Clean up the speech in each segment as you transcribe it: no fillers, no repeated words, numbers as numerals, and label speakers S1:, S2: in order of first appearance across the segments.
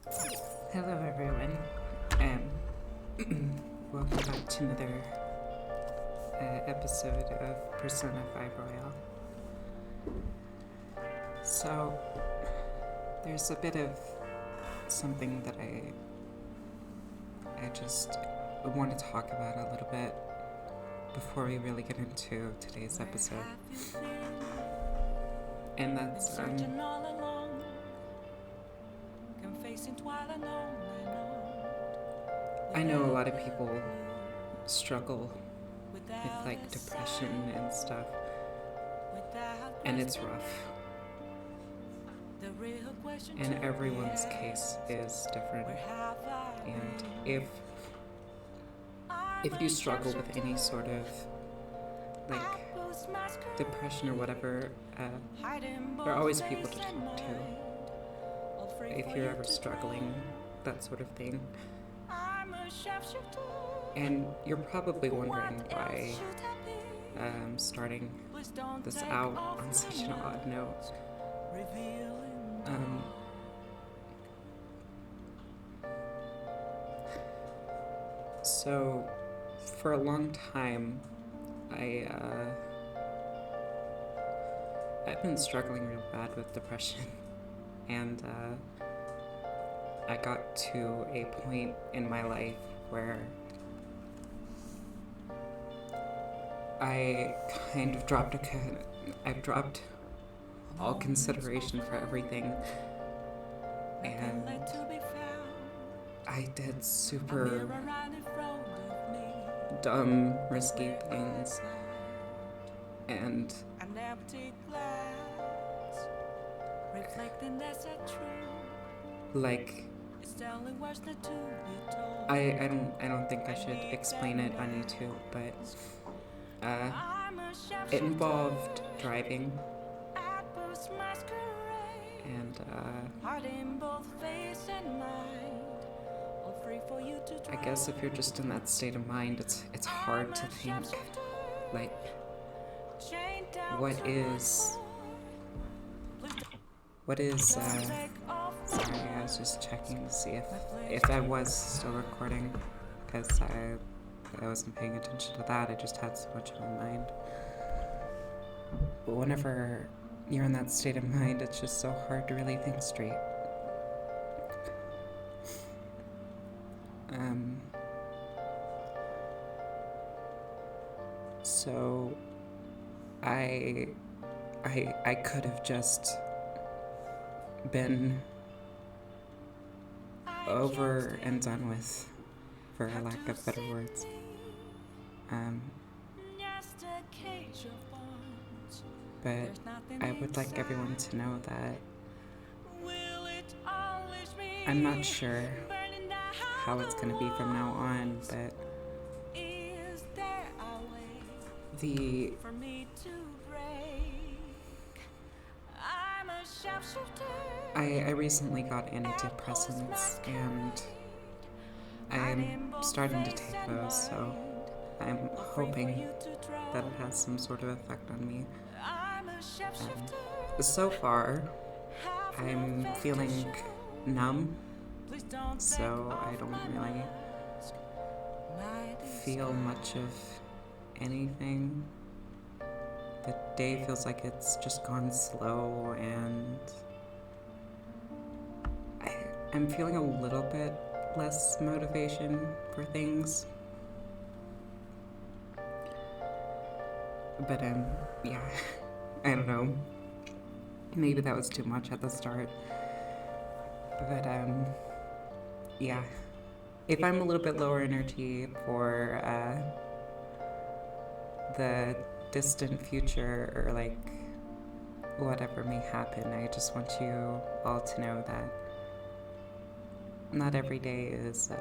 S1: Hello, everyone, and welcome back to another episode of Persona 5 Royale. So, there's a bit of something that I just want to talk about a little bit before we really get into today's episode. And that's I know a lot of people struggle with like depression and stuff, and it's rough. And everyone's case is different. And if you struggle with any sort of like depression or whatever, there are always people to talk to. If you're ever struggling, that sort of thing. And you're probably wondering why I'm starting this out on such an odd note. So, for a long time, I've been struggling real bad with depression, and I got to a point in my life where I kind of I've dropped all consideration for everything, and I did super dumb, risky things, and like I don't think I should explain it on YouTube, but it involved driving, and I guess if you're just in that state of mind, it's hard to think like what is sorry, I was just checking to see if I was still recording, because I wasn't paying attention to that. I just had so much on my mind. But whenever you're in that state of mind, it's just so hard to really think straight. So I could have just been over and done with, for a lack of better words. But I would like everyone to know that I'm not sure how it's going to be from now on, but I recently got antidepressants, and I'm starting to take those, so I'm hoping that it has some sort of effect on me. So far, I'm feeling numb, so I don't really feel much of anything. The day feels like it's just gone slow, and I'm feeling a little bit less motivation for things. But yeah, I don't know. Maybe that was too much at the start. But yeah. If I'm a little bit lower energy for the distant future, or like whatever may happen, I just want you all to know that not every day is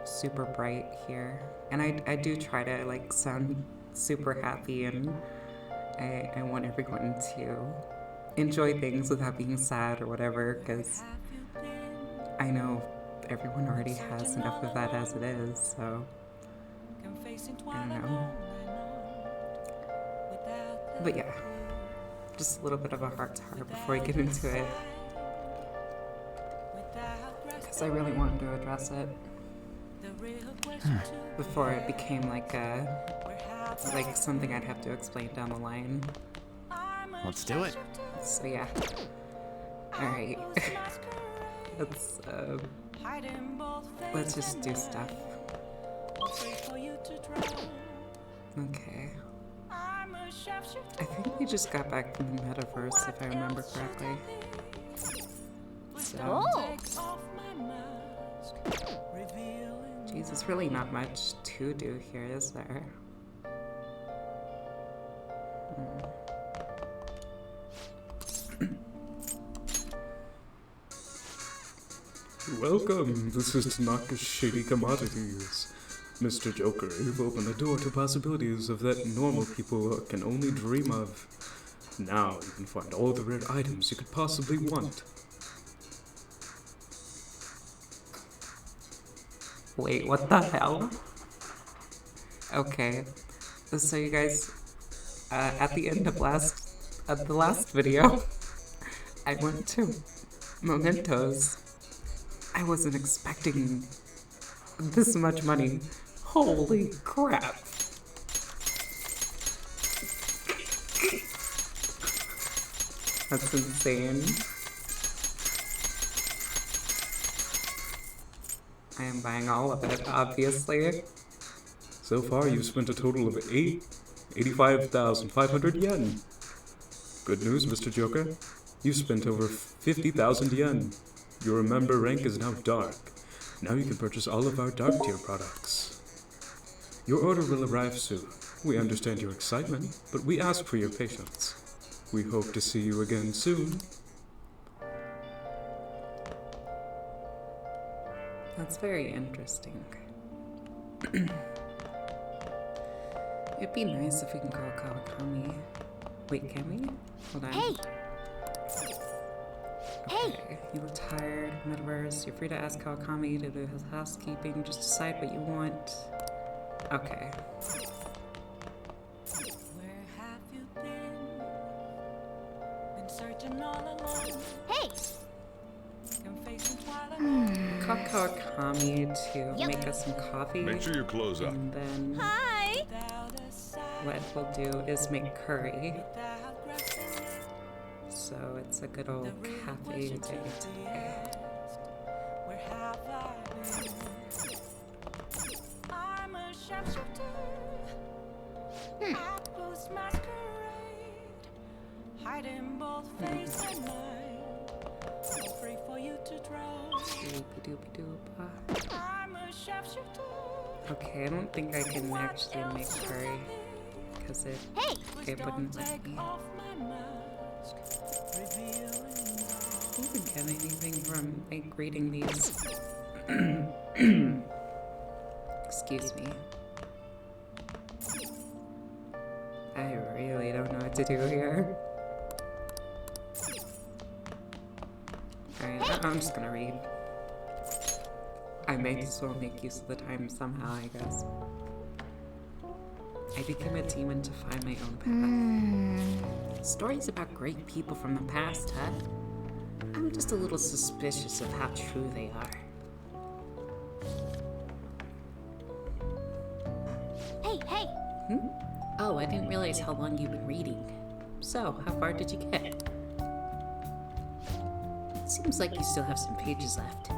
S1: super bright here. And I do try to like sound super happy, and I want everyone to enjoy things without being sad or whatever, because I know everyone already has enough of that as it is, so I don't know. But yeah, just a little bit of a heart to heart before we get into it. because I really wanted to address it before it became like something I'd have to explain down the line.
S2: Let's do it.
S1: So yeah. Alright. Let's just do stuff. Okay. I think we just got back from the metaverse, if I remember correctly. So. Jesus, really not much to do here, is there?
S3: Welcome, this is Tanaka's Shady Commodities. Mr. Joker, you've opened the door to possibilities of that normal people can only dream of. Now you can find all the rare items you could possibly want.
S1: Wait, what the hell? Okay, so you guys, at the end of the last video, I went to Mementos. I wasn't expecting this much money. Holy crap. That's insane. I am buying all of it, obviously.
S3: So far, you've spent a total of 85,500 yen. Good news, Mr. Joker. You've spent over 50,000 yen. Your member rank is now dark. Now you can purchase all of our dark tier products. Your order will arrive soon. We understand your excitement, but we ask for your patience. We hope to see you again soon.
S1: That's very interesting. It'd be nice if we can call Kawakami. Wait, can we? Hold on.
S4: Hey!
S1: Okay. You look tired, metaverse. You're free to ask Kawakami to do his housekeeping. Just decide what you want. Okay.
S5: Where have you been? Been searching all alone.
S4: Hey!
S1: Call Kawakami to make us some coffee.
S6: Make sure you close up.
S1: And then
S4: Hi!
S1: what we'll do is make curry. So it's a good old cafe day today.
S5: Where have I been? I'm a sharpshooter. I post masquerade, hiding both face and mind. Free for you to draw.
S1: Doopy-doopy-doop.
S5: I'm a sharpshooter.
S1: Okay, I don't think I can actually make curry because it wouldn't let me.
S5: Off my mask, revealing
S1: I didn't get anything from like reading these. Excuse me. I really don't know what to do here. Alright, I'm just gonna read. I may as well make use of the time somehow, I guess. I became a demon to find my own path. Stories about great people from the past, huh? I'm just a little suspicious of how true they are.
S4: Hey!
S1: Oh, I didn't realize how long you've been reading. So, how far did you get? Seems like you still have some pages left.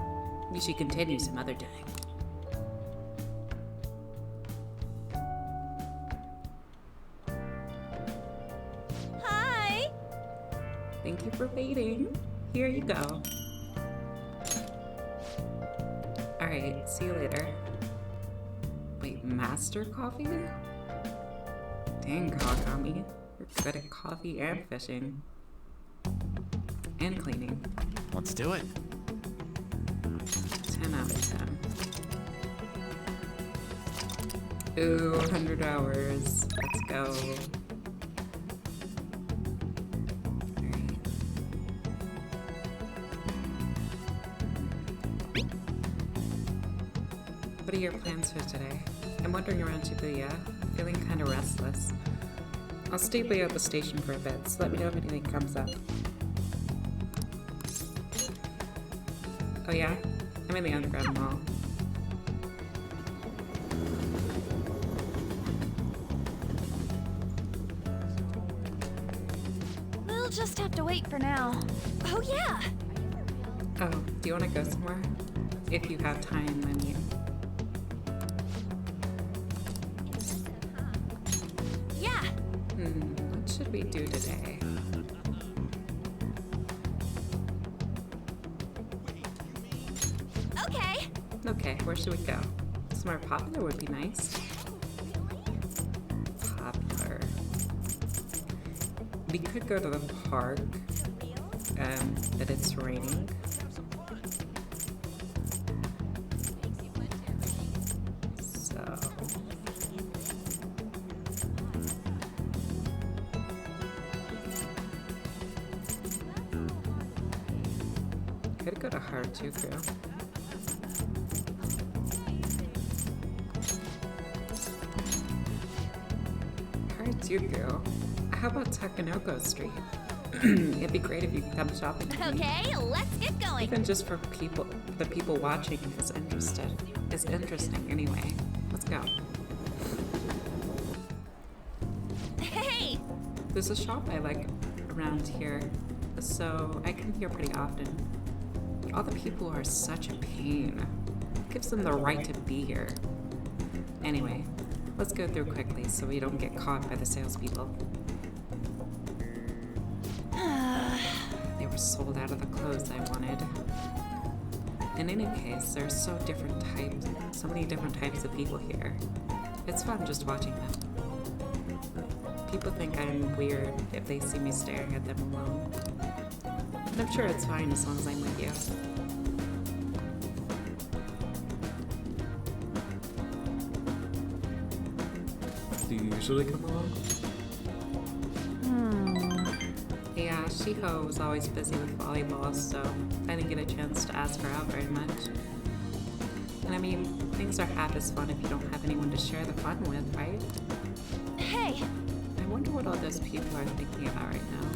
S1: We should continue some other time.
S4: Hi!
S1: Thank you for waiting. Here you go. Alright, see you later. Wait, master coffee? Dang, Kawakami. You're good at coffee and fishing. And cleaning.
S2: Let's do it.
S1: 10 out of 10. Ooh, 100 hours. Let's go. Alright. What are your plans for today? I'm wandering around Shibuya, feeling kind of restless. I'll stay by at the station for a bit, so let me know if anything comes up. Oh yeah? I'm in the underground mall.
S4: We'll just have to wait for now. Oh, yeah!
S1: Oh, do you want to go somewhere? If you have time, I mean.
S4: Yeah!
S1: What should we do today?
S4: Okay!
S1: Okay, where should we go? Somewhere popular would be nice. Popular. We could go to the park, but it's raining. So... could go to Harajuku. Harajuku? How about Takanoko Street? It'd be great if you could come shopping with me.
S4: Okay, let's get going!
S1: Even just for the people watching is interesting anyway. Let's go.
S4: Hey!
S1: There's a shop I like around here, so I come here pretty often. All the people are such a pain. It gives them the right to be here. Anyway, let's go through quickly so we don't get caught by the salespeople. They were sold out of the clothes I wanted. In any case, there's so many different types of people here. It's fun just watching them. People think I'm weird if they see me staring at them alone. But I'm sure it's fine as long as I'm with you.
S3: Do you usually come along?
S1: Yeah, Shiho was always busy with volleyball, so I didn't get a chance to ask her out very much. And I mean, things are half as fun if you don't have anyone to share the fun with, right?
S4: Hey!
S1: I wonder what all those people are thinking about right now.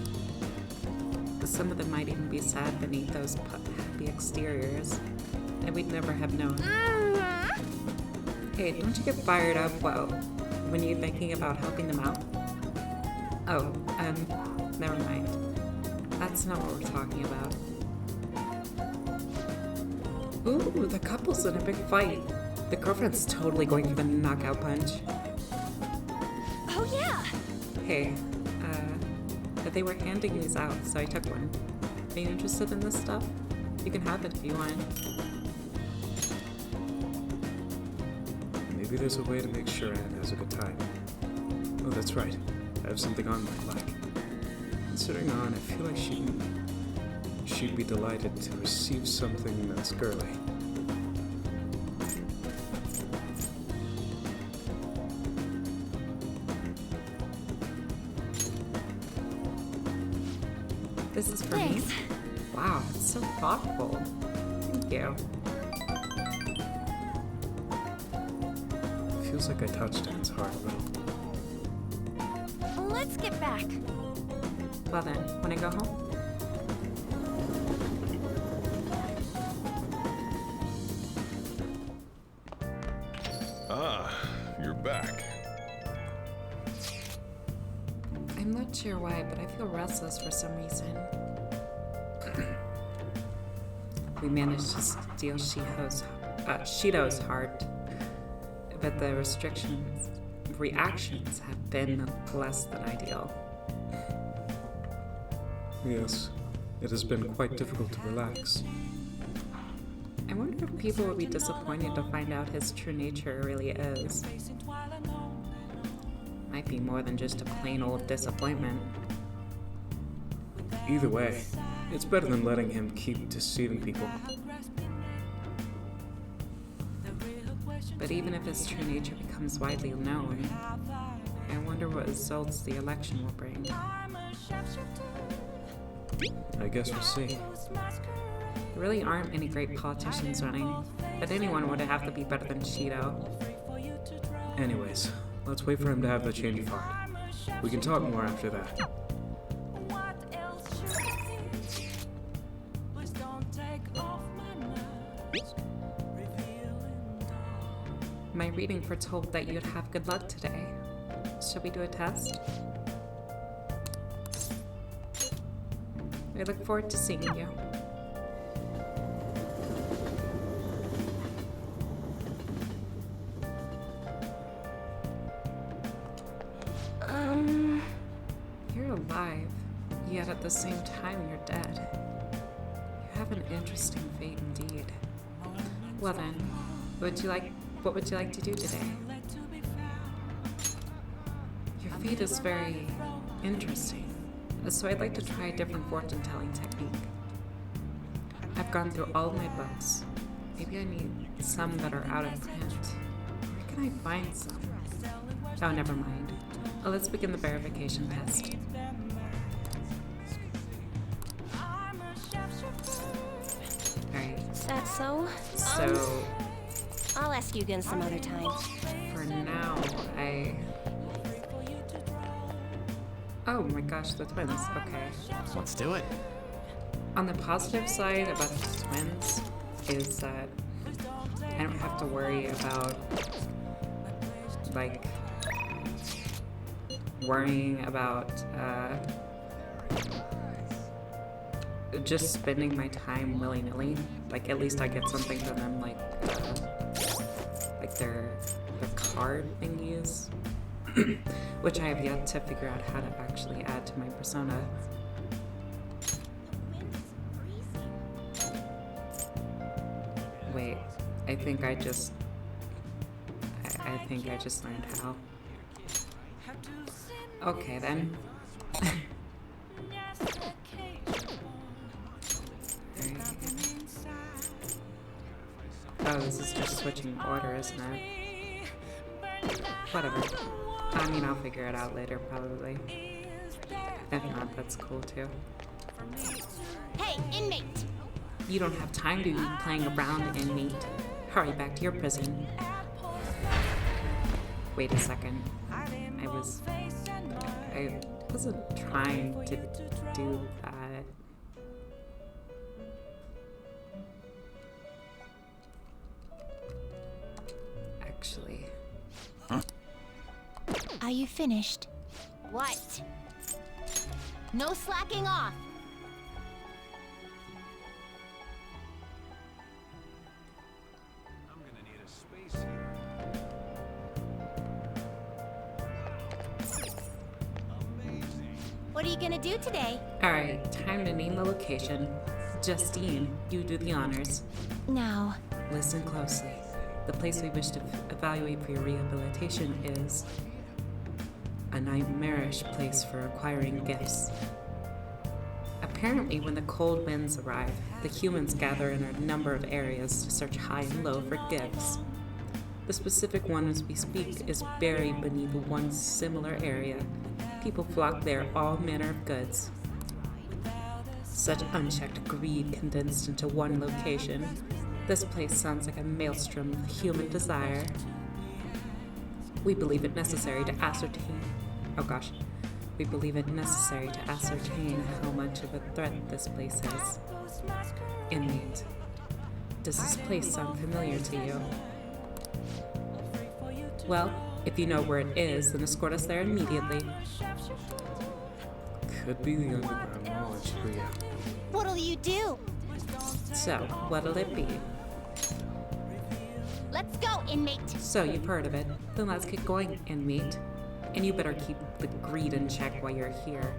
S1: Some of them might even be sad beneath those happy exteriors, and we'd never have known. Hey, don't you get fired up, when you're thinking about helping them out? Oh, never mind. That's not what we're talking about. Ooh, the couple's in a big fight. The girlfriend's totally going for the knockout punch.
S4: Oh, yeah!
S1: Hey, but they were handing these out, so I took one. Are you interested in this stuff? You can have it if you want.
S3: Maybe there's a way to make sure Anne has a good time. Oh, that's right. I have something on my like. Considering on, I feel like she'd be delighted to receive something that's girly.
S1: This is for
S4: Thanks.
S1: me? Wow, it's so thoughtful. Thank you.
S3: Feels like I touched Anne's heart a little.
S4: Let's get back.
S1: Well then, wanna go home?
S6: Ah, you're back.
S1: I'm not sure why, but I feel restless for some reason. We managed to steal Shido's heart, but the reactions have been less than ideal.
S3: Yes, it has been quite difficult to relax.
S1: I wonder if people would be disappointed to find out his true nature really is. Might be more than just a plain old disappointment.
S3: Either way, it's better than letting him keep deceiving people.
S1: But even if his true nature becomes widely known, I wonder what results the election will bring.
S3: I guess we'll see.
S1: There really aren't any great politicians running, but anyone would have to be better than Shido.
S3: Anyways, let's wait for him to have the change of heart. We can talk more after that.
S1: My reading foretold that you'd have good luck today. Shall we do a test? I look forward to seeing you. You're alive, yet at the same time you're dead. You have an interesting fate indeed. Well then, what would you like to do today? Your fate is very interesting, so I'd like to try a different fortune-telling technique. I've gone through all of my books. Maybe I need some that are out of print. Where can I find some? Oh, never mind. Let's begin the verification test. Alright,
S6: Is that so?
S1: so
S6: I'll ask you again some other time.
S1: for now, Oh my gosh, the twins. Okay.
S2: Let's do it.
S1: On the positive side about the twins is that I don't have to worry about, like, worrying about just spending my time willy-nilly. Like, at least I get something from them, like their card thingies, which I have yet to figure out how to actually add to my persona. Wait, I think I just learned how. Okay then. Oh, this is just switching order, isn't it? Whatever. I mean, I'll figure it out later, probably. If not, that's cool too.
S6: Hey, inmate!
S1: You don't have time to be playing around, inmate. Hurry back to your prison. Wait a second. I wasn't trying to do that. Actually.
S6: Are you finished? What? No slacking off! What are you gonna do today?
S1: Alright, time to name the location. Justine, you do the honors.
S6: Now,
S1: Listen closely. The place we wish to evaluate for your rehabilitation is a nightmarish place for acquiring gifts. Apparently, when the cold winds arrive, the humans gather in a number of areas to search high and low for gifts. The specific one as we speak is buried beneath one similar area. People flock there, all manner of goods. Such unchecked greed condensed into one location. This place sounds like a maelstrom of human desire. We believe it necessary to ascertain. Oh gosh. We believe it necessary to ascertain how much of a threat this place is. Inmate. Does this place sound familiar to you? Well, if you know where it is, then escort us there immediately.
S3: Could be the underground knowledge for you.
S6: what'll you do?
S1: So, what'll it be?
S6: Let's go, inmate!
S1: So, you've heard of it. Then let's get going, inmate. And you better keep the greed in check while you're here.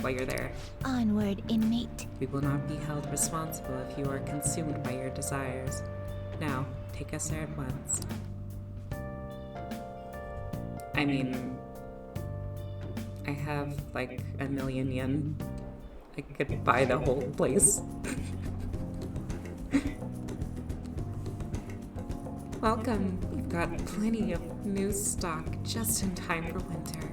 S1: While you're there.
S6: Onward, inmate.
S1: We will not be held responsible if you are consumed by your desires. Now, take us there at once. I mean, I have like 1,000,000 yen. I could buy the whole place. Welcome. We've got plenty of new stock just in time for winter.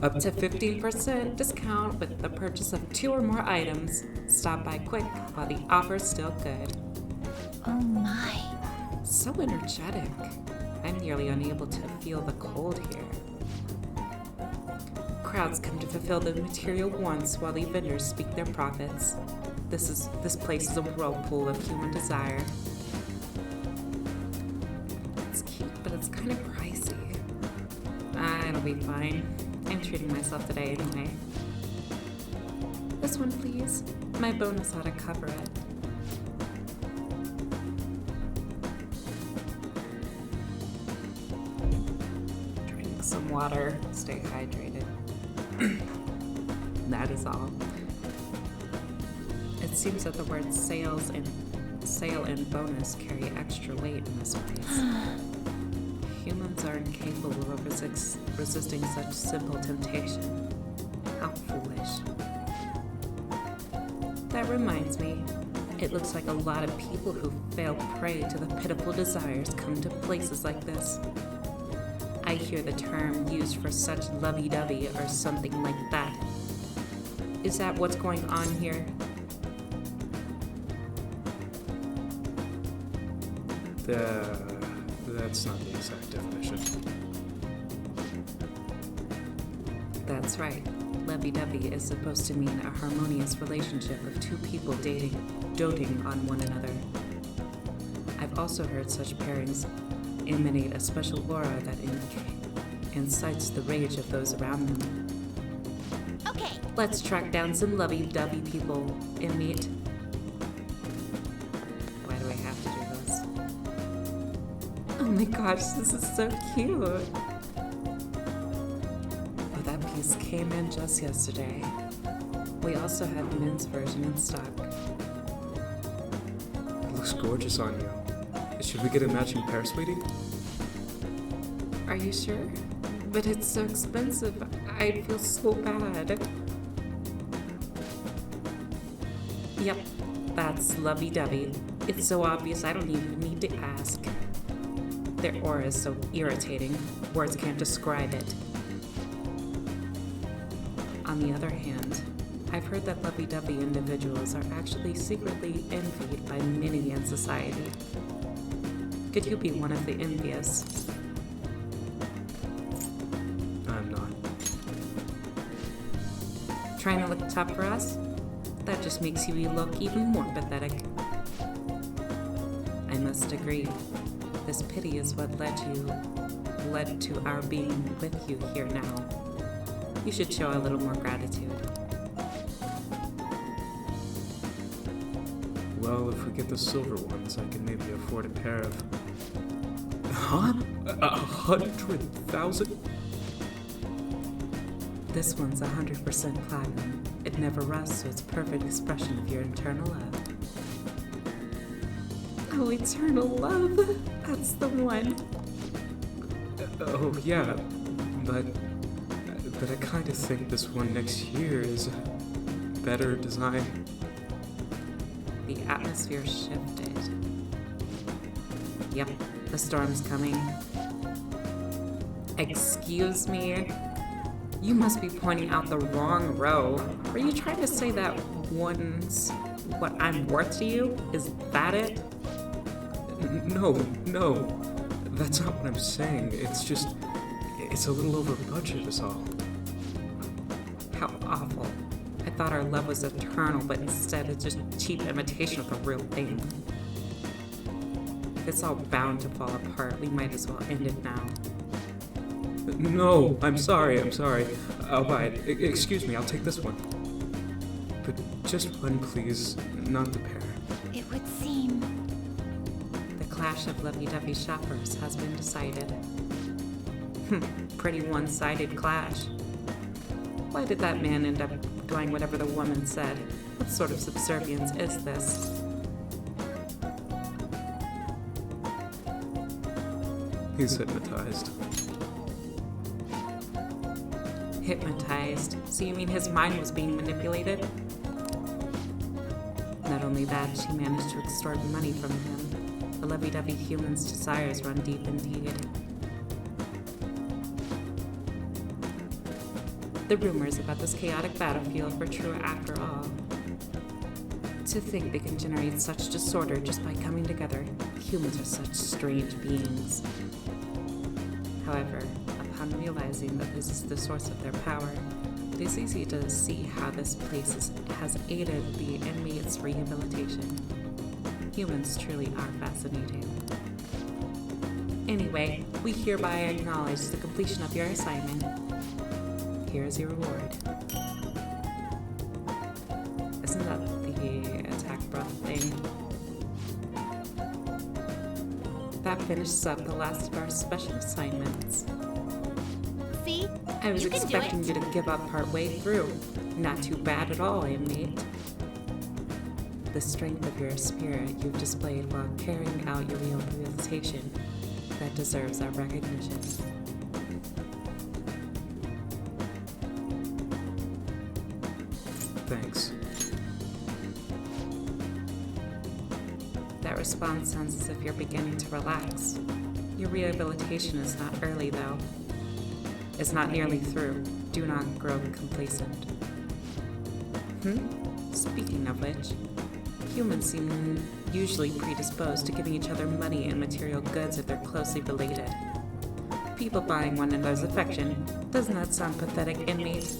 S1: Up to 15% discount with the purchase of 2 or more items. Stop by quick while the offer's still good.
S6: Oh my.
S1: So energetic. I'm nearly unable to feel the cold here. Crowds come to fulfill the material wants while the vendors speak their profits. This place is a whirlpool of human desire. It's cute, but it's kind of pricey. It'll be fine. I'm treating myself today anyway. This one, please. My bonus ought to cover it. Drink some water. Stay hydrated. That is all. It seems that the words sale and bonus carry extra weight in this place. Humans are incapable of resisting such simple temptation. How foolish. That reminds me, it looks like a lot of people who fell prey to the pitiful desires come to places like this. I hear the term used for such lovey-dovey or something like that. Is that what's going on here?
S3: That's not the exact definition.
S1: That's right. Lovey-dovey is supposed to mean a harmonious relationship of two people doting on one another. I've also heard such pairings emanate a special aura that incites the rage of those around them.
S6: Okay.
S1: Let's track down some lovey-dovey people and meet. Why do I have to do this? Oh my gosh, this is so cute. Oh, that piece came in just yesterday. We also have the men's version in stock.
S3: It looks gorgeous on you. Should we get a matching pair, sweetie?
S1: Are you sure? But it's so expensive. I'd feel so bad. Yep, that's lovey-dovey. It's so obvious I don't even need to ask. Their aura is so irritating. Words can't describe it. On the other hand, I've heard that lovey-dovey individuals are actually secretly envied by many in society. Could you be one of the envious?
S3: I'm not.
S1: Trying to look tough for us? That just makes you look even more pathetic. I must agree. This pity is what led to our being with you here now. You should show a little more gratitude.
S3: Well, if we get the silver ones, I can maybe afford a pair of... Huh? 100,000?
S1: This one's 100% platinum. It never rusts, so it's a perfect expression of your eternal love. Oh, eternal love! That's the one.
S3: Oh, yeah, but I kind of think this one next year is a better design.
S1: The atmosphere shifted. Yep, the storm's coming. Excuse me? You must be pointing out the wrong row. Are you trying to say that one's what I'm worth to you? Is that it?
S3: No, that's not what I'm saying. It's just, it's a little over budget is all.
S1: How awful. I thought our love was eternal, but instead it's just cheap imitation of the real thing. If it's all bound to fall apart, we might as well end it now.
S3: No, I'm sorry. I'll buy it. Excuse me, I'll take this one. But just one, please, not the pair.
S6: It would seem.
S1: The clash of lovey-dovey shoppers has been decided. Pretty one-sided clash. Why did that man end up doing whatever the woman said? What sort of subservience is this?
S3: He's hypnotized.
S1: Hypnotized? So you mean his mind was being manipulated? Not only that, she managed to extort money from him. The lovey-dovey human's desires run deep indeed. The rumors about this chaotic battlefield were true after all. To think they can generate such disorder just by coming together. Humans are such strange beings. However, upon realizing that this is the source of their power, it is easy to see how this place has aided the inmates' rehabilitation. Humans truly are fascinating. Anyway, we hereby acknowledge the completion of your assignment. Here is your reward. Isn't that the attack breath thing? That finishes up the last of our special assignments.
S6: See?
S1: I was
S6: You can do
S1: expecting
S6: it.
S1: you to give up partway through. Not too bad at all, inmate. The strength of your spirit you've displayed while carrying out your rehabilitation, that deserves our recognition.
S3: Thanks.
S1: That response sounds as if you're beginning to relax. Your rehabilitation is not early, though. It's not nearly through. Do not grow complacent. Speaking of which, humans seem usually predisposed to giving each other money and material goods if they're closely related. People buying one another's affection. Doesn't that sound pathetic, inmate?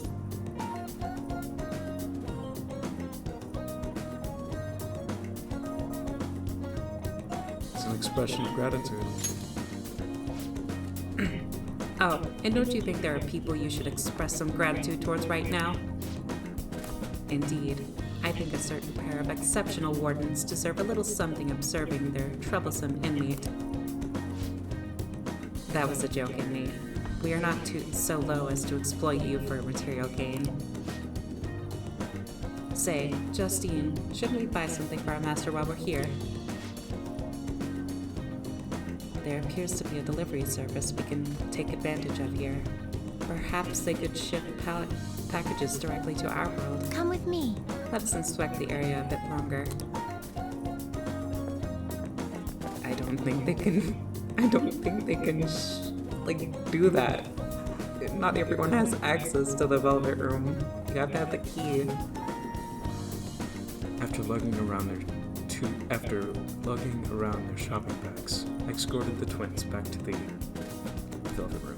S3: It's an expression of gratitude.
S1: Oh, and don't you think there are people you should express some gratitude towards right now? Indeed, I think a certain pair of exceptional wardens deserve a little something observing their troublesome inmate. That was a joke, inmate. We are not so low as to exploit you for material gain. Say, Justine, shouldn't we buy something for our master while we're here? There appears to be a delivery service we can take advantage of here. Perhaps they could ship packages directly to our world.
S6: Come with me.
S1: Let us inspect the area a bit longer. I don't think they can do that. Not everyone has access to the Velvet Room. You have to have the key.
S3: After lugging around their shopping bags, I escorted the twins back to the Velvet Room.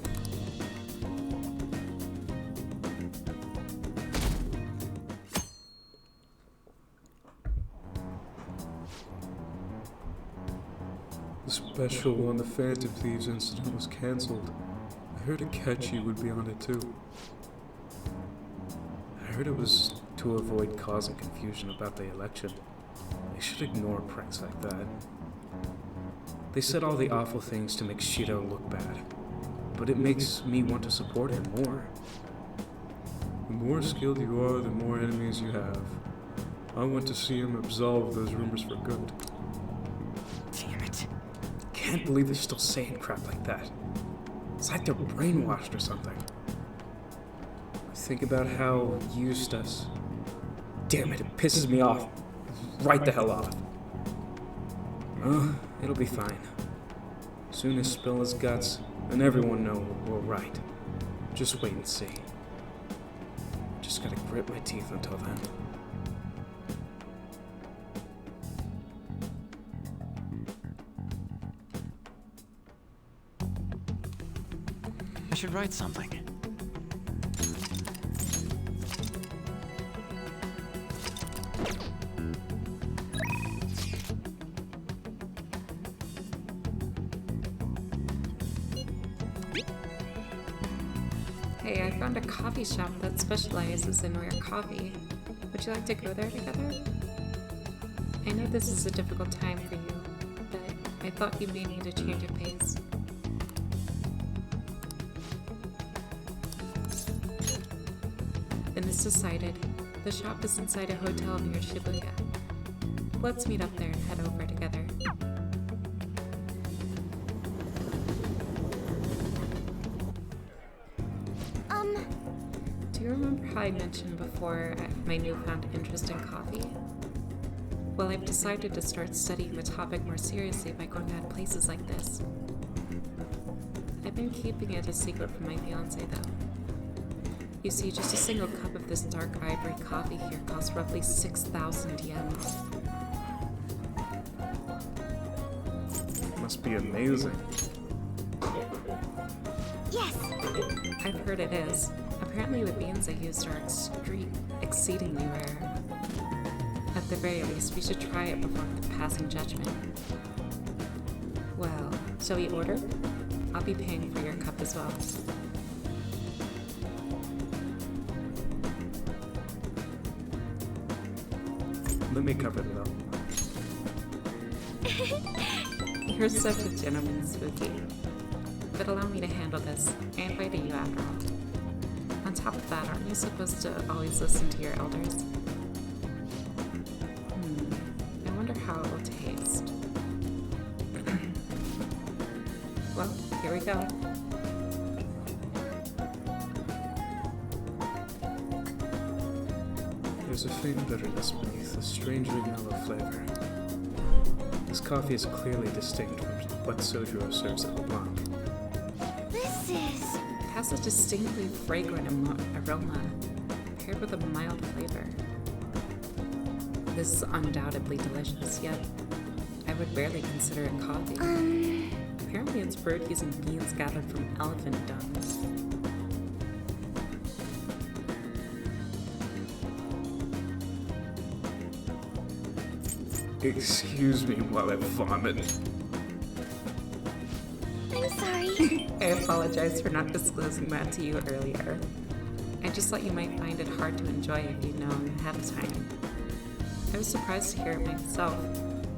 S3: The special on the Phantom Thieves incident was cancelled. I heard a catchy would be on it too. I heard it was to avoid causing confusion about the election. They should ignore pranks like that. They said all the awful things to make Shido look bad, but it makes me want to support him more. The more skilled you are, the more enemies you have. I want to see him absolve those rumors for good.
S2: Damn it.
S3: Can't believe they're still saying crap like that. It's like they're brainwashed or something. Think about how Eustace. Damn it, it pisses me off. Right the hell off. Oh, it'll be fine. Soon as spill his guts, and everyone know we're right. Just wait and see. Just gotta grit my teeth until then.
S2: I should write something.
S1: Hey, I found a coffee shop that specializes in rare coffee. Would you like to go there together? I know this is a difficult time for you, but I thought you may need a change of pace. Then it's decided. The shop is inside a hotel near Shibuya. Let's meet up there and head over together. Do you remember how I mentioned before my newfound interest in coffee? Well, I've decided to start studying the topic more seriously by going to places like this. I've been keeping it a secret from my fiancé, though. You see, just a single cup of this dark ivory coffee here costs roughly 6,000 yen.
S3: Must be amazing.
S6: Yes.
S1: I've heard it is. Apparently the beans they used are exceedingly rare. At the very least, we should try it before passing judgment. Well, shall we order? I'll be paying for your cup as well.
S3: Let me cover it up.
S1: You're such a gentleman, Spooky. But allow me to handle this. I invited you after all. On top of that, aren't you supposed to always listen to your elders? I wonder how it will taste. Well, here we go.
S3: There's a faint bitterness beneath a strangely mellow flavor. This coffee is clearly distinct from what Sojiro serves at LeBlanc.
S4: This is...
S1: It has a distinctly fragrant aroma, paired with a mild flavor. This is undoubtedly delicious, yet I would barely consider it coffee. Apparently it's brewed using beans gathered from elephant dung.
S3: Excuse me while I vomit.
S4: I'm sorry.
S1: I apologize for not disclosing that to you earlier. I just thought you might find it hard to enjoy if you'd known ahead of time. I was surprised to hear it myself,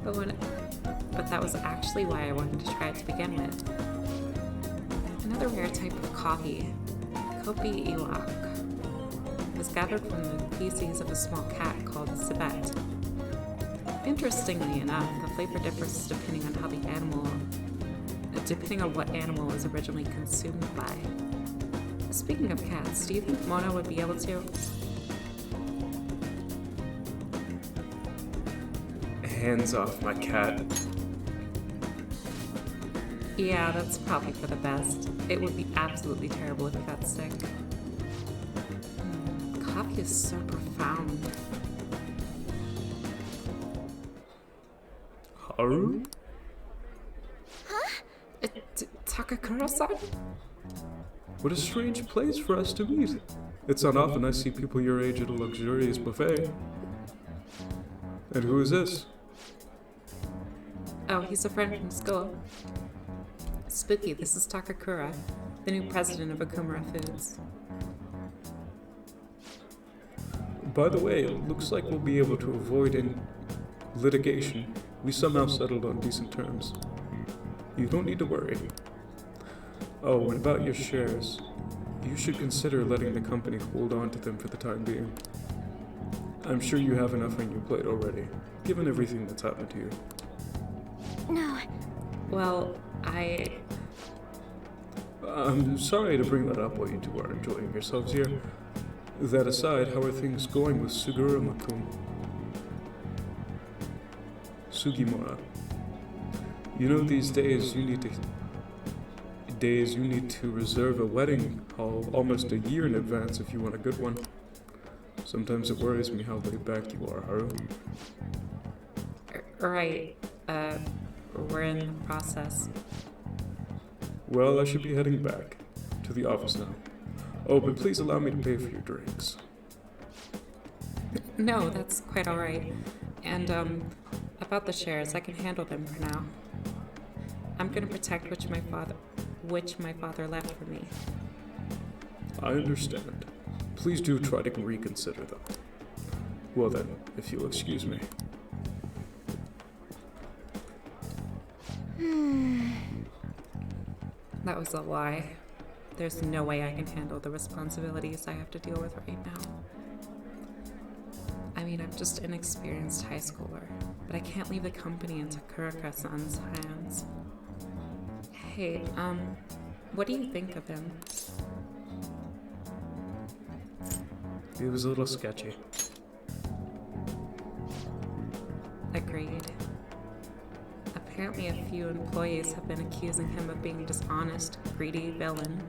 S1: but that was actually why I wanted to try it to begin with. Another rare type of coffee, Kopi Iwak, was gathered from the feces of a small cat called civet. Interestingly enough, the flavor differs depending on what animal was originally consumed by. Speaking of cats, do you think Mona would be able to?
S3: Hands off my cat.
S1: Yeah, that's probably for the best. It would be absolutely terrible if you got sick. Coffee is so profound.
S3: Haru?
S1: Takakura-san?
S3: What a strange place for us to meet. It's not often I see people your age at a luxurious buffet. And who is this?
S1: Oh, he's a friend from school. Spooky, this is Takakura, the new president of Akumura Foods.
S3: By the way, it looks like we'll be able to avoid any litigation. We somehow settled on decent terms. You don't need to worry. Oh, and about your shares. You should consider letting the company hold on to them for the time being. I'm sure you have enough on your plate already, given everything that's happened to you.
S4: No.
S1: Well,
S3: I'm sorry to bring that up while you two are enjoying yourselves here. That aside, how are things going with Sugimura-kun? Sugimura. You know, these days you need to reserve a wedding hall almost a year in advance if you want a good one. Sometimes it worries me how laid back you are, Haru.
S1: right. We're in the process.
S3: Well, I should be heading back to the office now. Oh, but please allow me to pay for your drinks.
S1: No, that's quite all right. And, about the shares, I can handle them for now. I'm gonna protect which my father left for me.
S3: I understand. Please do try to reconsider, though. Well then, if you'll excuse me.
S1: That was a lie. There's no way I can handle the responsibilities I have to deal with right now. I mean, I'm just an inexperienced high schooler, but I can't leave the company into Kuraka-san's hands. Hey, what do you think of him?
S3: He was a little sketchy.
S1: Agreed. Apparently a few employees have been accusing him of being a dishonest, greedy villain.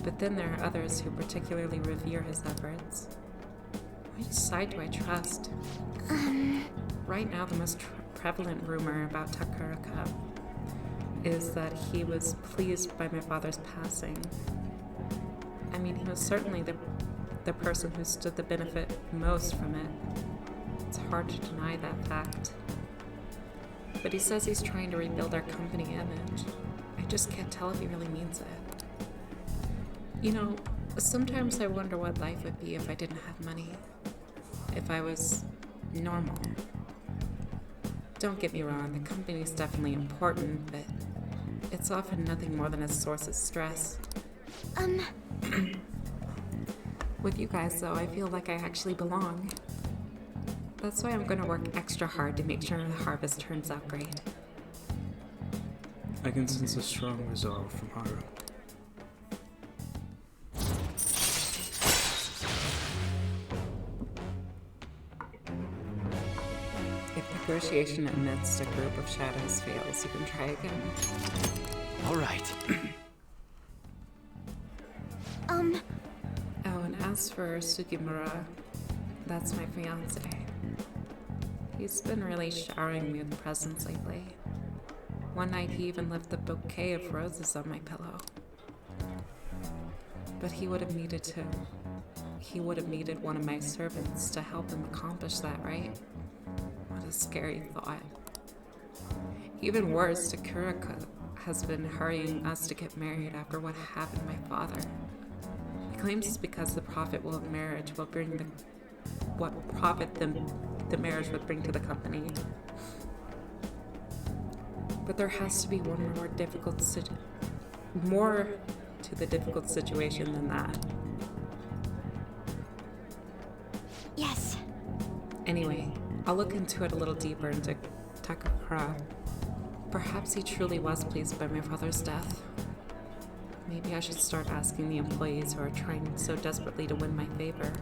S1: But then there are others who particularly revere his efforts. Which side do I trust? Right now, the most prevalent rumor about Takuraka is that he was pleased by my father's passing. I mean, he was certainly the person who stood to benefit most from it. It's hard to deny that fact. But he says he's trying to rebuild our company image. I just can't tell if he really means it. You know, sometimes I wonder what life would be if I didn't have money. If I was normal. Don't get me wrong, the company's definitely important, but it's often nothing more than a source of stress. With you guys, though, I feel like I actually belong. That's why I'm gonna work extra hard to make sure the harvest turns out great.
S3: I can sense a strong resolve from Haru.
S1: If negotiation amidst a group of shadows fails, you can try again.
S2: All right.
S1: Oh, and as for Sugimura, that's my fiance. He's been really showering me with presents lately. One night he even left a bouquet of roses on my pillow. But he would have needed one of my servants to help him accomplish that, right? What a scary thought. Even worse, Sakura has been hurrying us to get married after what happened to my father. He claims it's because the profit of marriage will bring the marriage would bring to the company. But there has to be one more to the difficult situation than that.
S4: Yes.
S1: Anyway, I'll look into it a little deeper into Sakura. Perhaps he truly was pleased by my father's death. Maybe I should start asking the employees who are trying so desperately to win my favor.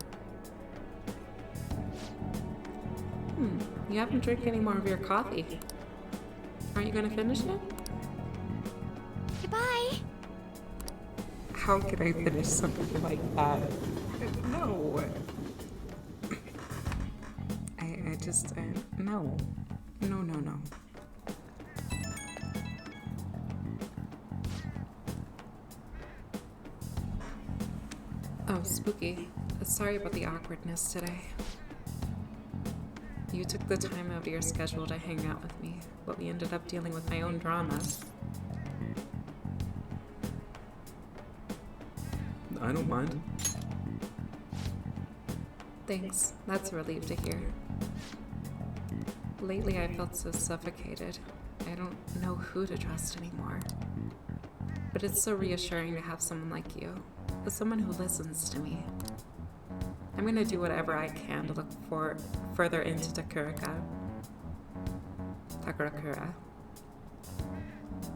S1: You haven't drank any more of your coffee. Aren't you gonna finish it?
S4: Goodbye.
S1: How can I finish something like that? No. I just, no. No. Oh, Spooky. Sorry about the awkwardness today. You took the time out of your schedule to hang out with me, but we ended up dealing with my own drama.
S3: I don't mind.
S1: Thanks. That's a relief to hear. Lately, I felt so suffocated. I don't know who to trust anymore. But it's so reassuring to have someone like you, someone who listens to me. I'm gonna do whatever I can to look further into Sakura.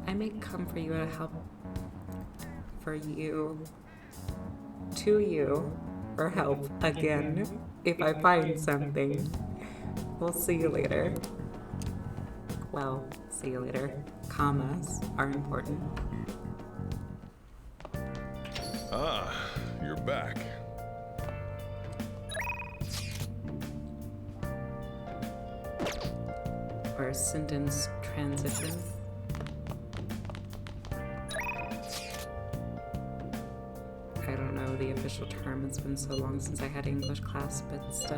S1: I may come for you to help to you for help again if I find something. We'll see you later. Well, see you later. Commas are important.
S7: Ah, you're back.
S1: Or sentence transition. I don't know the official term. It's been so long since I had English class, but still.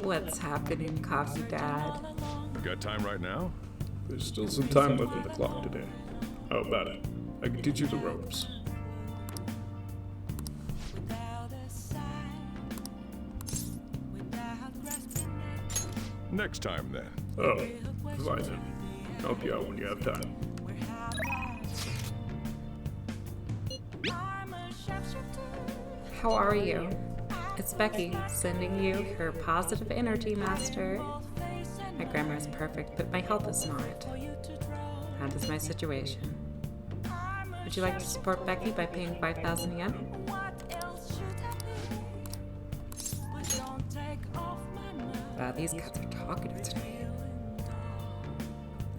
S1: What's happening, Coffee Dad?
S7: You got time right now?
S3: There's still some time left in the clock today. How about it? I can teach you the ropes.
S7: Next time, then.
S3: Oh, provided. Help you out when you have time.
S1: How are you? It's Becky, sending you her positive energy, Master. My grammar is perfect, but my health is not. That is my situation. Would you like to support Becky by paying 5,000 yen? Wow, these cats are talkative today.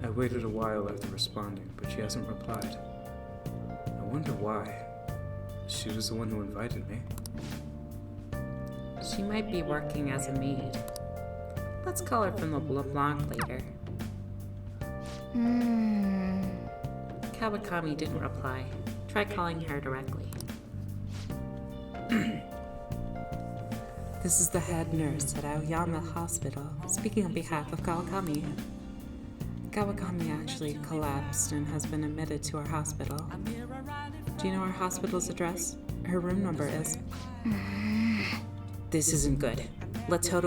S3: I waited a while after responding, but she hasn't replied. I wonder why. She was the one who invited me.
S1: She might be working as a maid. Let's call her from the LeBlanc later. Kawakami didn't reply. Try calling her directly. This is the head nurse at Aoyama Hospital, speaking on behalf of Kawakami. Kawakami actually collapsed and has been admitted to our hospital. Do you know our hospital's address? Her room number is... This isn't good. Let's head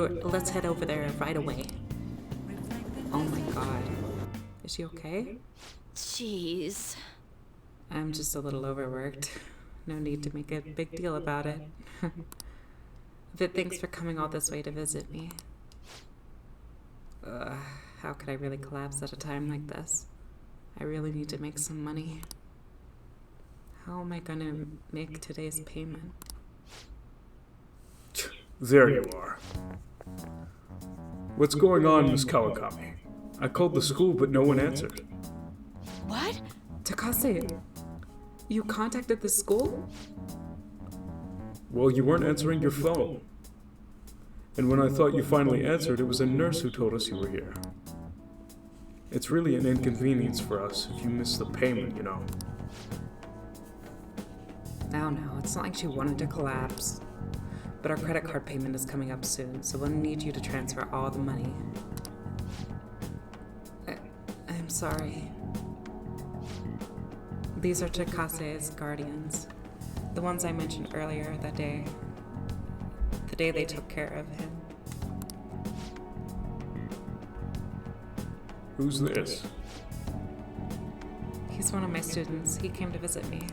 S1: over there right away. Oh my god. Is she okay?
S4: Jeez.
S1: I'm just a little overworked. No need to make a big deal about it. But thanks for coming all this way to visit me. How could I really collapse at a time like this? I really need to make some money. How am I gonna make today's payment?
S3: There you are. What's going on, Miss Kawakami? I called the school, but no one answered.
S4: What?
S1: Takase, you contacted the school?
S3: Well, you weren't answering your phone. And when I thought you finally answered, it was a nurse who told us you were here. It's really an inconvenience for us if you miss the payment, you know.
S1: No, it's not like she wanted to collapse. But our credit card payment is coming up soon, so we'll need you to transfer all the money. I'm sorry. These are Takase's guardians. The ones I mentioned earlier that day. The day they took care of him.
S3: Who's this?
S1: He's one of my students. He came to visit me.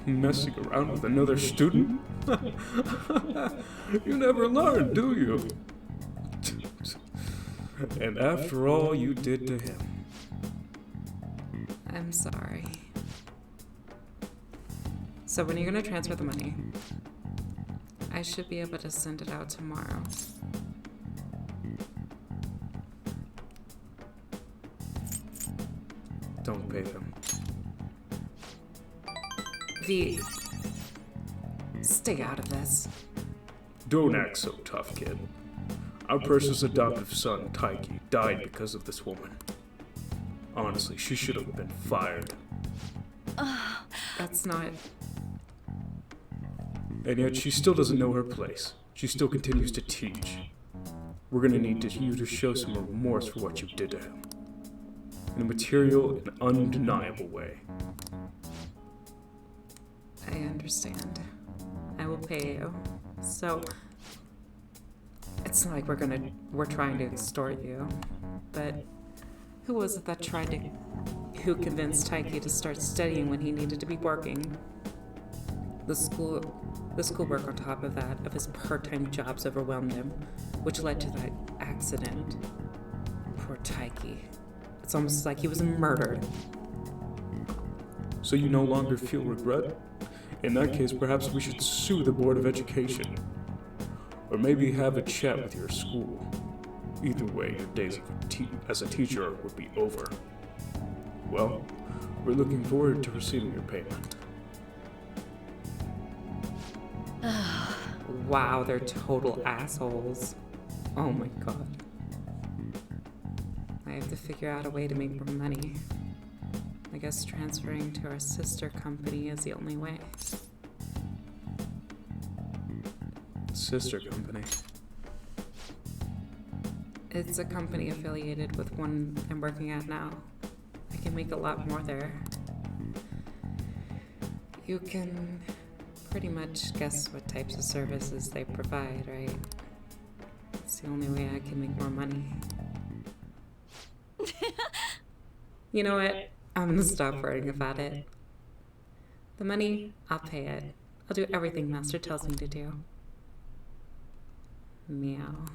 S3: Messing around with another student? You never learn, do you? And after all you did to him.
S1: I'm sorry. So when are you gonna transfer the money? I should be able to send it out tomorrow.
S3: Don't pay them.
S1: V, stay out of this.
S3: Don't act so tough, kid. Our precious adoptive son, Taiki, died because of this woman. Honestly, she should have been fired.
S1: That's not...
S3: And yet she still doesn't know her place. She still continues to teach. We're gonna need you to show some remorse for what you did to him. In a material and undeniable way.
S1: I understand. I will pay you. So... It's not like we're trying to extort you. But... Who was it that who convinced Taiki to start studying when he needed to be working? The schoolwork on top of that, of his part-time jobs overwhelmed him, which led to that accident. Poor Taiki. It's almost like he was murdered.
S3: So you no longer feel regret? In that case, perhaps we should sue the Board of Education. Or maybe have a chat with your school. Either way, your days as a teacher would be over. Well, we're looking forward to receiving your payment.
S1: Wow, they're total assholes. Oh my god. I have to figure out a way to make more money. I guess transferring to our sister company is the only way.
S3: Sister company.
S1: It's a company affiliated with one I'm working at now. I can make a lot more there. You can pretty much guess what types of services they provide, right? It's the only way I can make more money. You know what? I'm gonna stop worrying about it. The money, I'll pay it. I'll do everything Master tells me to do. Meow.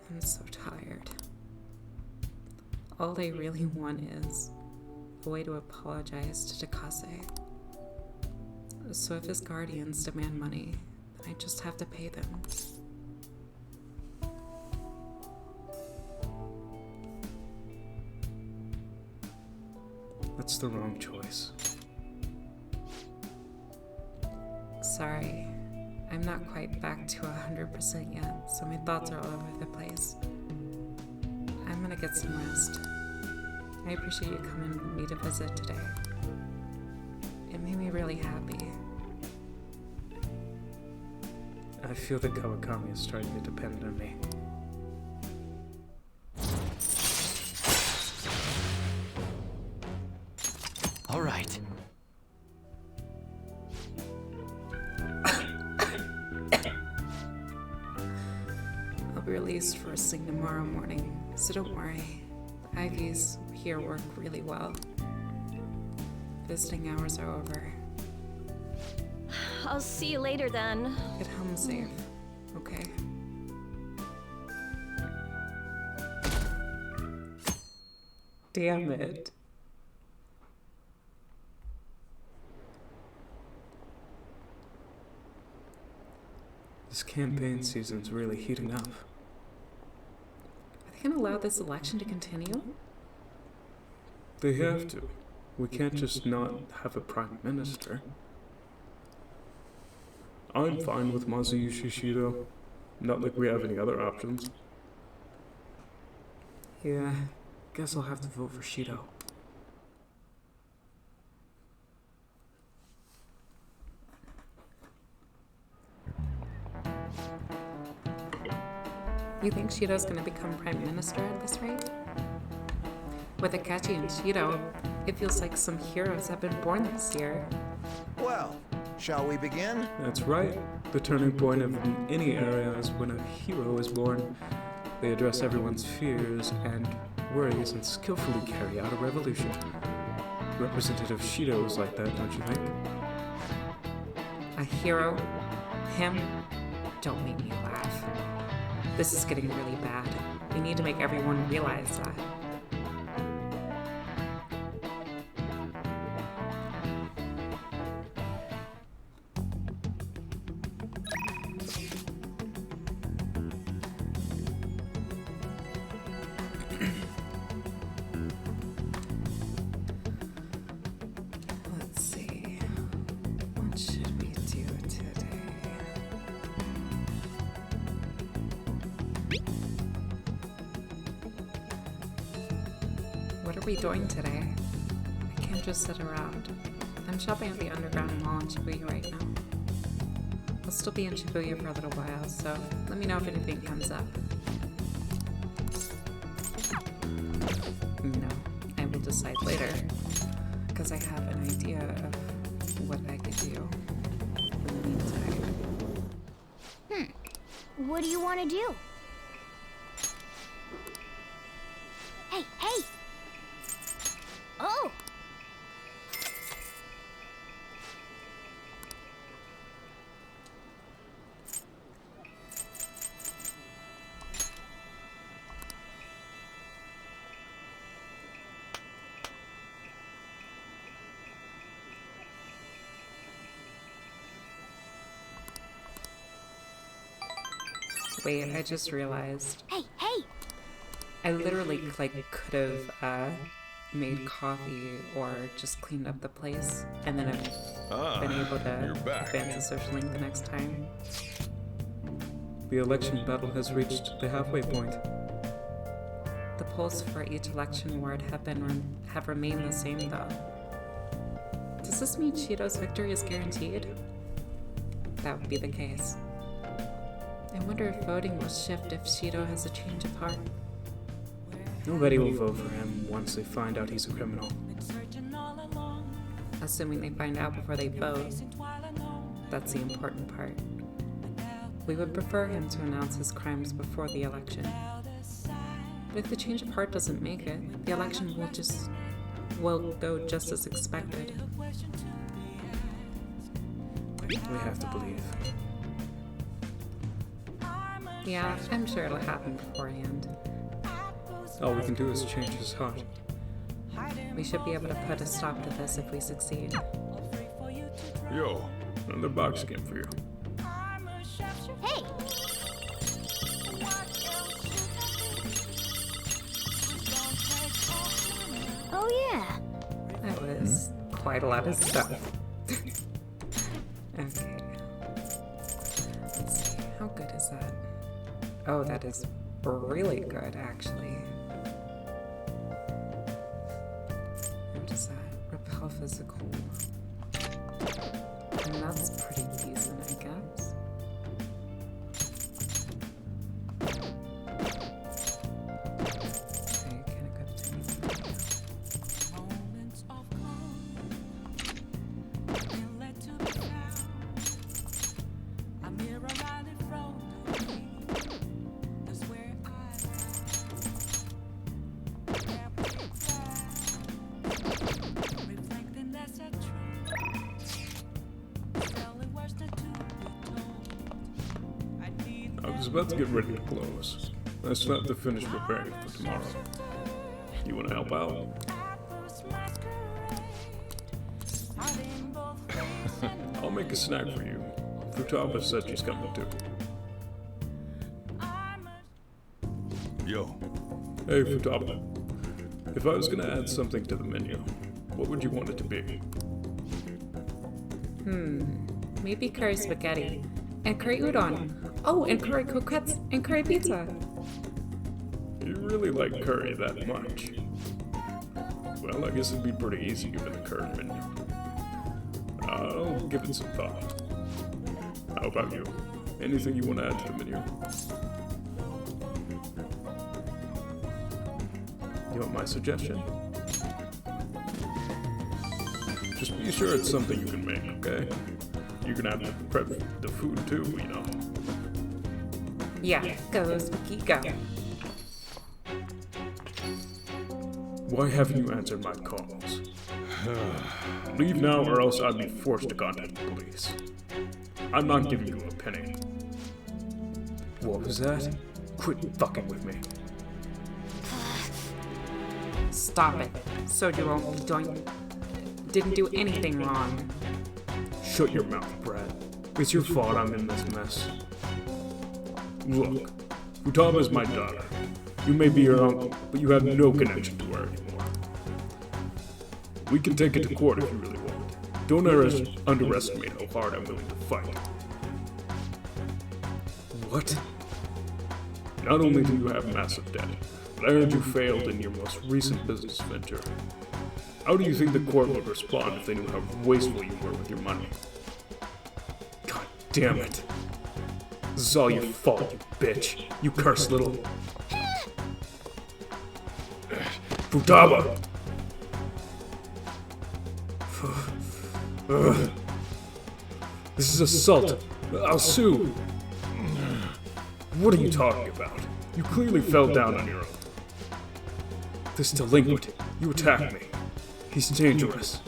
S1: I'm so tired. All I really want is a way to apologize to Takase. So if his guardians demand money, then I just have to pay them.
S3: That's the wrong choice.
S1: Sorry, I'm not quite back to 100% yet, so my thoughts are all over the place. gonna get some rest. I appreciate you coming with me to visit today. It made me really happy.
S3: I feel the Kawakami is starting to depend on me.
S2: All right.
S1: I'll be released first thing tomorrow morning, so don't worry. The IVs here work really well. Visiting hours are over.
S4: I'll see you later then.
S1: Get home safe, okay? Damn it.
S3: This campaign season's really heating up.
S1: Are they gonna allow this election to continue?
S3: They have to. We can't just not have a prime minister. I'm fine with Masayushi Shido. Not like we have any other options. Yeah, guess I'll have to vote for Shido.
S1: You think Shido's gonna become prime minister at this rate? With Akechi and Shido, it feels like some heroes have been born this year.
S8: Well, shall we begin?
S3: That's right. The turning point of any era is when a hero is born. They address everyone's fears and worries and skillfully carry out a revolution. Representative Shido is like that, don't you think?
S1: A hero? Him? Don't make me laugh. This is getting really bad. We need to make everyone realize that. Let's see. What should we do today? What are we doing today? I can't just sit around. I'm shopping at the underground mall in Shibuya right now. I'll still be in Shibuya for a little while, so let me know if anything comes up. No, I will decide later, because I have an idea of what I could do in the meantime.
S6: What do you want to do? Hey, hey! Oh!
S1: Wait, I just realized.
S6: Hey, hey!
S1: I literally could have made coffee or just cleaned up the place, and then I've been able
S7: you're
S1: to
S7: back.
S1: advance the social link the next time.
S3: The election battle has reached the halfway point.
S1: The polls for each election ward have remained the same though. Does this mean Shido's victory is guaranteed? That would be the case. I wonder if voting will shift if Shido has a change of heart.
S3: Nobody will vote for him once they find out he's a criminal.
S5: Searching all along,
S1: Assuming they find out before they vote,
S5: facing while alone.
S1: that's the important part. We would prefer him to announce his crimes before the election. But if the change of heart doesn't make it, the election will go just as expected.
S3: We have to believe.
S1: Yeah, I'm sure it'll happen beforehand.
S3: All we can do is change his heart.
S1: We should be able to put a stop to this if we succeed.
S7: Yo,
S3: Another box game for you.
S6: Hey! Oh yeah!
S1: That was quite a lot of stuff. Okay. Let's see, how good is that? Oh, that is really good, actually. physical. And that's pretty decent, I guess. Okay, can I go to anything?
S5: Moments of calm and let to be found. A mirror right in front of me. That's where I am. Reflecting that's a truth. Telling words that to be told. I need
S3: I was about to get ready to close. I still have to finish preparing for tomorrow. You want to help out? I'll make a snack for you. Futaba said she's coming too.
S7: Yo,
S3: Hey, Futaba. If I was gonna add something to the menu, what would you want it to be?
S1: Maybe curry spaghetti. And curry udon. Oh, and curry croquettes and curry pizza.
S3: You really like curry that much? Well, I guess it'd be pretty easy given the current menu. I'll give it some thought. How about you? Anything you want to add to the menu? You want my suggestion? Just be sure it's something you can make, okay? You can have to prep the food too, you know.
S1: Yeah, go spooky, go.
S3: Why haven't you answered my calls? Leave now or else I'd be forced to contact the police. I'm not giving you a penny. What was that? Quit fucking with me.
S1: Stop it. Soju didn't do anything wrong.
S3: Shut your mouth, Brad. It's your fault I'm in this mess. Look, Futaba is my daughter. You may be her uncle, but you have no connection to her anymore. We can take it to court if you really want. Don't underestimate how hard I'm willing to fight. What? Not only do you have massive debt, but I heard you failed in your most recent business venture. How do you think the court would respond if they knew how wasteful you were with your money? God damn it. This is all your fault, you bitch. You cursed little... Futaba! This is assault. I'll sue. What are you talking about? You clearly fell down on your own. This delinquent, you attacked me. He's dangerous.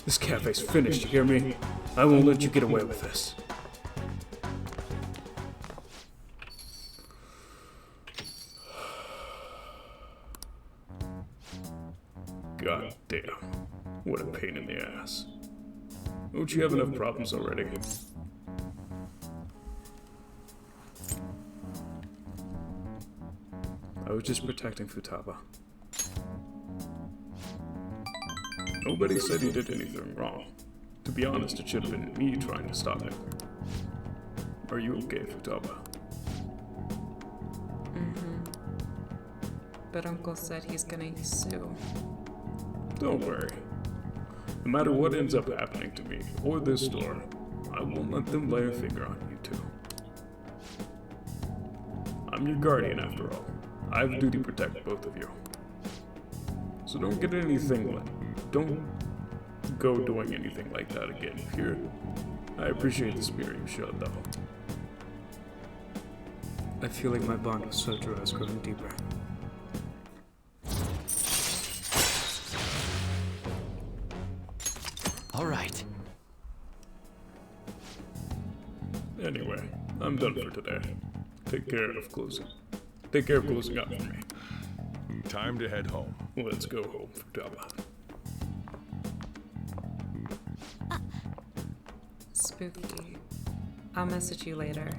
S3: This cafe's finished, you hear me? I won't let you get away with this. God damn. What a pain in the ass. Don't you have enough problems already? I was just protecting Futaba. Nobody said he did anything wrong. To be honest, it should have been me trying to stop him. Are you okay, Futaba?
S1: But Uncle said he's gonna sue.
S3: Don't worry. No matter what ends up happening to me or this store, I won't let them lay a finger on you two. I'm your guardian after all. I have a duty to protect both of you. So don't get anything don't go doing anything like that again here. I appreciate the spirit you showed though. I feel like my bond with Sakura has grown deeper.
S2: All right.
S3: Anyway, I'm done for today. Take care of closing up for me.
S7: time to head home.
S3: Let's go home, Futaba.
S1: Spooky. I'll message you later.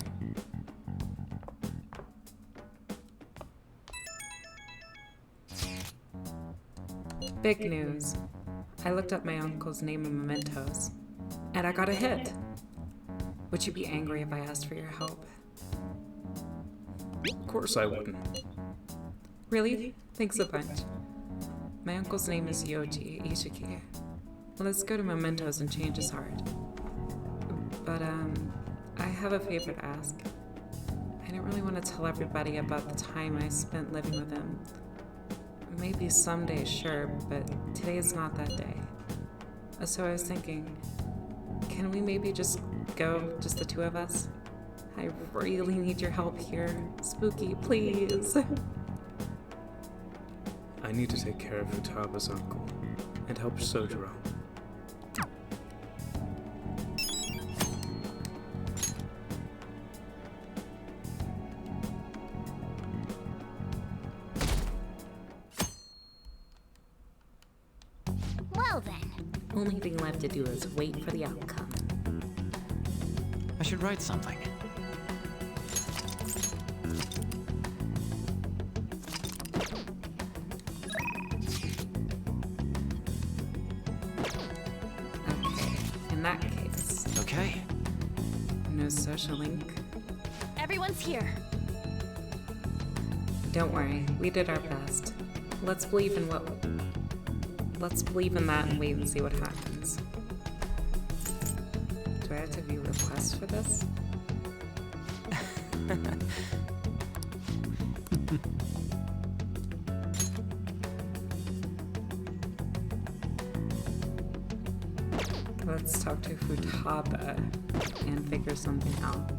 S1: Big news. I looked up my uncle's name in mementos, and I got a hit. Would you be angry if I asked for your help?
S3: Of course I wouldn't.
S1: Really? Thanks a bunch. My uncle's name is Yoji Ishiki. Let's go to Mementos and change his heart. But, I have a favor to ask. I didn't really want to tell everybody about the time I spent living with him. Maybe someday, sure, but today is not that day. So I was thinking, can we maybe just go, just the two of us? I really need your help here. Spooky, please.
S3: I need to take care of Futaba's uncle and help Sojiro.
S6: Well then.
S1: Only thing left to do is wait for the outcome.
S2: I should write something.
S1: Okay, in that case,
S2: Okay.
S1: no social link.
S4: Everyone's here.
S1: Don't worry, we did our best. Let's believe in that and wait and see what happens. Do I have to view requests for this? Let's talk to Futaba and figure something out.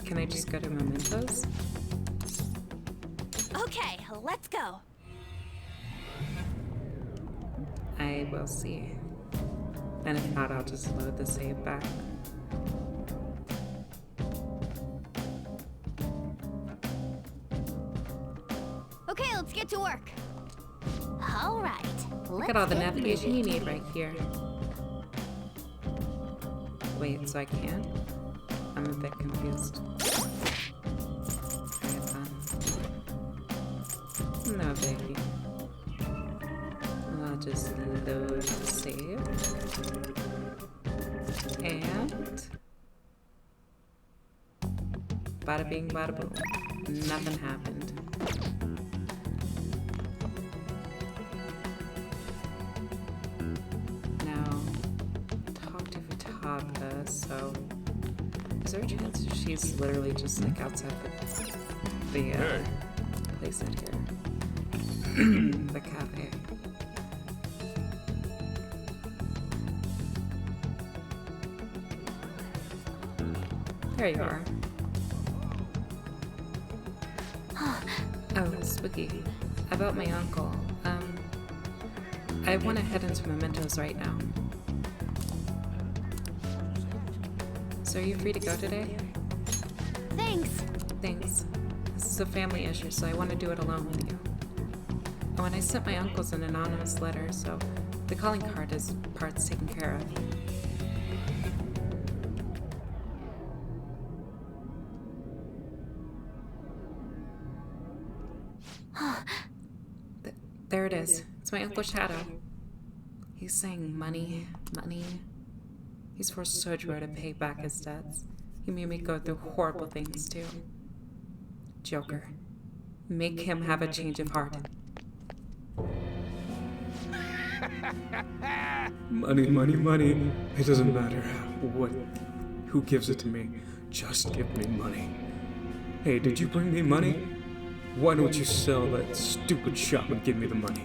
S1: Can I just go to Mementos?
S4: Okay, let's go.
S1: I will see. And if not, I'll just load the save back.
S6: Okay, let's get to work. All right.
S1: Look at all the navigation you need right here. Wait, so I can't? I'm a bit confused. No biggie. I'll just load the save. And bada bing, bada boom. Nothing happened. Now, talk to Futaba, so is there a chance she's literally just like outside the place out here? The cafe. There you are. Oh, Spooky. About my uncle. I want to head into Mementos right now. So are you free to go today?
S6: Thanks.
S1: Thanks. This is a family issue, so I want to do it alone with you. Oh, and I sent my uncles an anonymous letter, so the calling card is part's taken care of. There it is. It's my Uncle Shadow. He's saying money, money. He's forced Sojiro to pay back his debts. He made me go through horrible things, too. Joker. Make him have a change of heart.
S3: Money, money, money. It doesn't matter who gives it to me. Just give me money. Hey, did you bring me money? Why don't you sell that stupid shop and give me the money?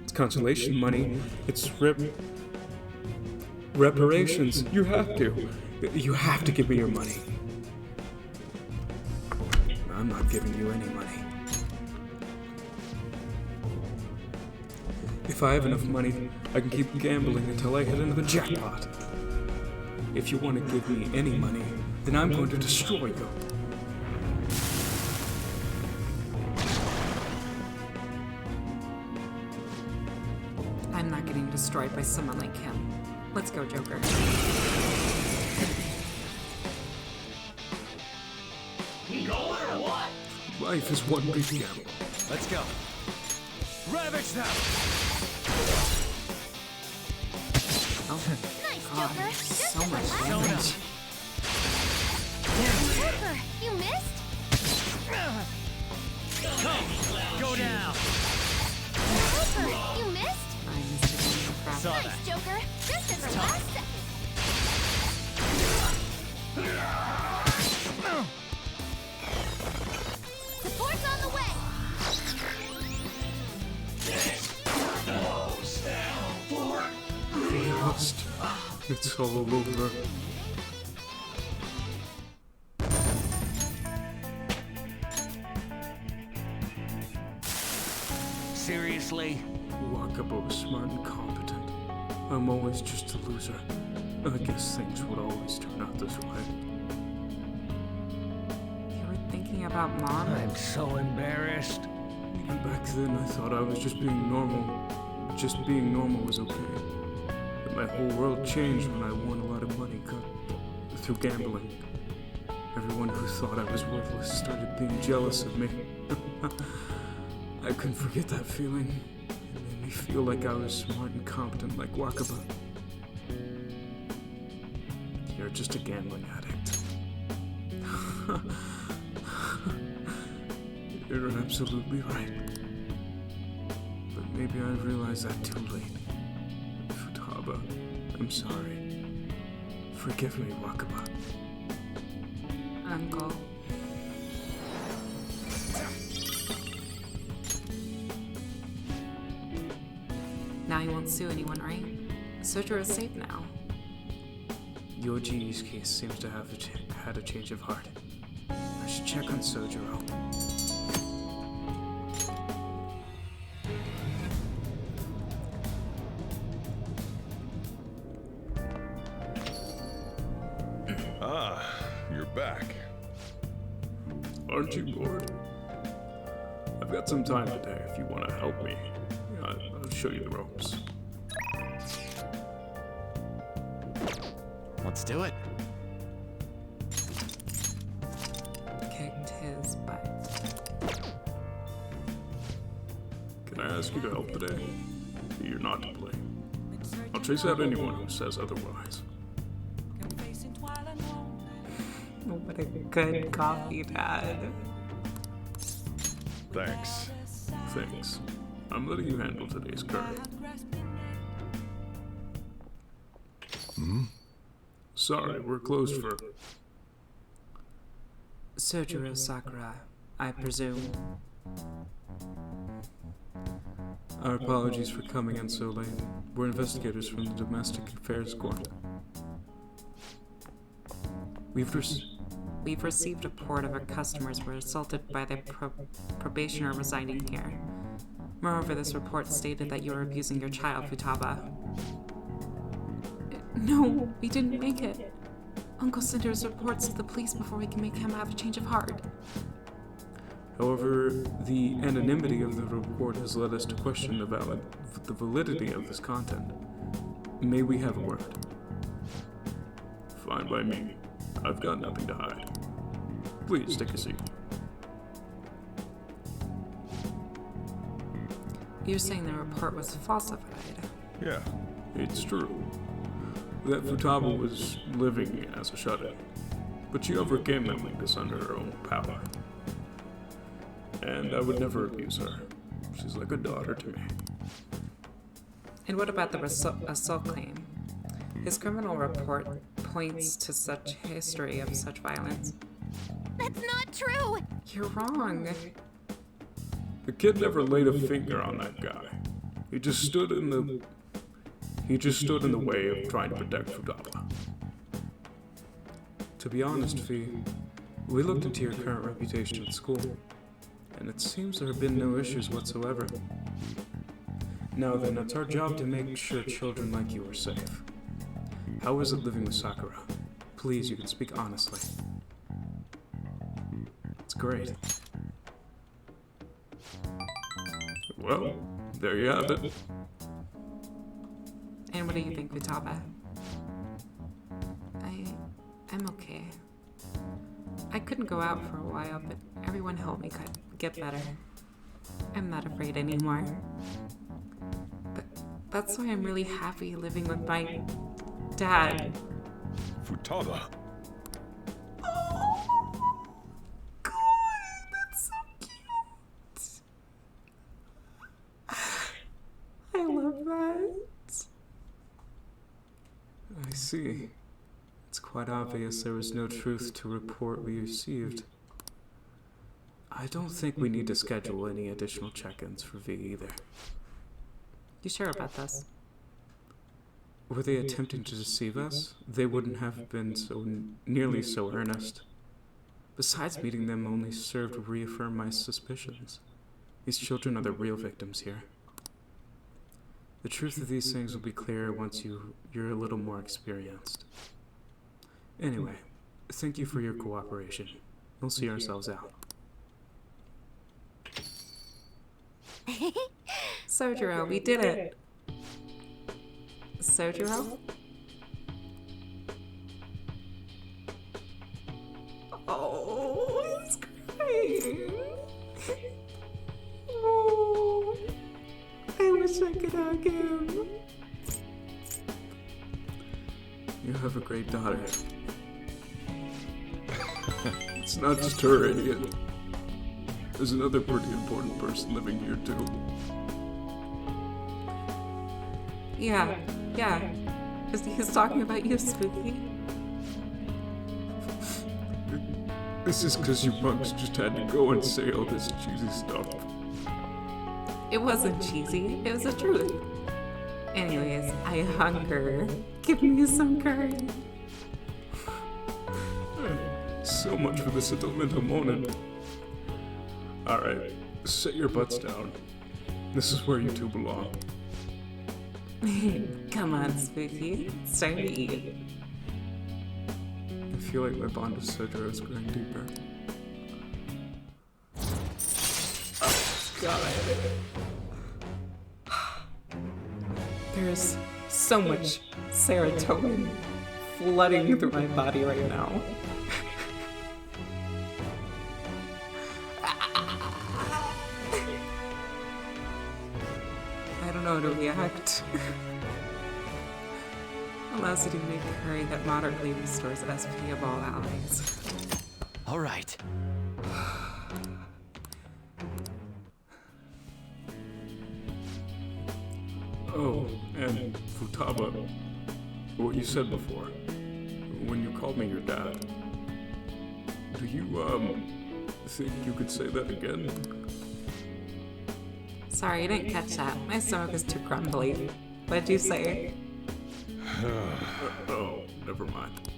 S3: It's consolation money. It's reparations. You have to. You have to give me your money. I'm not giving you any money. If I have enough money, I can keep gambling until I hit into the jackpot. If you want to give me any money, then I'm going to destroy you.
S1: I'm not getting destroyed by someone like him. Let's go, Joker.
S3: Life is one big gamble.
S2: Let's go. Ravage them!
S1: Oh,
S6: Nice,
S1: God,
S6: Joker. Just
S1: so much
S6: relax.
S1: damage.
S6: Joker, you missed?
S2: Go down!
S6: Super! You missed?
S1: I missed it in the crap.
S2: Saw
S6: Nice,
S2: that.
S6: Joker! Just at the last second! Support's on the way!
S3: We lost. It's all over.
S2: Seriously?
S3: Wakabo is smart and competent. I'm always just a loser. I guess things would always turn out this way.
S1: You were thinking about Mom?
S2: I'm so embarrassed.
S3: And back then, I thought I was just being normal. Just being normal was okay. But my whole world changed when I won a lot of money through gambling. Everyone who thought I was worthless started being jealous of me. I couldn't forget that feeling. It made me feel like I was smart and competent like Wakaba. You're just a gambling addict. You're absolutely right. But maybe I realized that too late. Futaba, I'm sorry. Forgive me, Wakaba.
S1: Uncle. Now you won't sue anyone, right? Sojo is safe now.
S3: Yoji's case seems to have had a change of heart. I should check on Sojiro.
S7: Ah, you're back.
S3: Aren't you bored? I've got some time today if you want to help me. I'll show you the ropes.
S2: Let's do it.
S1: Kicked his butt.
S3: Can I ask you to help today? You're not to blame. I'll chase out anyone who says otherwise.
S1: What a good coffee, Dad.
S7: Thanks.
S3: Thanks. I'm letting you handle today's curry. Sorry, we're closed for...
S1: Sojiro Sakura, I presume.
S3: Our apologies for coming in so late. We're investigators from the Domestic Affairs Court. We've
S1: received a report of our customers were assaulted by the probationer residing here. Moreover, this report stated that you were abusing your child, Futaba. No, we didn't make it. Uncle sent his reports to the police before we can make him have a change of heart.
S3: However, the anonymity of the report has led us to question the validity of this content. May we have a word? Fine by me. I've got nothing to hide. Please take a seat.
S1: You're saying the report was falsified.
S7: Yeah.
S3: It's true that Futaba was living as a shut-in, but she overcame that weakness under her own power. And I would never abuse her. She's like a daughter to me.
S1: And what about the assault claim? His criminal report points to such history of such violence.
S6: That's not true!
S1: You're wrong.
S3: The kid never laid a finger on that guy. He just stood in the way of trying to protect Futaba. To be honest, Fee, we looked into your current reputation at school, and it seems there have been no issues whatsoever. Now then, it's our job to make sure children like you are safe. How is it living with Sakura? Please, you can speak honestly. It's great. Well, there you have it.
S1: And what do you think, Futaba? I'm okay. I couldn't go out for a while, but everyone helped me get better. I'm not afraid anymore. But that's why I'm really happy living with my dad.
S7: Futaba.
S1: Oh, God.
S3: I see. It's quite obvious there was no truth to report we received. I don't think we need to schedule any additional check-ins for V either.
S1: You sure about this?
S3: Were they attempting to deceive us? They wouldn't have been nearly so earnest. Besides, meeting them only served to reaffirm my suspicions. These children are the real victims here. The truth of these things will be clearer once you're a little more experienced. Anyway, thank you for your cooperation. We'll see ourselves out.
S1: Sojiro, we did it! Sojiro? Oh, he's crying! Oh, I wish I could hug him.
S3: You have a great daughter. It's not just her, idiot. There's another pretty important person living here, too.
S1: Yeah. He's talking about you, Spooky.
S3: This is because you punks just had to go and say all this cheesy stuff.
S1: It wasn't cheesy, it was the truth. Anyways, I hunger. Give me some curry.
S3: So much for the sentimental moment. Alright, set your butts down. This is where you two belong.
S1: Come on, Spooky. It's time to eat.
S3: I feel like my bond with Sojiro is growing deeper.
S1: There's so much serotonin flooding through my body right now. I don't know how to react. Allows you to make curry that moderately restores SP of all allies.
S2: All right.
S3: Oh, and Futaba, what you said before, when you called me your dad, do you, think you could say that again?
S1: Sorry, I didn't catch that. My stomach is too crumbly. What'd you say?
S3: Oh, never mind.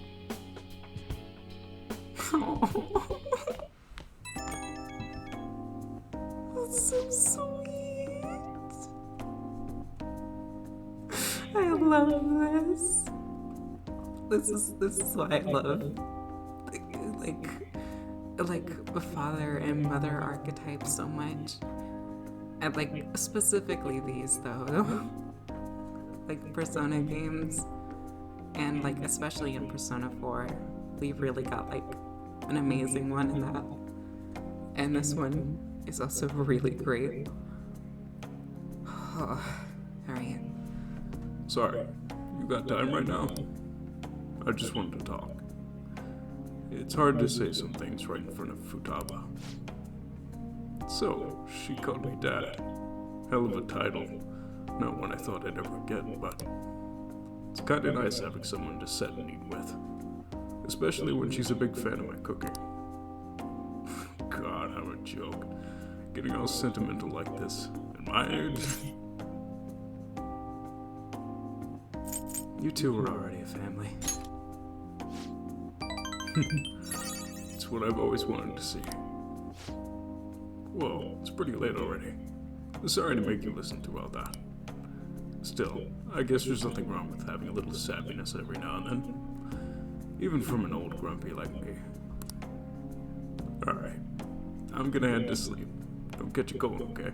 S1: Oh. That's so sweet. I love this. This is what I love. Like the father and mother archetype so much. And like specifically these though. Like Persona games. And like especially in Persona 4, we really got like an amazing one in that. And this one is also really great. Oh, alright.
S3: Sorry, you got time right now? I just wanted to talk. It's hard to say some things right in front of Futaba. So, she called me Dad. Hell of a title. Not one I thought I'd ever get, but it's kinda nice having someone to sit and eat with. Especially when she's a big fan of my cooking. God, I'm a joke. Getting all sentimental like this at my age. You two are already a family. It's what I've always wanted to see. Whoa, it's pretty late already. Sorry to make you listen to all that. Still, I guess there's nothing wrong with having a little sappiness every now and then. Even from an old grumpy like me. Alright, I'm gonna head to sleep. Don't get you cold, okay?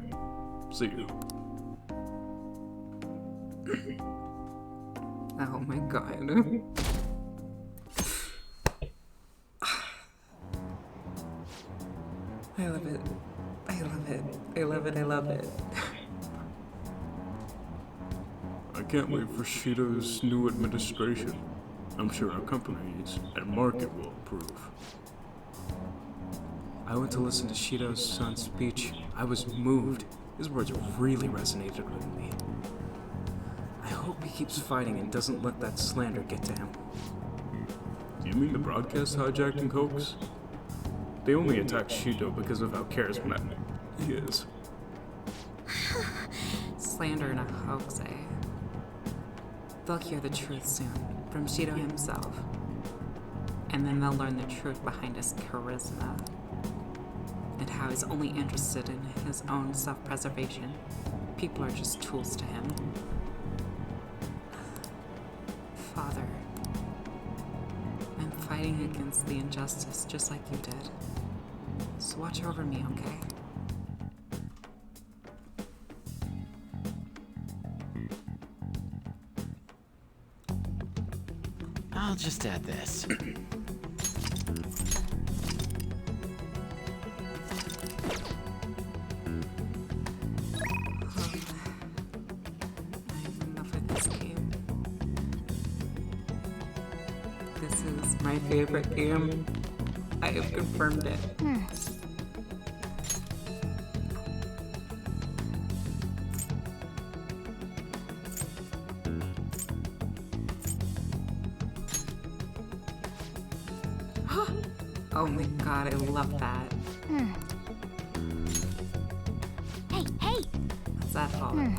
S3: See you.
S1: Oh my god. I love it. I love it. I love it. I love it.
S3: I can't wait for Shido's new administration. I'm sure our companies and market will improve. I went to listen to Shido's son's speech. I was moved. His words really resonated with me. I hope he keeps fighting and doesn't let that slander get to him. Do you mean the broadcast hijacking hoax? They only attack Shito because of how charismatic he is.
S1: Slander and a hoax, eh? They'll hear the truth soon, from Shito himself. And then they'll learn the truth behind his charisma. And how he's only interested in his own self-preservation. People are just tools to him. Father, I'm fighting against the injustice just like you did. So watch over me, okay?
S9: I'll just add this.
S1: Enough of this game. This is my favorite game. I have confirmed it. Oh my god, I love that.
S6: Hey, hey!
S1: What's that fall? No.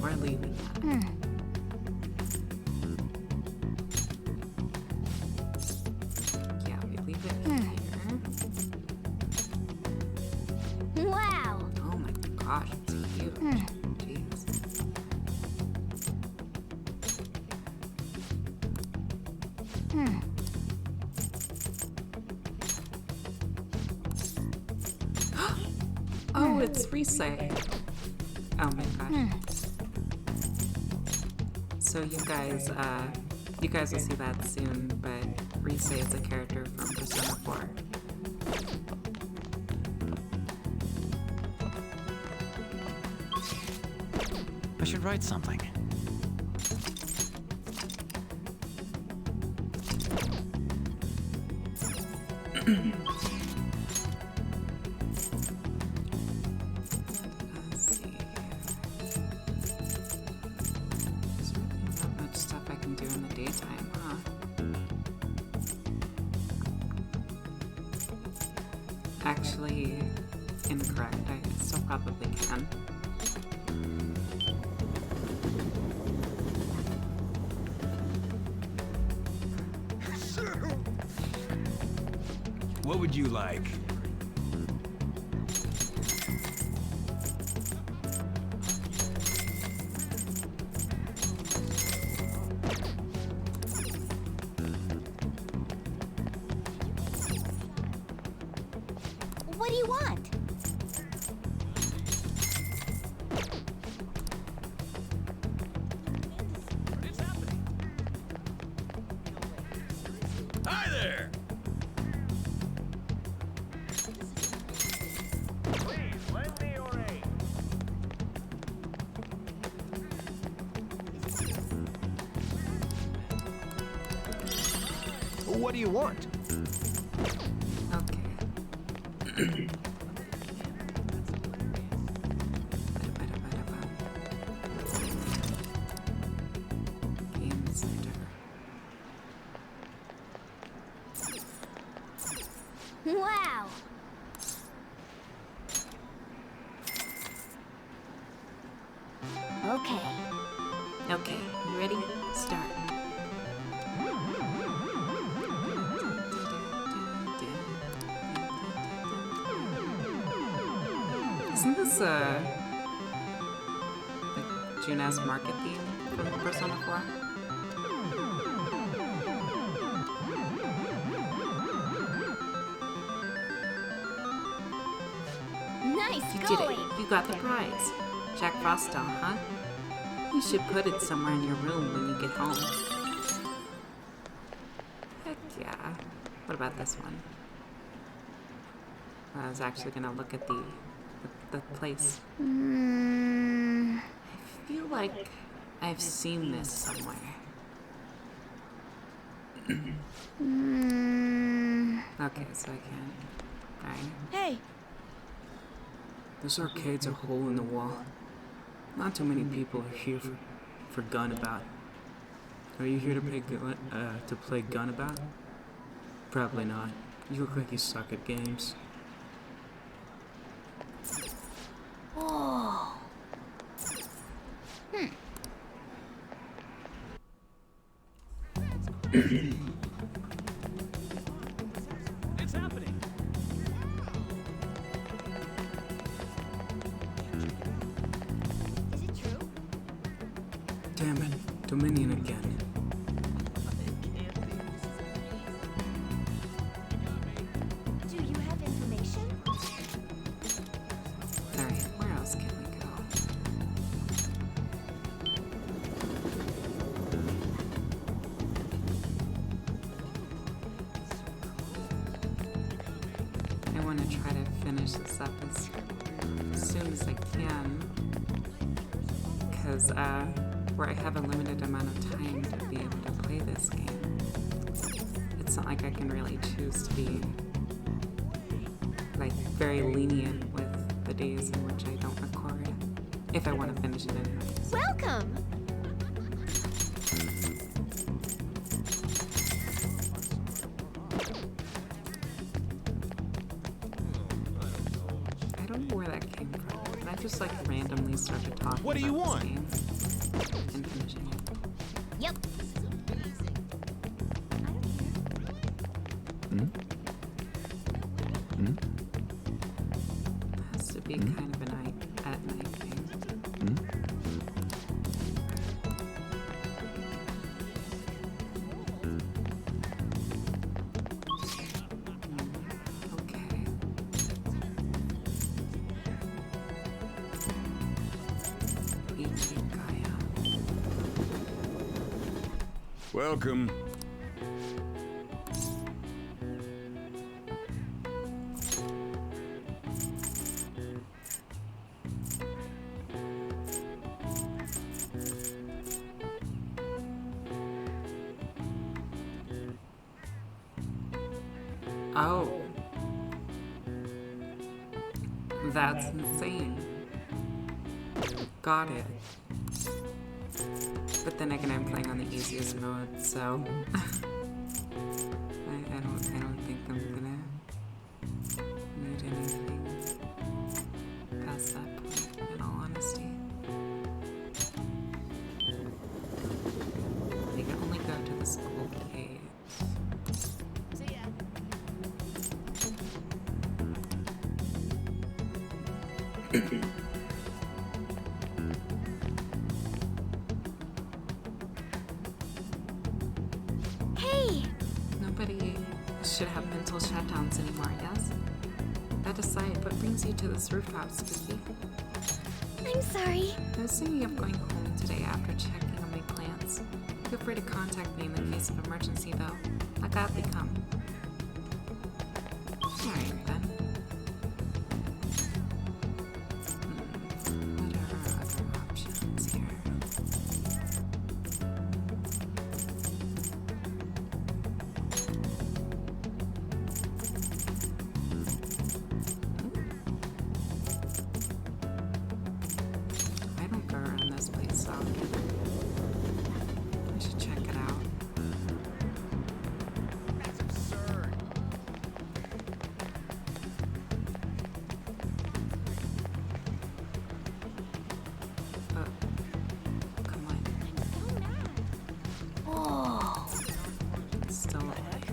S1: We're leaving that. Yeah, we leave it here.
S6: Wow!
S1: Oh my gosh, it's huge. Jeez. Oh, it's Risei. Oh my gosh. So you guys will see that soon, but Risei is a character from Persona 4.
S9: I should write something.
S1: Let's see. There's really not much stuff I can do in the daytime, huh? Actually, incorrect. I still probably can.
S2: What would you like?
S6: What do you want?
S2: Hi there! Please lend me your aid.
S8: What do you want?
S1: Okay. Game center.
S6: Wow! Okay.
S1: Okay, you ready? Start. Isn't this like Juna's market theme from Persona 4?
S6: Nice
S1: You did
S6: going!
S1: it. You got the prize. Jack Frost doll, huh? You should put it somewhere in your room when you get home. Heck yeah. What about this one? I was actually gonna look at the place.
S6: Mm,
S1: I feel like I've seen this somewhere.
S6: mm.
S1: Okay, so I can. Alright.
S6: Hey!
S10: This arcade's a hole in the wall. Not too many people are here for Gunabout. Are you here to play Gunabout? Probably not. You look like you suck at games.
S6: Whoa.
S2: It's happening.
S6: Is it true?
S10: Damn it, Dominion again.
S6: Do you have information?
S1: Alright, where else can we go? I want to try to finish this up as soon as I can. Because, where I have a limited amount of time to be able to play this game, it's not like I can really choose to be like very lenient with the days in which I don't record if I want to finish it anyways.
S6: Welcome!
S1: I don't know where that came from. And I just like randomly started talking
S8: What do you
S1: about
S8: want?
S1: this game and finishing it.
S6: Yep.
S1: It has to be kind of a night at night thing. Okay. Ichigaya.
S7: Welcome.
S1: Oh. That's insane. Got it. But then again, I'm playing on the easiest mode, so I don't think I'm gonna need anything past that point, in all honesty. I can only go to this old cave.
S6: See ya. Hey!
S1: Nobody should have mental shutdowns anymore, yes? That aside, what brings you to this rooftop, Spooky?
S6: I'm sorry.
S1: I was thinking of going home today after checking on my plants. Feel free to contact me in the case of emergency, though. I'll gladly come. Alright, then. What are our other options here? I don't go around this place often. I should check it out.
S2: That's absurd.
S1: But, come on,
S6: I'm so mad. Whoa.
S1: it's still alive.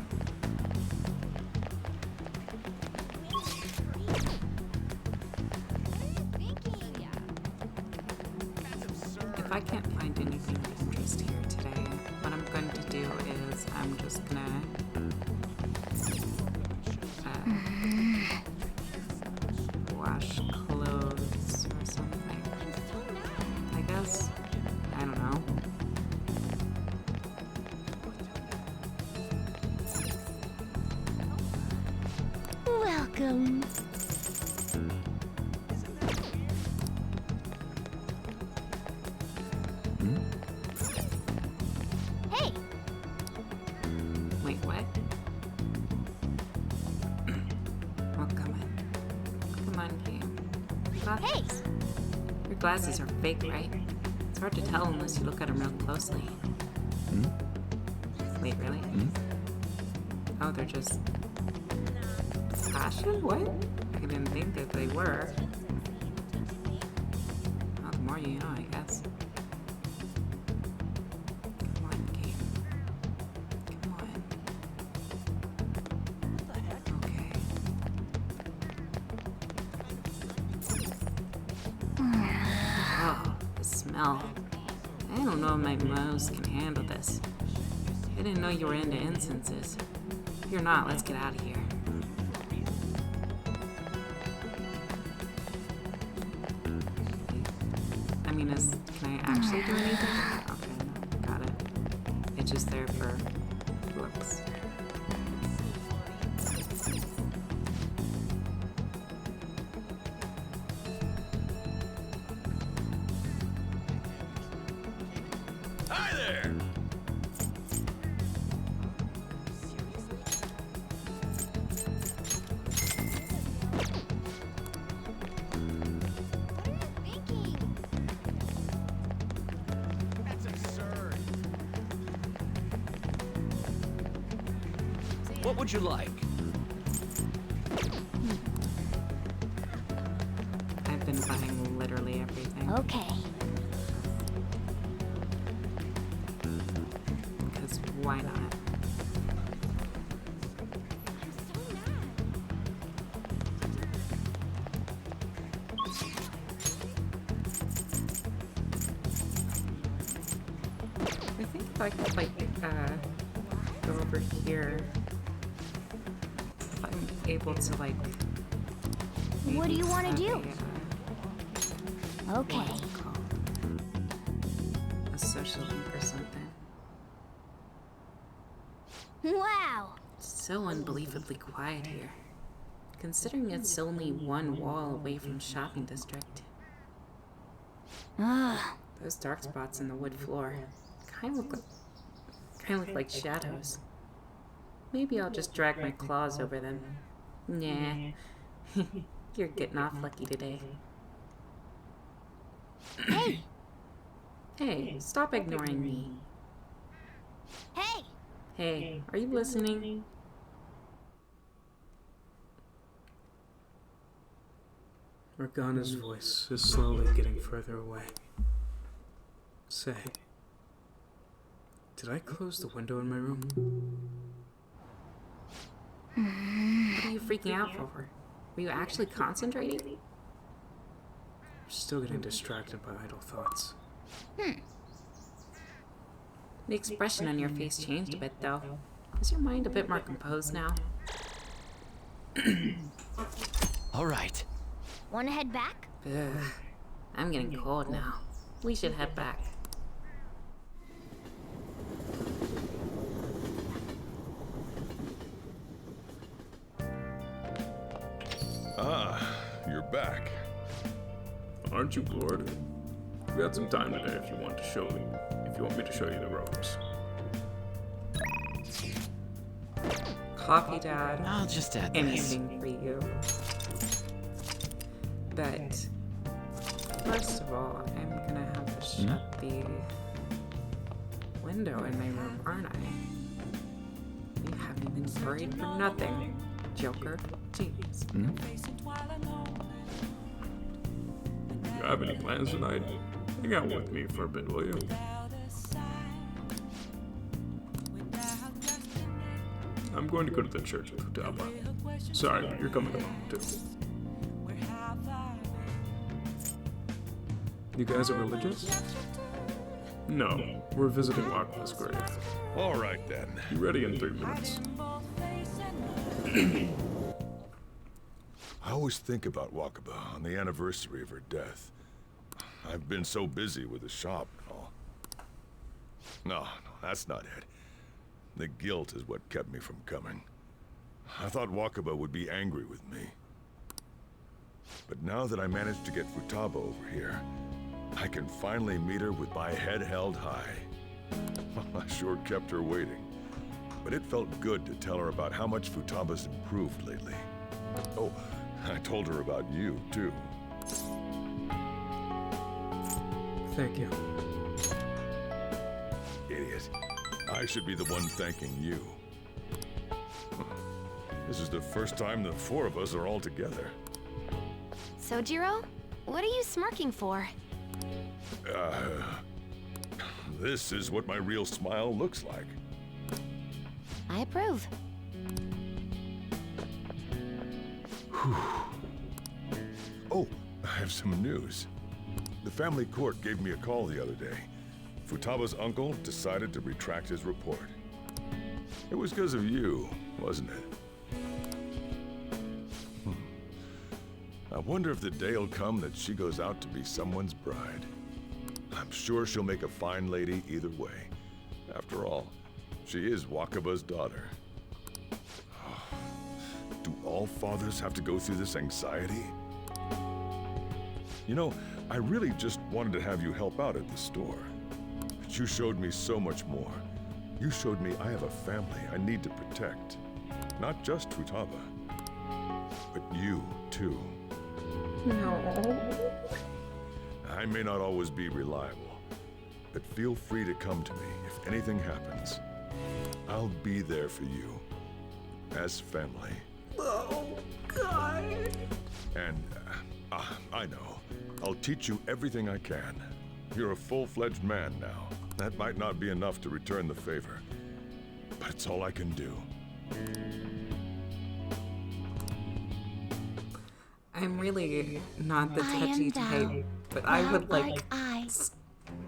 S1: If I can't find anything of interest here today, what I'm going to do is I'm just gonna wash clothes or something. I guess. I don't know.
S6: Welcome. Hey!
S1: Wait, what? Well, come on. Come on, game. Huh?
S6: Hey!
S1: Your glasses are fake, right? It's hard to tell unless you look at them real closely. Wait, really? Oh, they're just fashion? What? I didn't think that they were. Well, the more you know, I guess. Come on, game. Come on. Okay. Oh, the smell. I don't know if my nose can handle this. I didn't know you were into incenses. If you're not, let's get out of here. I mean, can I actually do anything? Okay, got it. It's just there for looks.
S7: Hi there!
S6: Thinking.
S2: That's absurd.
S9: What would you like?
S1: I've been buying literally everything.
S6: Okay.
S1: Because why not? I think if I could go over here, if I'm able to
S6: What do you want to
S1: maybe
S6: do?
S1: have
S6: Okay.
S1: what is it called? A social link or something.
S6: Wow.
S1: It's so unbelievably quiet here, considering it's only one wall away from shopping district.
S6: Ugh.
S1: Those dark spots in the wood floor kind of look like shadows. Maybe I'll just drag my claws over them. Nah, you're getting off lucky today.
S6: Hey!
S1: Hey, stop ignoring me.
S6: Hey!
S1: Hey, are you listening?
S10: Morgana's voice is slowly getting further away. Say, did I close the window in my room?
S1: What are you freaking out for? Were you actually concentrating?
S10: I'm still getting distracted by idle thoughts.
S1: The expression on your face changed a bit, though. Is your mind a bit more composed now?
S9: All right.
S6: Wanna head back?
S1: Ugh, I'm getting cold now. We should head back.
S7: Ah, you're back.
S3: Aren't you bored? We had some time today if you want me to show you the ropes.
S1: Coffee, Dad.
S9: I'll just add this.
S1: Anything for you. But first of all, I'm gonna have to shut the window in my room, aren't I? You haven't been worried for nothing, Joker. Jeez.
S3: You have any plans tonight? Hang out with me for a bit, will you? I'm going to go to the church with Futaba. Sorry, but you're coming along too. You guys are religious? No, we're visiting Wakaba's grave.
S7: All right then.
S3: Be ready in 3 minutes.
S7: I always think about Wakaba on the anniversary of her death. I've been so busy with the shop and all. No, that's not it. The guilt is what kept me from coming. I thought Wakaba would be angry with me. But now that I managed to get Futaba over here, I can finally meet her with my head held high. I sure kept her waiting. But it felt good to tell her about how much Futaba's improved lately. Oh, I told her about you, too.
S3: Thank you.
S7: Idiot. I should be the one thanking you. This is the first time the four of us are all together.
S6: Sojiro, what are you smirking for?
S7: This is what my real smile looks like.
S6: I approve.
S7: Oh, I have some news. The family court gave me a call the other day. Futaba's uncle decided to retract his report. It was because of you, wasn't it? I wonder if the day will come that she goes out to be someone's bride. I'm sure she'll make a fine lady either way. After all, she is Wakaba's daughter. Do all fathers have to go through this anxiety? You know, I really just wanted to have you help out at the store. But you showed me so much more. You showed me I have a family I need to protect. Not just Futaba, but you, too.
S1: No.
S7: I may not always be reliable, but feel free to come to me if anything happens. I'll be there for you, as family.
S1: Oh, God.
S7: And, I know. I'll teach you everything I can. You're a full-fledged man now. That might not be enough to return the favor, but it's all I can do.
S1: I'm really not the
S6: I
S1: touchy
S6: am thou.
S1: type, but I would like
S6: I.
S1: squish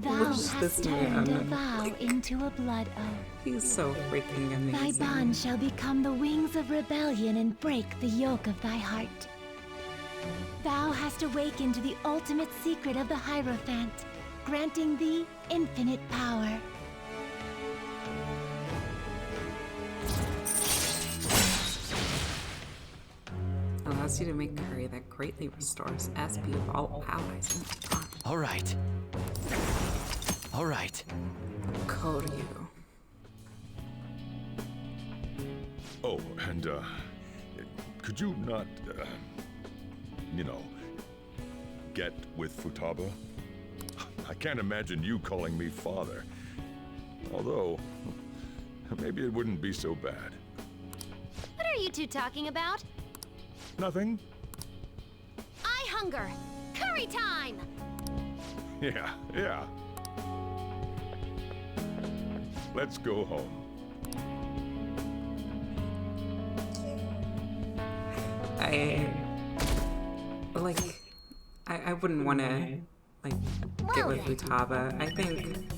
S6: Thou
S1: this
S6: hast
S1: man.
S6: turned a vow
S1: Like,
S6: into a blood oath.
S1: he's so freaking
S6: Thy
S1: amazing.
S6: bond shall become the wings of rebellion and break the yoke of thy heart. Thou hast awakened to the ultimate secret of the Hierophant, granting thee infinite power.
S1: Allows you to make curry that greatly restores SP of all allies. Oh my god.
S9: All right. All right.
S1: Koryu.
S7: Oh, and, could you not, get with Futaba? I can't imagine you calling me father. Although, maybe it wouldn't be so bad.
S6: What are you two talking about?
S7: Nothing?
S6: I hunger! Curry time!
S7: Yeah. Let's go home.
S1: I wouldn't want to, get with Futaba. I think,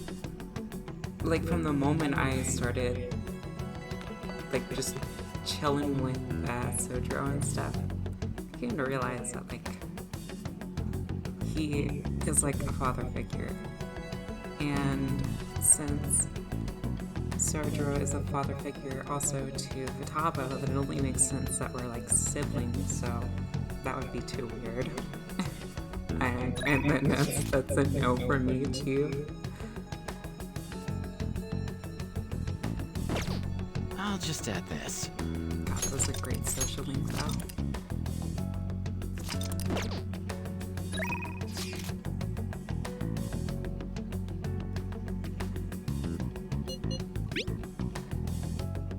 S1: from the moment I started, just chilling with Sojiro and stuff, I came to realize that, he is, a father figure. And since Sojiro is a father figure also to Futaba, then it only makes sense that we're, siblings, so that would be too weird. And then that's a no for me, too.
S9: I'll just add this.
S1: God, that was a great social link, though.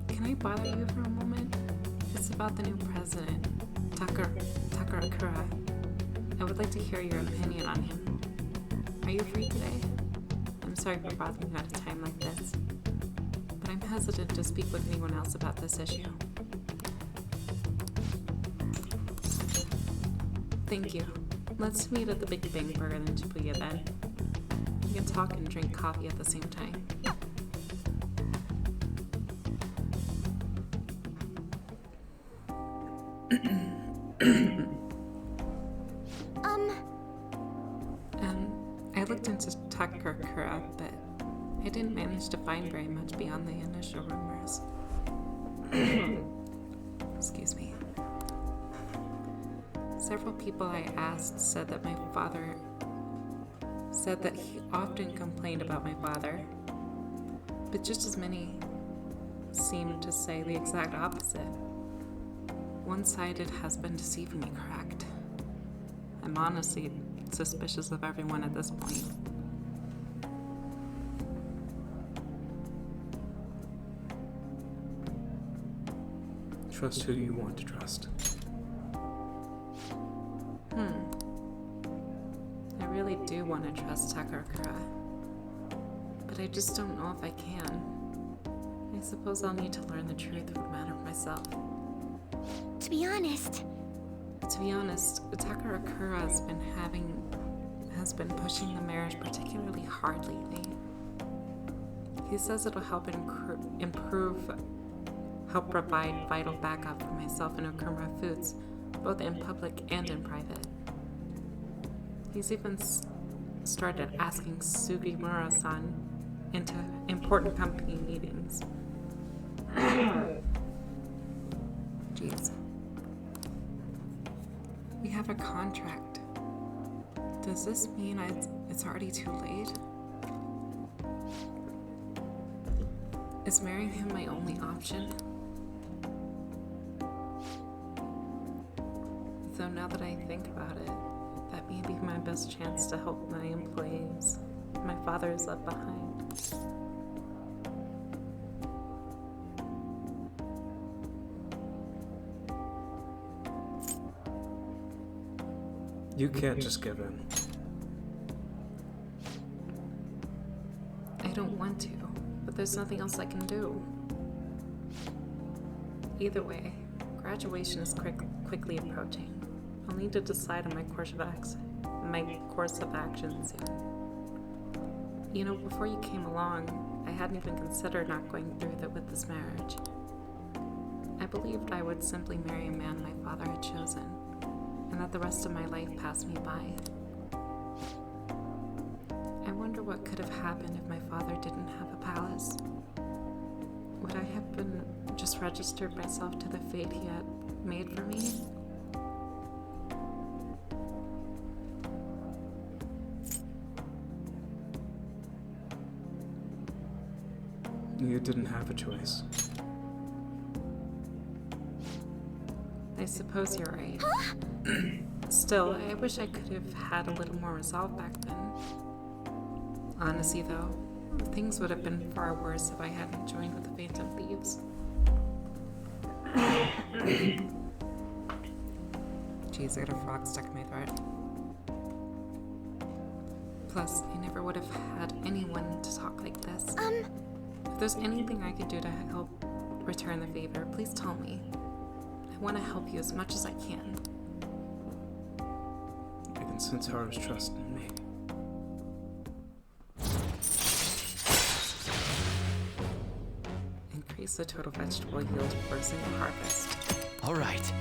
S1: Can I bother you for a moment? It's about the new president, Sakura. I would like to hear your opinion on him. Are you free today? I'm sorry for bothering you at a time like this, but I'm hesitant to speak with anyone else about this issue. Thank you. Let's meet at the Big Bang Burger in Shibuya then. We can talk and drink coffee at the same time. I looked into Sakura, but I didn't manage to find very much beyond the initial rumors. Excuse me. Several people I asked said that he often complained about my father, but just as many seemed to say the exact opposite. One-sided has been deceiving me, correct? I'm honestly suspicious of everyone at this point.
S3: Trust who you want to trust.
S1: I really do want to trust Sakura, but I just don't know if I can. I suppose I'll need to learn the truth of the matter myself.
S4: To be honest,
S1: Sakura has been pushing the marriage particularly hard lately. He says it'll help help provide vital backup for myself and Okuma Foods, both in public and in private. He's even started asking Sugimura-san into important company meetings. Jeez. We have a contract. Does this mean it's already too late? Is marrying him my only option? Though now that I think about it, that may be my best chance to help my employees my father is left behind.
S3: You can't just give in.
S1: I don't want to, but there's nothing else I can do. Either way, graduation is quickly approaching. I'll need to decide on my course of action soon. You know, before you came along, I hadn't even considered not going through with this marriage. I believed I would simply marry a man my father had chosen, and that the rest of my life passed me by. I wonder what could have happened if my father didn't have a palace. Would I have been just registered myself to the fate he had made for me?
S3: You didn't have a choice.
S1: I suppose you're right. Still, I wish I could have had a little more resolve back then. Honestly, though, things would have been far worse if I hadn't joined with the Phantom Thieves. Jeez, I got a frog stuck in my throat. Plus, I never would have had anyone to talk like this. If there's anything I could do to help return the favor, please tell me. I want to help you as much as I can.
S3: I can sense Haru's trust in me.
S1: Increase the total vegetable yield for a single harvest.
S9: All right.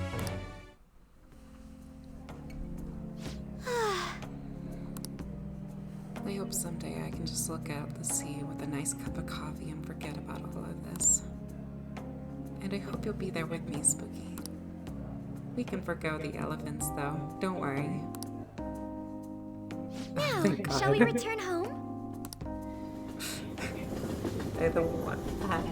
S1: I hope someday I can just look out the sea with a nice cup of coffee and forget about all of this. And I hope you'll be there with me, Spooky. We can forgo the elephants, though. Don't worry.
S4: now,
S1: Thank God.
S4: shall we return home?
S1: I don't want that.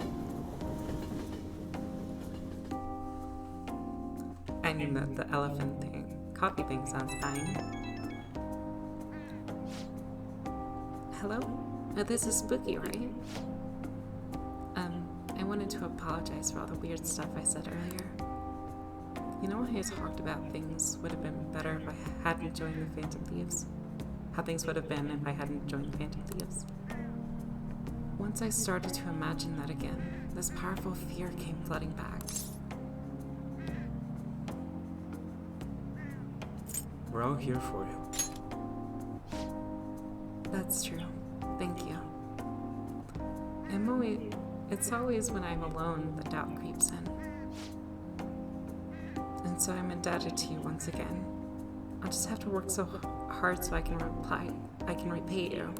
S1: I mean, the elephant thing. Coffee thing sounds fine. Hello? This is Spooky, right? I wanted to apologize for all the weird stuff I said earlier. You know how I talked about things would have been better if I hadn't joined the Phantom Thieves? How things would have been if I hadn't joined the Phantom Thieves? Once I started to imagine that again, this powerful fear came flooding back.
S3: We're all here for you.
S1: That's true. Thank you. It's always when I'm alone that doubt creeps in. And so I'm indebted to you once again. I'll just have to work so hard so I can repay you.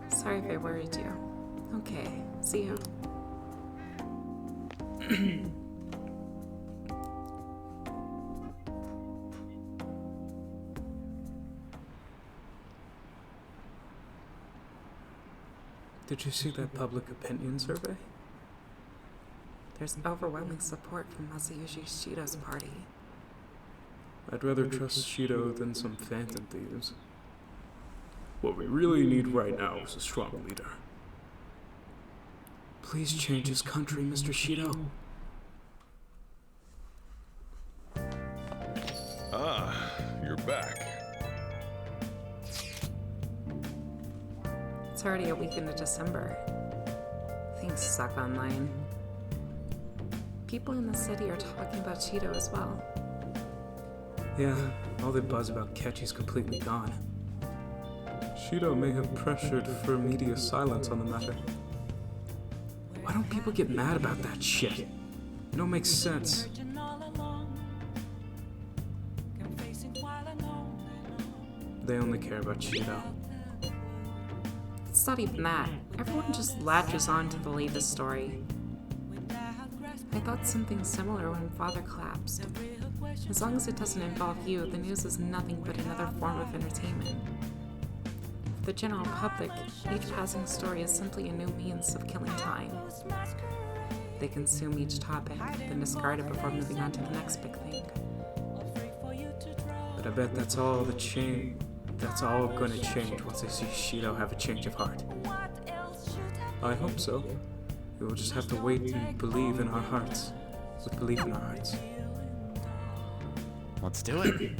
S1: Sorry if I worried you. Okay, see you.
S3: Did you see that public opinion survey?
S1: There's overwhelming support from Masayoshi Shido's party.
S3: I'd rather trust Shido than some Phantom Thieves. What we really need right now is a strong leader. Please change his country, Mr. Shido.
S7: Ah, you're back.
S1: It's already a week into December. Things suck online. People in the city are talking about Cheeto as well.
S3: Yeah, all the buzz about Ketchy's completely gone. Shido may have pressured for media silence on the matter. Why don't people get mad about that shit? It don't make sense.
S5: Virgin all along. Confessing while alone.
S3: They only care about Shido.
S1: It's not even that. Everyone just latches on to the latest story. I thought something similar when Father collapsed. As long as it doesn't involve you, the news is nothing but another form of entertainment. For the general public, each passing story is simply a new means of killing time. They consume each topic, then discard it before moving on to the next big thing.
S3: But I bet that's all gonna change once they see Shido have a change of heart. I hope so. We will just have to wait and believe in our hearts. With belief in our hearts.
S9: Let's do it.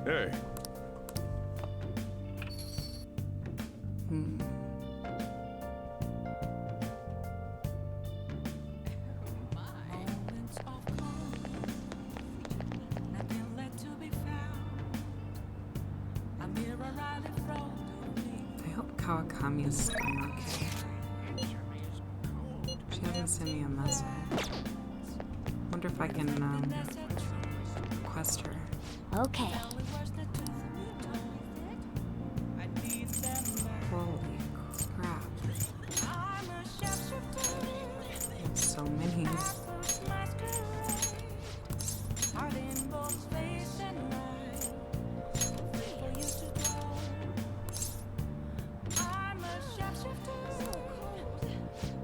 S7: Hey,
S5: Moments of calm. Nothing left to be found. A mirror right in front of me.
S1: I hope Kawakami is doing okay. She hasn't sent me a message. Wonder if I can, request her.
S6: Okay.
S1: Holy crap. So many.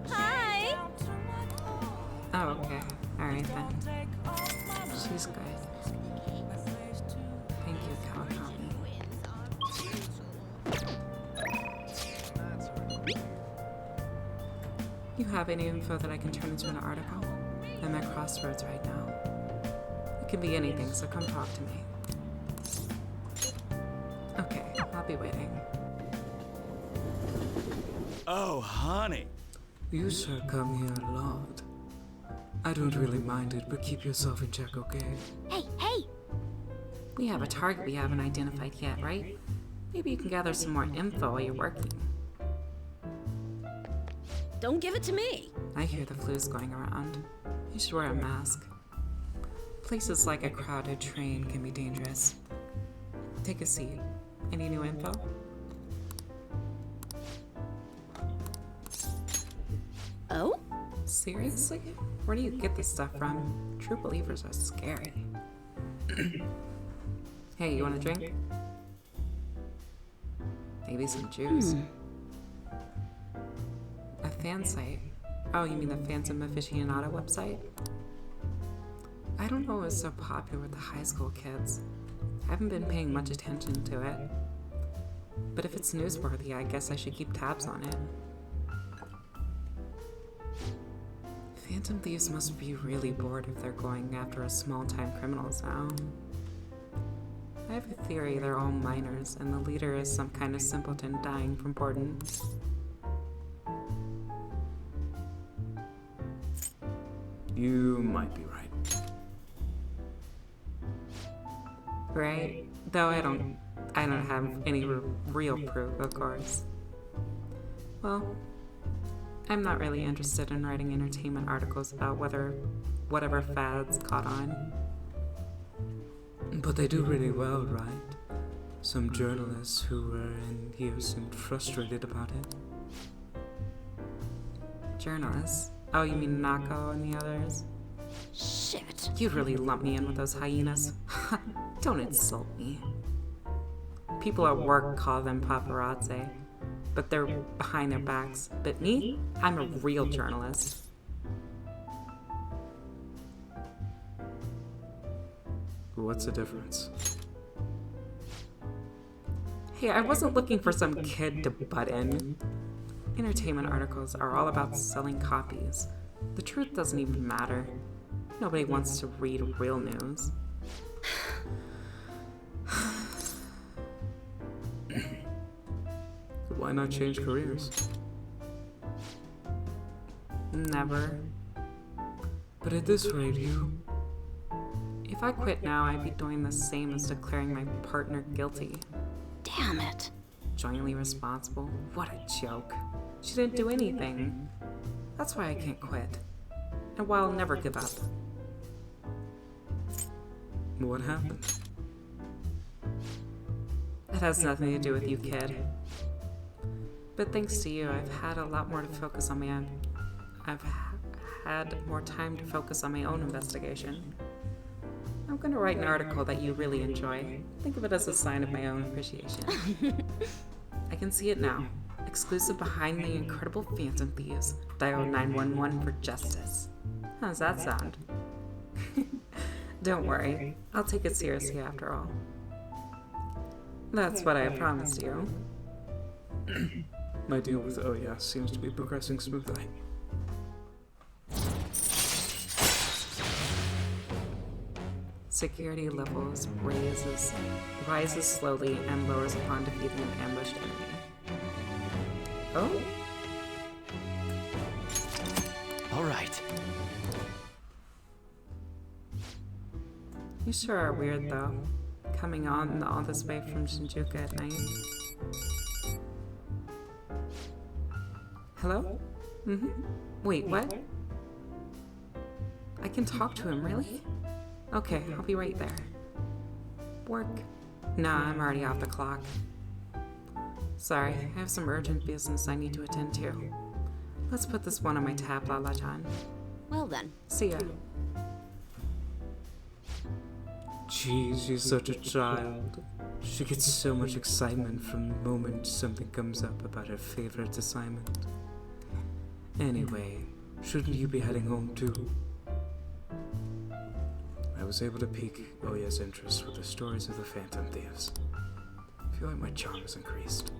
S6: Hi!
S1: Oh, okay. Alright then. She's good. Thank you, Kawakami. You have any info that I can turn into an article? I'm at crossroads right now. It can be anything, so come talk to me. Okay, I'll be waiting.
S2: Oh, honey.
S3: You shall come here a lot. I don't really mind it, but keep yourself in check, okay?
S6: Hey, hey!
S1: We have a target we haven't identified yet, right? Maybe you can gather some more info while you're working.
S6: Don't give it to me!
S1: I hear the flu's going around. You should wear a mask. Places like a crowded train can be dangerous. Take a seat. Any new info?
S6: Oh?
S1: Seriously? Where do you get this stuff from? True believers are scary. Hey, you want a drink? Maybe some juice. A fan site? Oh, you mean the Phantom Aficionado website? I don't know what was so popular with the high school kids. I haven't been paying much attention to it. But if it's newsworthy, I guess I should keep tabs on it. Phantom thieves must be really bored if they're going after small-time criminals now. I have a theory they're all minors, and the leader is some kind of simpleton dying from boredom.
S3: You might be right.
S1: Right? Though I don't have any real proof, of course. Well, I'm not really interested in writing entertainment articles about whatever fads caught on.
S3: But they do really well, right? Some journalists who were in here seemed frustrated about it.
S1: Journalists? Oh, you mean Nako and the others?
S6: Shit!
S1: You'd really lump me in with those hyenas. Don't insult me. People at work call them paparazzi, but they're behind their backs. But me? I'm a real journalist.
S3: What's the difference?
S1: Hey, I wasn't looking for some kid to butt in. Entertainment articles are all about selling copies. The truth doesn't even matter. Nobody wants to read real news.
S3: Why not change careers?
S1: Never.
S3: But at this rate,
S1: If I quit now, I'd be doing the same as declaring my partner guilty.
S4: Damn it.
S1: Jointly responsible? What a joke. She didn't do anything. That's why I can't quit. And why I'll never give up.
S3: What happened?
S1: It has nothing to do with you, kid. But thanks to you, I've had a lot more to focus on I've had more time to focus on my own investigation. I'm gonna write an article that you really enjoy. Think of it as a sign of my own appreciation. I can see it now. Exclusive behind the incredible Phantom Thieves. Dial 911 for justice. How does that sound? Don't worry, I'll take it seriously after all. That's what I promised you.
S3: My deal with OES seems to be progressing smoothly.
S1: Security levels rises slowly and lowers upon defeating an ambushed enemy. Oh?
S9: All right.
S1: You sure are weird, though. Coming on all this way from Shinjuku at night. Hello? Mm-hmm. Wait, what? I can talk to him, really? Okay, I'll be right there. Work? Nah, I'm already off the clock. Sorry, I have some urgent business I need to attend to. Let's put this one on my tab, Lala-chan.
S4: Well then.
S1: See ya.
S3: Geez, she's such a child. She gets so much excitement from the moment something comes up about her favorite assignment. Anyway, shouldn't you be heading home too? I was able to pique Oya's interest with the stories of the Phantom Thieves. I feel like my charm has increased.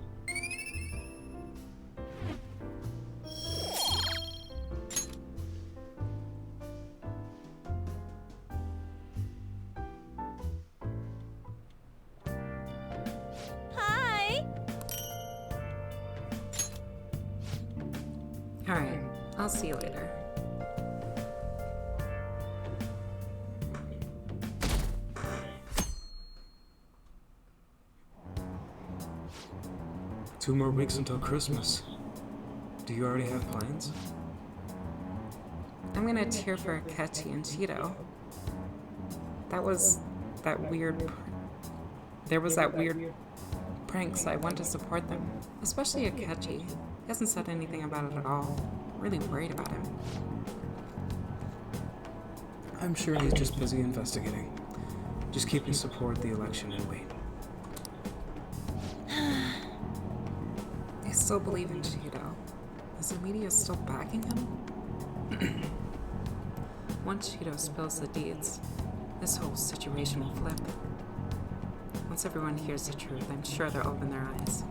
S4: Hi!
S1: Alright, I'll see you later.
S3: Two more weeks until Christmas. Do you already have plans?
S1: I'm gonna cheer for Akechi and Cheeto. There was that weird prank, so I want to support them. Especially Akechi. He hasn't said anything about it at all. I'm really worried about him.
S3: I'm sure he's just busy investigating. Just keep me support the election and wait.
S1: I still believe in Cheeto. Is the media still backing him? Once Cheeto spills the deeds, this whole situation will flip. Once everyone hears the truth, I'm sure they'll open their eyes.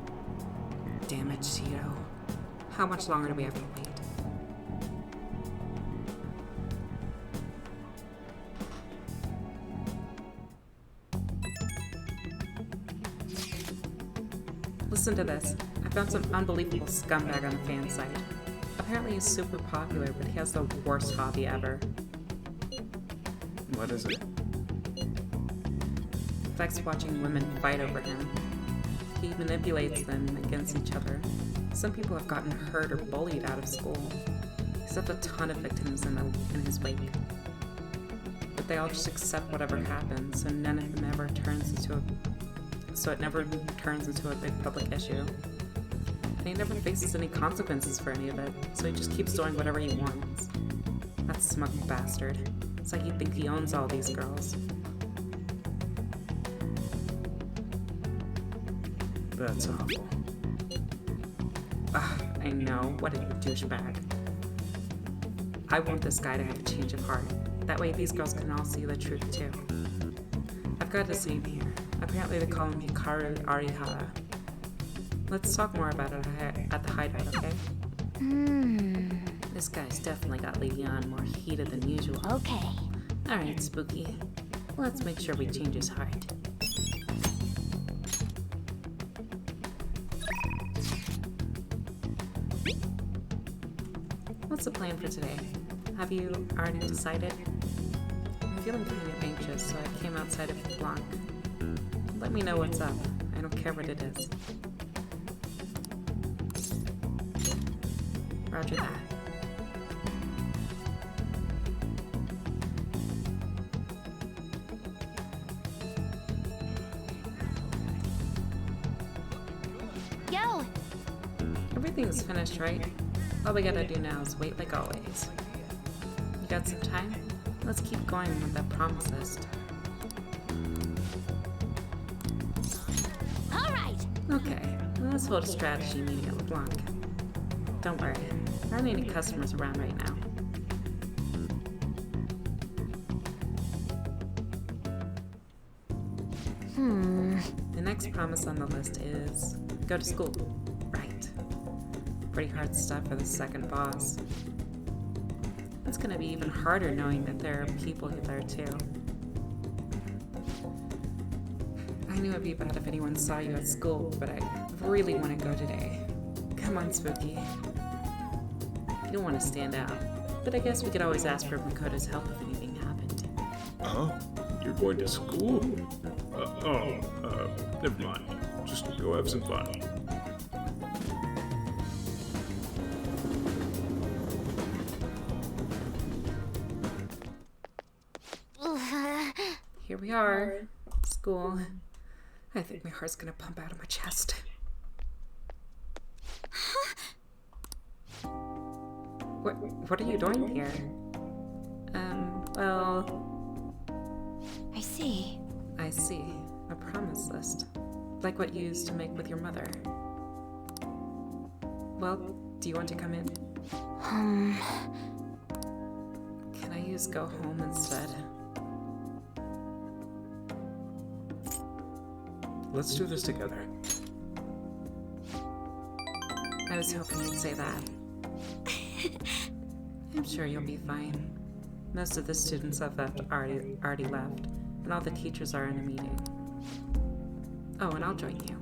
S1: Damn it, Cheeto. How much longer do we have to wait? Listen to this. I found some unbelievable scumbag on the fan site. Apparently he's super popular, but he has the worst hobby ever.
S3: What is it?
S1: Likes watching women fight over him. He manipulates them against each other. Some people have gotten hurt or bullied out of school. He's left a ton of victims in his wake. But they all just accept whatever happens, so none of them ever turns into a big public issue. And he never faces any consequences for any of it, so he just keeps doing whatever he wants. That smug bastard. It's like he thinks he owns all these girls.
S3: That's awful.
S1: Ugh, I know. What a douchebag. I want this guy to have a change of heart. That way these girls can all see the truth too.
S10: I've got his name here. Apparently they call him Hikaru Arihara. Let's talk more about it at the hideout, okay? This guy's definitely got Leon more heated than usual.
S6: Okay.
S10: Alright, Spooky. Let's make sure we change his heart. What's the plan for today? Have you already decided? I'm feeling kind of anxious, so I came outside of Blanc. Let me know what's up. I don't care what it is. Roger that.
S6: Yo!
S10: Everything's finished, right? All we gotta do now is wait like always. You got some time? Let's keep going with that promise list.
S6: Alright!
S10: Okay, let's hold a strategy meeting at LeBlanc. Don't worry, there aren't any customers around right now. The next promise on the list is go to school. Right. Pretty hard stuff for the second boss. It's gonna be even harder knowing that there are people there too. I knew it'd be bad if anyone saw you at school, but I really want to go today. Come on, Spooky. You don't want to stand out, but I guess we could always ask for Makoto's help if anything happened.
S3: Huh? You're going to school? Never mind. Just go have some fun.
S10: Here we are. School. I think my heart's gonna pump out of my chest. What are you doing here? Well...
S6: I see.
S10: I see. A promise list. Like what you used to make with your mother. Well, do you want to come in? Can I use go home instead?
S3: Let's do this together.
S10: I was hoping you'd say that. I'm sure you'll be fine. Most of the students have already left, and all the teachers are in a meeting. Oh, and I'll join you.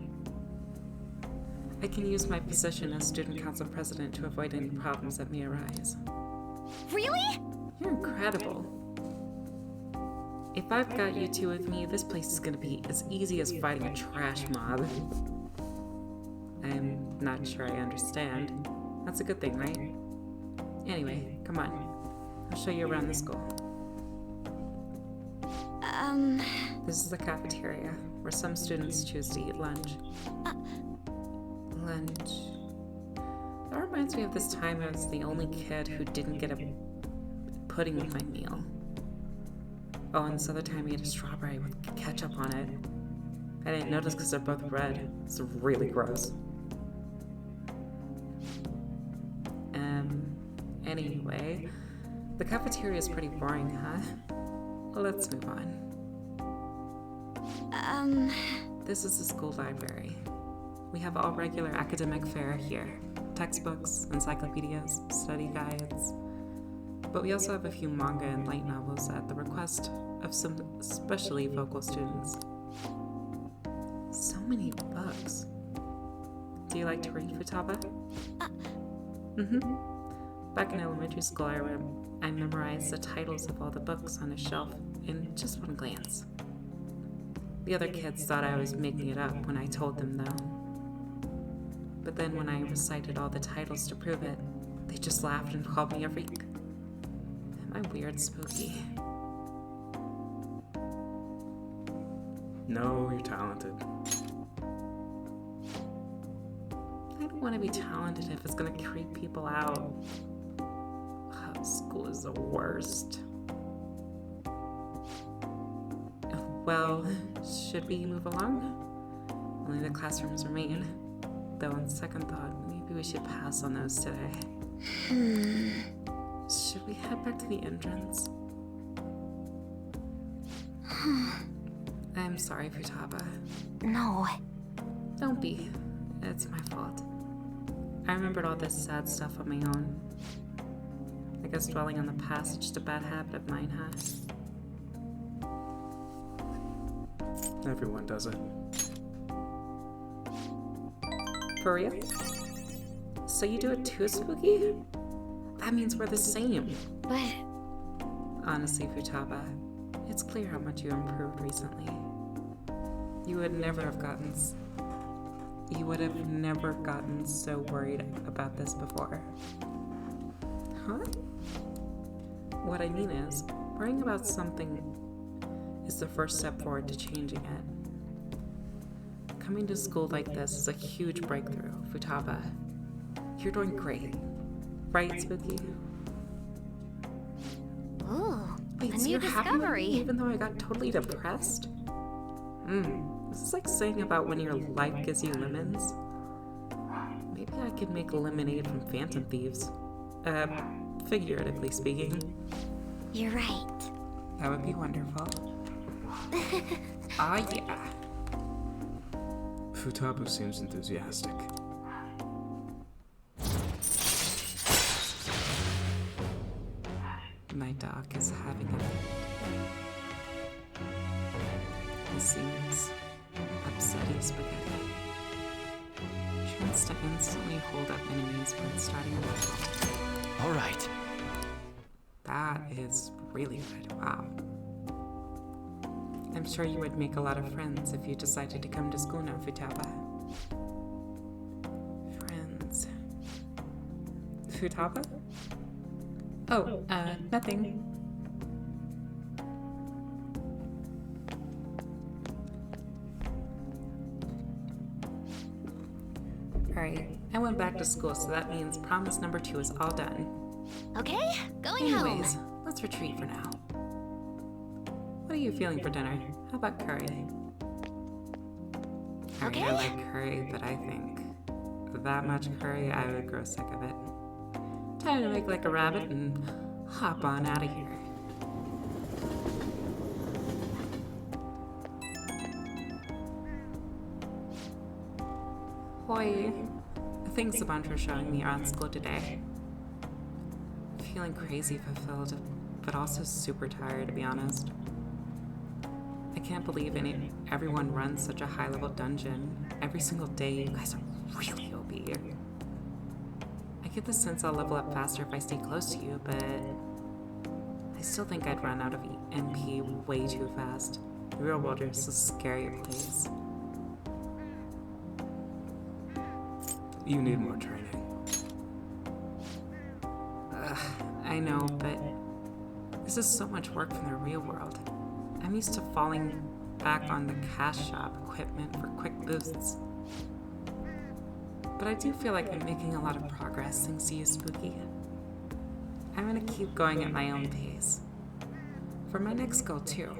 S10: I can use my position as student council president to avoid any problems that may arise.
S6: Really?
S10: You're incredible. If I've got you two with me, this place is gonna be as easy as fighting a trash mob. I'm not sure I understand. That's a good thing, right? Anyway, come on. I'll show you around the school. This is the cafeteria, where some students choose to eat lunch. Lunch. That reminds me of this time I was the only kid who didn't get a pudding with my meal. Oh, and this other time I ate a strawberry with ketchup on it. I didn't notice because they're both red. It's really gross. Anyway, the cafeteria is pretty boring, huh? Well, let's move on. This is the school library. We have all regular academic fare here. Textbooks, encyclopedias, study guides. But we also have a few manga and light novels at the request of some especially vocal students. So many books. Do you like to read, Futaba? Back in elementary school, I memorized the titles of all the books on a shelf in just one glance. The other kids thought I was making it up when I told them, though. But then when I recited all the titles to prove it, they just laughed and called me a freak. Am I weird, Spooky?
S3: No, you're talented.
S10: I don't want to be talented if it's gonna creep people out. School is the worst. Well, should we move along? Only the classrooms remain. Though on second thought, maybe we should pass on those today. Should we head back to the entrance?
S1: I'm sorry, Futaba.
S6: No.
S1: Don't be. It's my fault. I remembered all this sad stuff on my own. I guess dwelling on the past is just a bad habit of mine, huh?
S3: Everyone does it.
S1: For real? So you do it too, Spooky? That means we're the same.
S6: But
S1: Honestly, Futaba, it's clear how much you improved recently. You would have never gotten so worried about this before. Huh? What I mean is, worrying about something is the first step forward to changing it. Coming to school like this is a huge breakthrough, Futaba. You're doing great. Right, Spooky?
S6: ooh,
S1: Wait,
S6: a
S1: so
S6: new
S1: you're happy with
S6: discovery.
S1: me even though I got totally depressed? This is like saying about when your life gives you lemons. Maybe I could make lemonade from phantom thieves. Figuratively speaking.
S6: You're right.
S1: That would be wonderful. Ah, yeah.
S3: Futaba seems enthusiastic.
S1: My dog is having a fit. He seems upsetty spaghetti. She wants to instantly hold up enemies when starting a battle.
S9: All right.
S1: That is really good. Wow. I'm sure you would make a lot of friends if you decided to come to school now, Futaba. Friends. Futaba? Oh, nothing. Alright, I went back to school, so that means promise number 2 is all done.
S6: Okay, going
S1: Anyways,
S6: home.
S1: let's retreat for now. What are you feeling for dinner? How about curry?
S6: Okay.
S1: I like curry, but I think that much curry, I would grow sick of it. Time to make like a rabbit and hop on out of here. Hoi. Thanks a bunch for showing me around school today. Feeling crazy fulfilled, but also super tired, to be honest. I can't believe everyone runs such a high-level dungeon. Every single day, you guys are really OP. I get the sense I'll level up faster if I stay close to you, but I still think I'd run out of NP way too fast. The real world is a scary place.
S3: You need more training.
S1: I know, but this is so much work from the real world. I'm used to falling back on the cash shop equipment for quick boosts. But I do feel like I'm making a lot of progress thanks to you, Spooky. I'm gonna keep going at my own pace. For my next goal, too.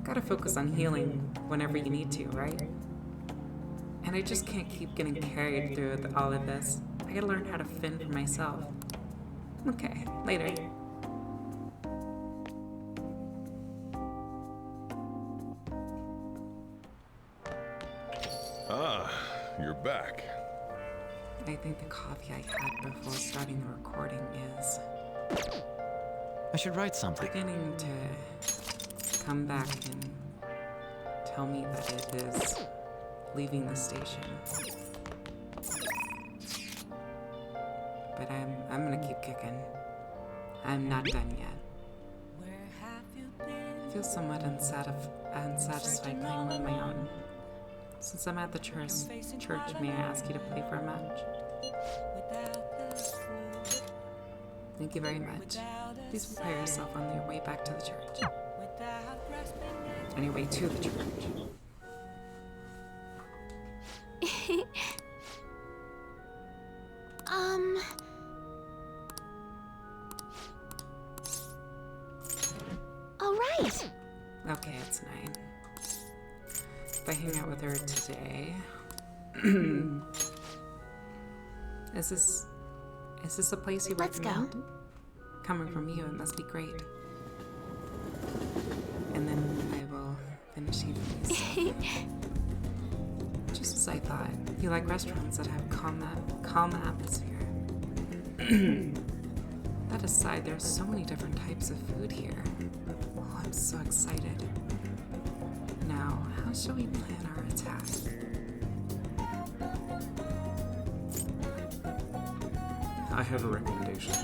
S1: Gotta focus on healing whenever you need to, right? And I just can't keep getting carried through all of this. I gotta learn how to fend for myself. Okay, later.
S7: Ah, you're back.
S1: I think the coffee I had before starting the recording is
S9: I should write something.
S1: beginning to come back and tell me that it is leaving the station. But I'm gonna keep kicking. I'm not done yet.
S5: Where have you been?
S1: I feel somewhat unsatisfied playing on my own. Since I'm at the church, may I ask you to play for a match?
S5: Without the food,
S1: Thank you very much. Please prepare yourself on your way back to the church.
S5: without grasping at
S1: On your way to the church.
S6: All right.
S1: Okay, it's 9. If I hang out with her today, is this a place you
S6: Let's go.
S1: recommend? Coming from you, it must be great. And then I will finish Shifumi's. Just as I thought. You like restaurants that have calm atmosphere. That aside, there's so many different types of food here. Oh, I'm so excited. Now, how shall we plan our attack?
S10: I have a recommendation.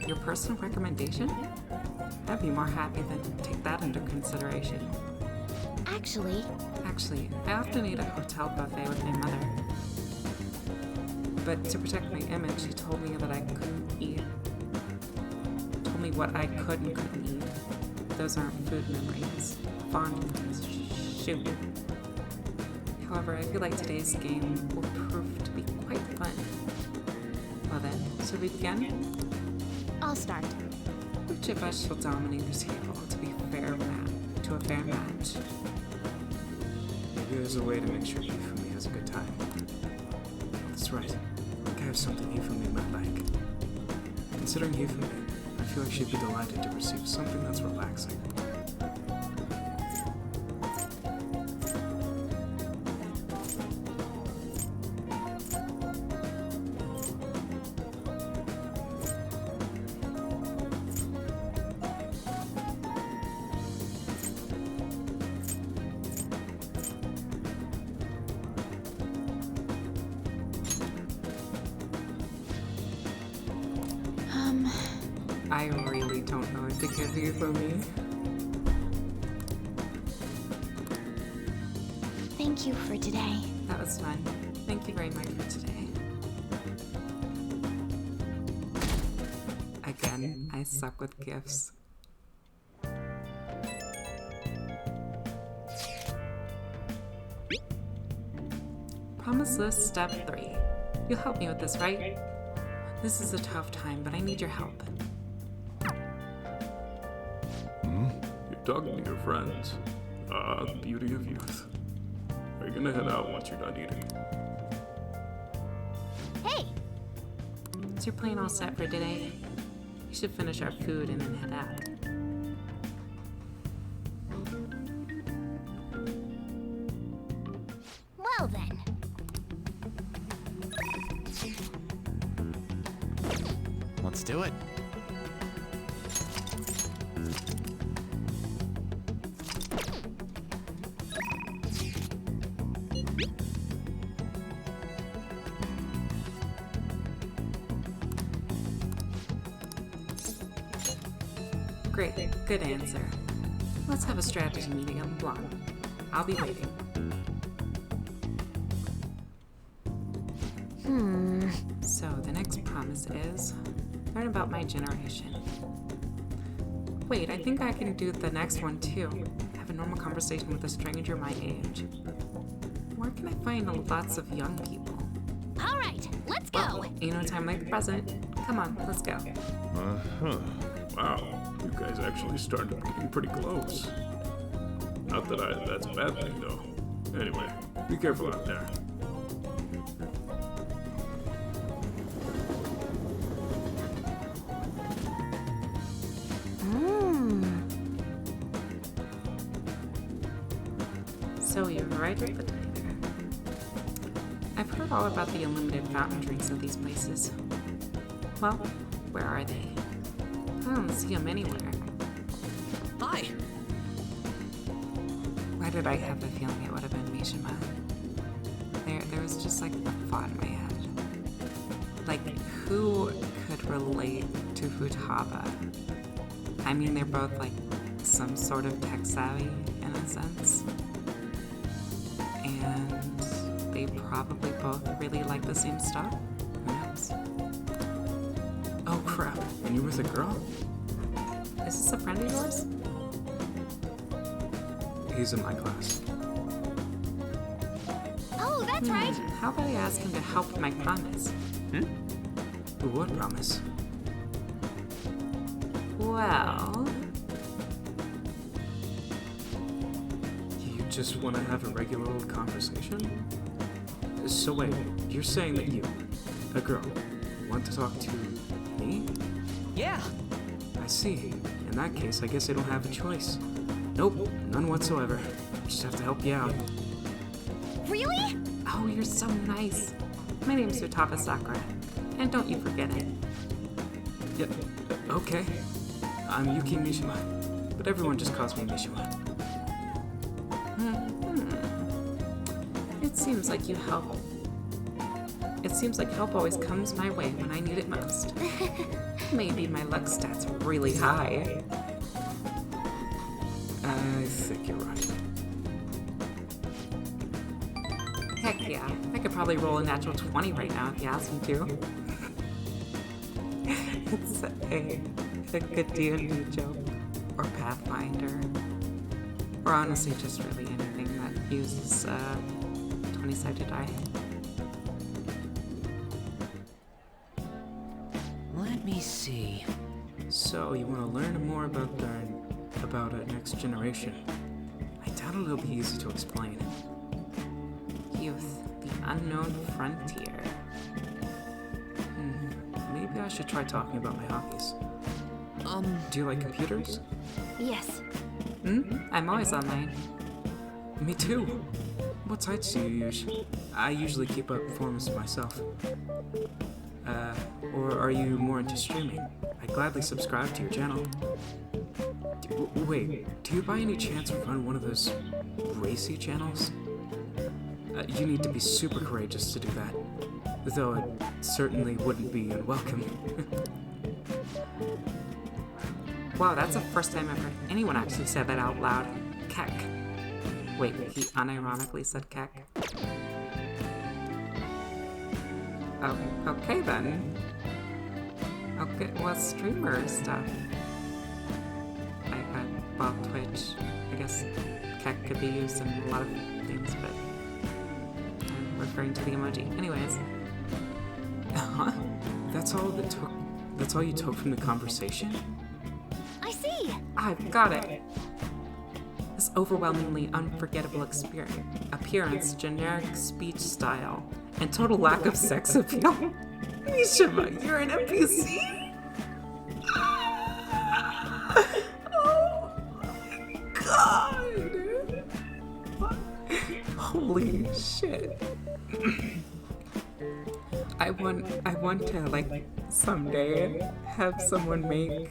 S1: Your personal recommendation? I'd be more happy than take that into consideration.
S6: Actually,
S1: I often eat at a hotel buffet with my mother. But to protect my image, she told me that I couldn't eat. Told me what I could and couldn't eat. Those aren't food memories. Fond memories. Shoot. However, I feel like today's game will prove to be quite fun. Well then, should we begin?
S6: I'll start.
S1: Which of us shall dominate the table to be a fair match?
S10: Maybe there's a way to make sure Hifumi has a good time. That's right. I think I have something Hifumi might like. Considering Hifumi, I feel like she'd be delighted to receive something that's relaxing.
S1: I really don't know what to give you for me.
S6: Thank you for today.
S1: That was fun. Thank you very much for today. Again, I suck with gifts. Promise list step 3. You'll help me with this, right? This is a tough time, but I need your help.
S3: You're talking to your friends. The beauty of youth. Are you gonna head out once you're done eating?
S6: Hey!
S1: Is your plan all set for today? We should finish our food and then head out.
S6: Well then.
S9: Let's do it.
S1: Great, good answer. Let's have a strategy meeting on the block. I'll be waiting. So the next promise is learn about my generation. Wait, I think I can do the next one too. Have a normal conversation with a stranger my age. Where can I find lots of young people?
S6: All right, let's go.
S1: Ain't no time like the present. Come on, let's go.
S3: Wow, you guys actually started getting pretty close. Not that that's a bad thing, though. Anyway, be careful out there.
S1: So you're right at the diner. I've heard all about the unlimited fountain drinks at these places. Well, where are they? I don't see them anywhere.
S9: Hi.
S1: Why did I have the feeling it would have been Mishima? There was just like a thought in my head. Like, who could relate to Futaba? I mean, they're both like some sort of tech savvy in a sense. And they probably both really like the same stuff. Who knows?
S10: Oh crap, and you're with a girl?
S1: Is this a friend of yours?
S10: He's in my class.
S6: Oh, that's right.
S1: How about I ask him to help with my promise?
S10: What promise?
S1: Well,
S10: You just want to have a regular old conversation? So wait, you're saying that you, a girl, want to talk to me?
S9: Yeah.
S10: I see. In that case, I guess I don't have a choice. Nope, none whatsoever. Just have to help you out.
S4: Really?
S1: Oh, you're so nice. My name's Futaba Sakura, and don't you forget it.
S10: Yeah, okay. I'm Yuki Mishima, but everyone just calls me Mishima.
S1: It seems like you help. It seems like help always comes my way when I need it most. Maybe my luck stats are really high.
S10: I think you're right.
S1: Heck yeah, I could probably roll a natural 20 right now if you asked me to. It's a good D&D joke, or Pathfinder, or honestly just really anything that uses 20-sided die.
S9: Let me see.
S10: So, you want to learn more about next generation? I doubt it'll be easy to explain.
S1: Youth, the unknown frontier.
S10: Maybe I should try talking about my hobbies. Do you like computers?
S4: Yes.
S1: I'm always online.
S10: Me too. What sites do you use? I usually keep up forums myself. Or are you more into streaming? I'd gladly subscribe to your channel. Wait, do you by any chance run one of those racy channels? You need to be super courageous to do that. Though it certainly wouldn't be unwelcome.
S1: Wow, that's the first time I've heard anyone actually say that out loud. Keck. Wait, he unironically said keck? Oh, okay then. Okay, well, streamer stuff. Well, Twitch. I guess keck could be used in a lot of things, but I'm referring to the emoji. Anyways.
S10: Huh? That's all you took from the conversation?
S4: I see.
S1: I've got it. This overwhelmingly unforgettable appearance, generic speech style, and total lack of sex appeal. Mishima, you're an NPC? Oh my god! Holy shit. I want to, like, someday have someone make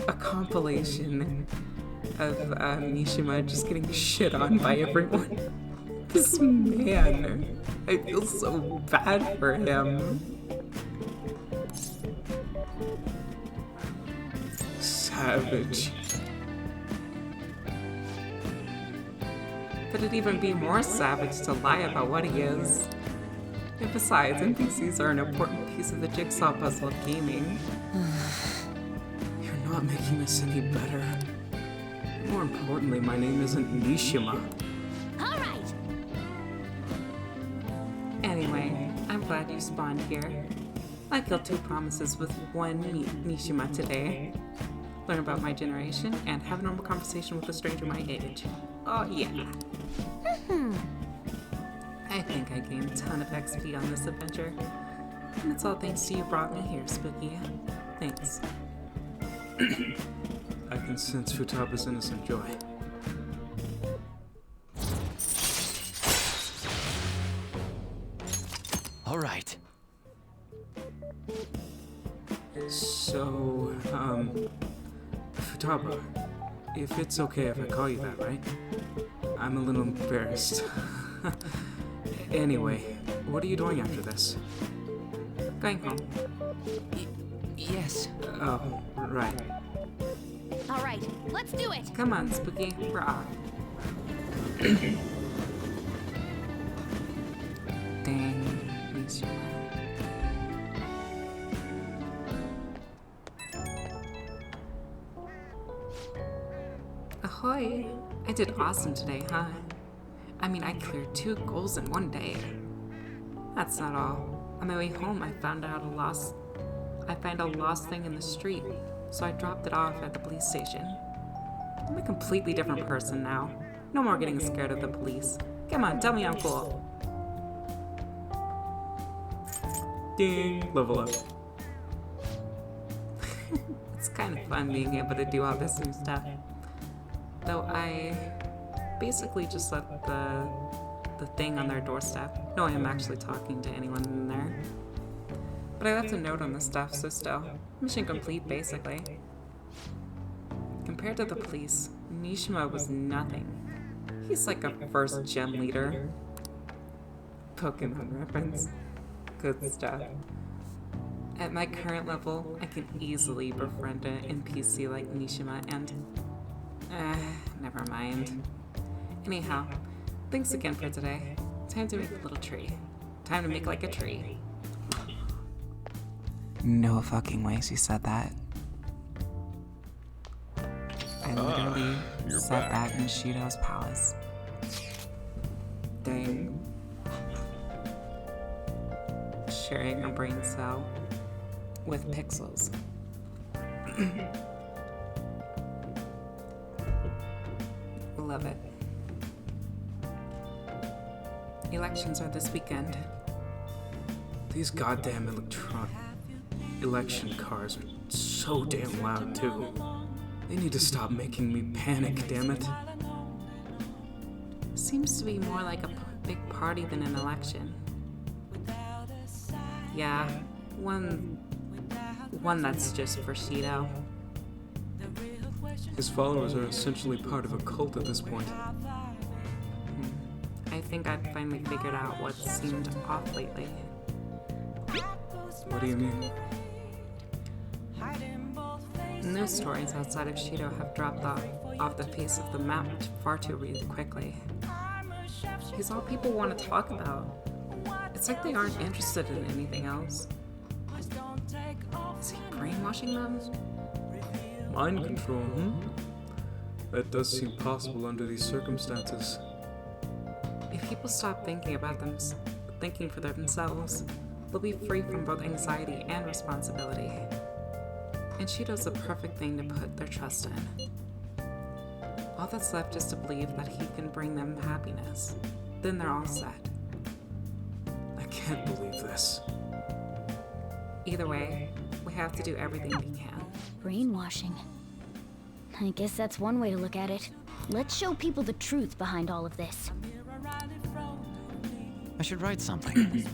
S1: a compilation of Mishima just getting shit on by everyone. This man, I feel so bad for him.
S10: Savage.
S1: But it'd even be more savage to lie about what he is. And besides, NPCs are an important piece of the jigsaw puzzle of gaming.
S10: You're not making this any better. More importantly, my name isn't Mishima.
S4: All right.
S1: Anyway, I'm glad you spawned here. I killed 2 promises with one Mishima today. Learn about my generation and have a normal conversation with a stranger my age. Oh yeah. I think I gained a ton of XP on this adventure. And it's all thanks to you brought me here, Spooky. Thanks.
S10: I can sense Futaba's innocent joy.
S9: All right.
S10: So, Futaba, if it's okay if I call you that, right? I'm a little embarrassed. Anyway, what are you doing after this?
S1: Going home.
S9: Yes.
S10: Oh, right.
S4: All right. Let's do it.
S1: Come on, Spooky. We're off. Dang, Mishima. Ahoy! I did awesome today, huh? I mean, I cleared 2 goals in one day. That's not all. On my way home, I found a lost thing in the street, so I dropped it off at the police station. I'm a completely different person now. No more getting scared of the police. Come on, tell me I'm cool.
S10: Ding! Level up.
S1: It's kind of fun being able to do all this new stuff. Though I basically just left the thing on their doorstep, knowing I'm actually talking to anyone in there. But I left a note on the stuff, so still, mission complete basically. Compared to the police, Nishima was nothing. He's like a first gen leader. Pokemon reference. Good stuff. At my current level, I can easily befriend an NPC like Nishima and... never mind. Anyhow, thanks again for today. Time to make a little tree. Time to make like a tree. No fucking way she said that. I literally
S7: you're
S1: said
S7: back.
S1: that in Shido's palace. Dang. Sharing a brain cell with pixels. Love it. Elections are this weekend.
S3: These goddamn election cars are so damn loud, too. They need to stop making me panic, damn it.
S1: Seems to be more like a big party than an election. Yeah, one that's just for Shido.
S3: His followers are essentially part of a cult at this point.
S1: I think I'd finally figured out what seemed off lately.
S3: What do you mean?
S1: News stories outside of Shido have dropped off the face of the map far too really quickly. He's all people want to talk about. It's like they aren't interested in anything else. Is he brainwashing them?
S3: Mind control, That does seem possible under these circumstances.
S1: If people stop thinking for themselves, they'll be free from both anxiety and responsibility. And Shido's the perfect thing to put their trust in. All that's left is to believe that he can bring them happiness. Then they're all set.
S3: I can't believe this.
S1: Either way, we have to do everything we can.
S4: Brainwashing. I guess that's one way to look at it. Let's show people the truth behind all of this.
S9: I should write something.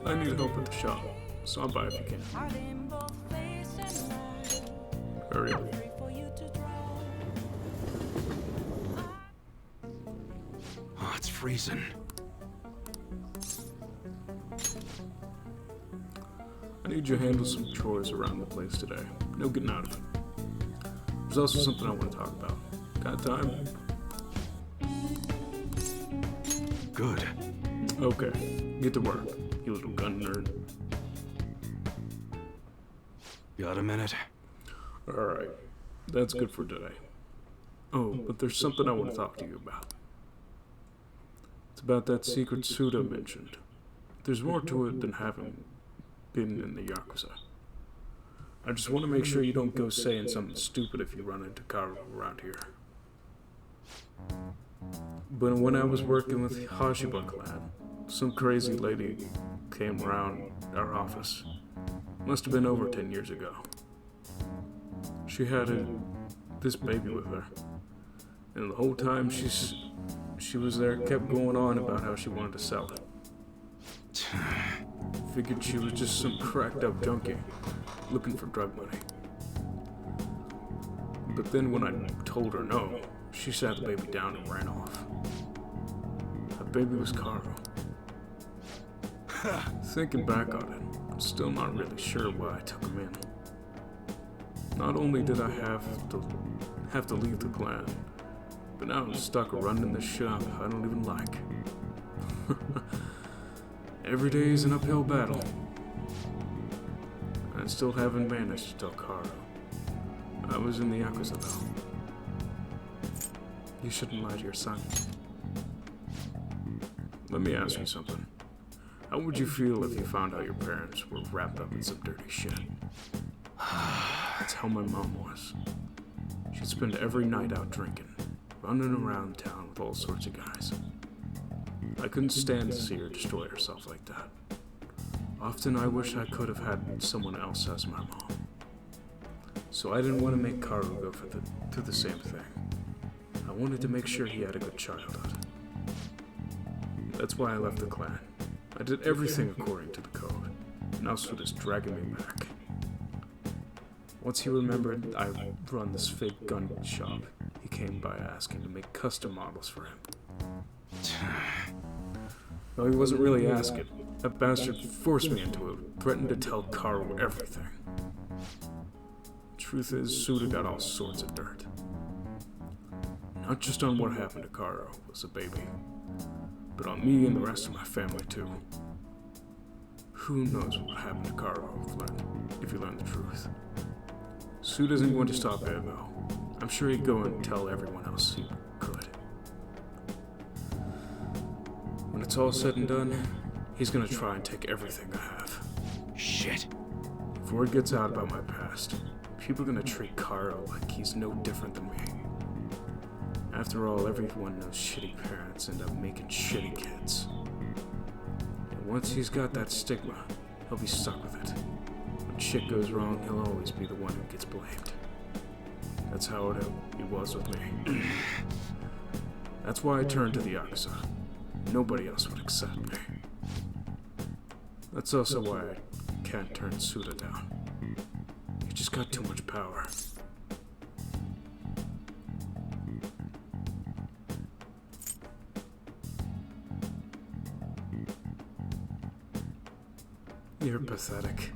S3: I need help at the shop. Stop by if you can. Hurry up.
S9: Oh, it's freezing.
S3: I need you to handle some chores around the place today. No getting out of it. There's also something I want to talk about. Got time?
S9: Good.
S3: Okay, get to work, you little gun nerd.
S9: Got a minute?
S3: Alright, that's good for today. Oh, but there's something I want to talk to you about. It's about that secret suit I mentioned. There's more to it than having been in the Yakuza. I just want to make sure you don't go saying something stupid if you run into Karu around here. But when I was working with Hashiba clan, some crazy lady came around our office. Must have been over 10 years ago. She had this baby with her. And the whole time she was there, kept going on about how she wanted to sell it. Figured she was just some cracked up junkie looking for drug money. But then when I told her no, she sat the baby down and ran off. That baby was Karu. Thinking back on it, I'm still not really sure why I took him in. Not only did I have to leave the clan, but now I'm stuck running this shop I don't even like. Every day is an uphill battle. I still haven't managed to tell Karu. I was in the Yakuza though. You shouldn't lie to your son. Let me ask you something. How would you feel if you found out your parents were wrapped up in some dirty shit? That's how my mom was. She'd spend every night out drinking, running around town with all sorts of guys. I couldn't stand to see her destroy herself like that. Often I wish I could have had someone else as my mom. So I didn't want to make Karu go through the same thing. I wanted to make sure he had a good childhood. That's why I left the clan. I did everything according to the code. Now Suda's dragging me back. Once he remembered I run this fake gun shop, he came by asking to make custom models for him. No, he wasn't really asking. That bastard forced me into it, threatened to tell Karu everything. Truth is, Suda got all sorts of dirt. Not just on what happened to Karu as a baby, but on me and the rest of my family too. Who knows what would happen to Karu if he learned the truth. Suda isn't going to stop there though. I'm sure he'd go and tell everyone else he could. When it's all said and done, he's gonna try and take everything I have.
S9: Shit.
S3: If word gets out about my past, people are gonna treat Karu like he's no different than me. After all, everyone knows shitty parents end up making shitty kids. And once he's got that stigma, he'll be stuck with it. When shit goes wrong, he'll always be the one who gets blamed. That's how it was with me. That's why I turned to the Yakuza. Nobody else would accept me. That's also why I can't turn Suda down. He just got too much power. You're pathetic.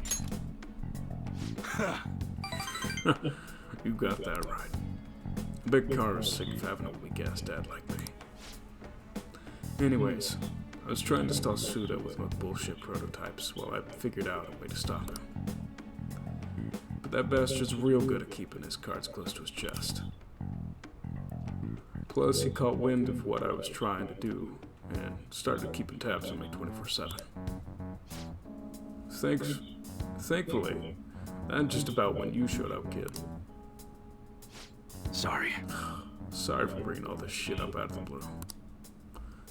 S3: You got that right. I bet Karu's sick of having a weak-ass dad like me. Anyways, I was trying to stall Suda with my bullshit prototypes while I figured out a way to stop him. But that bastard's real good at keeping his cards close to his chest. Plus, he caught wind of what I was trying to do and started keeping tabs on me 24/7. Thankfully, that just about when you showed up, kid.
S9: Sorry.
S3: Sorry for bringing all this shit up out of the blue.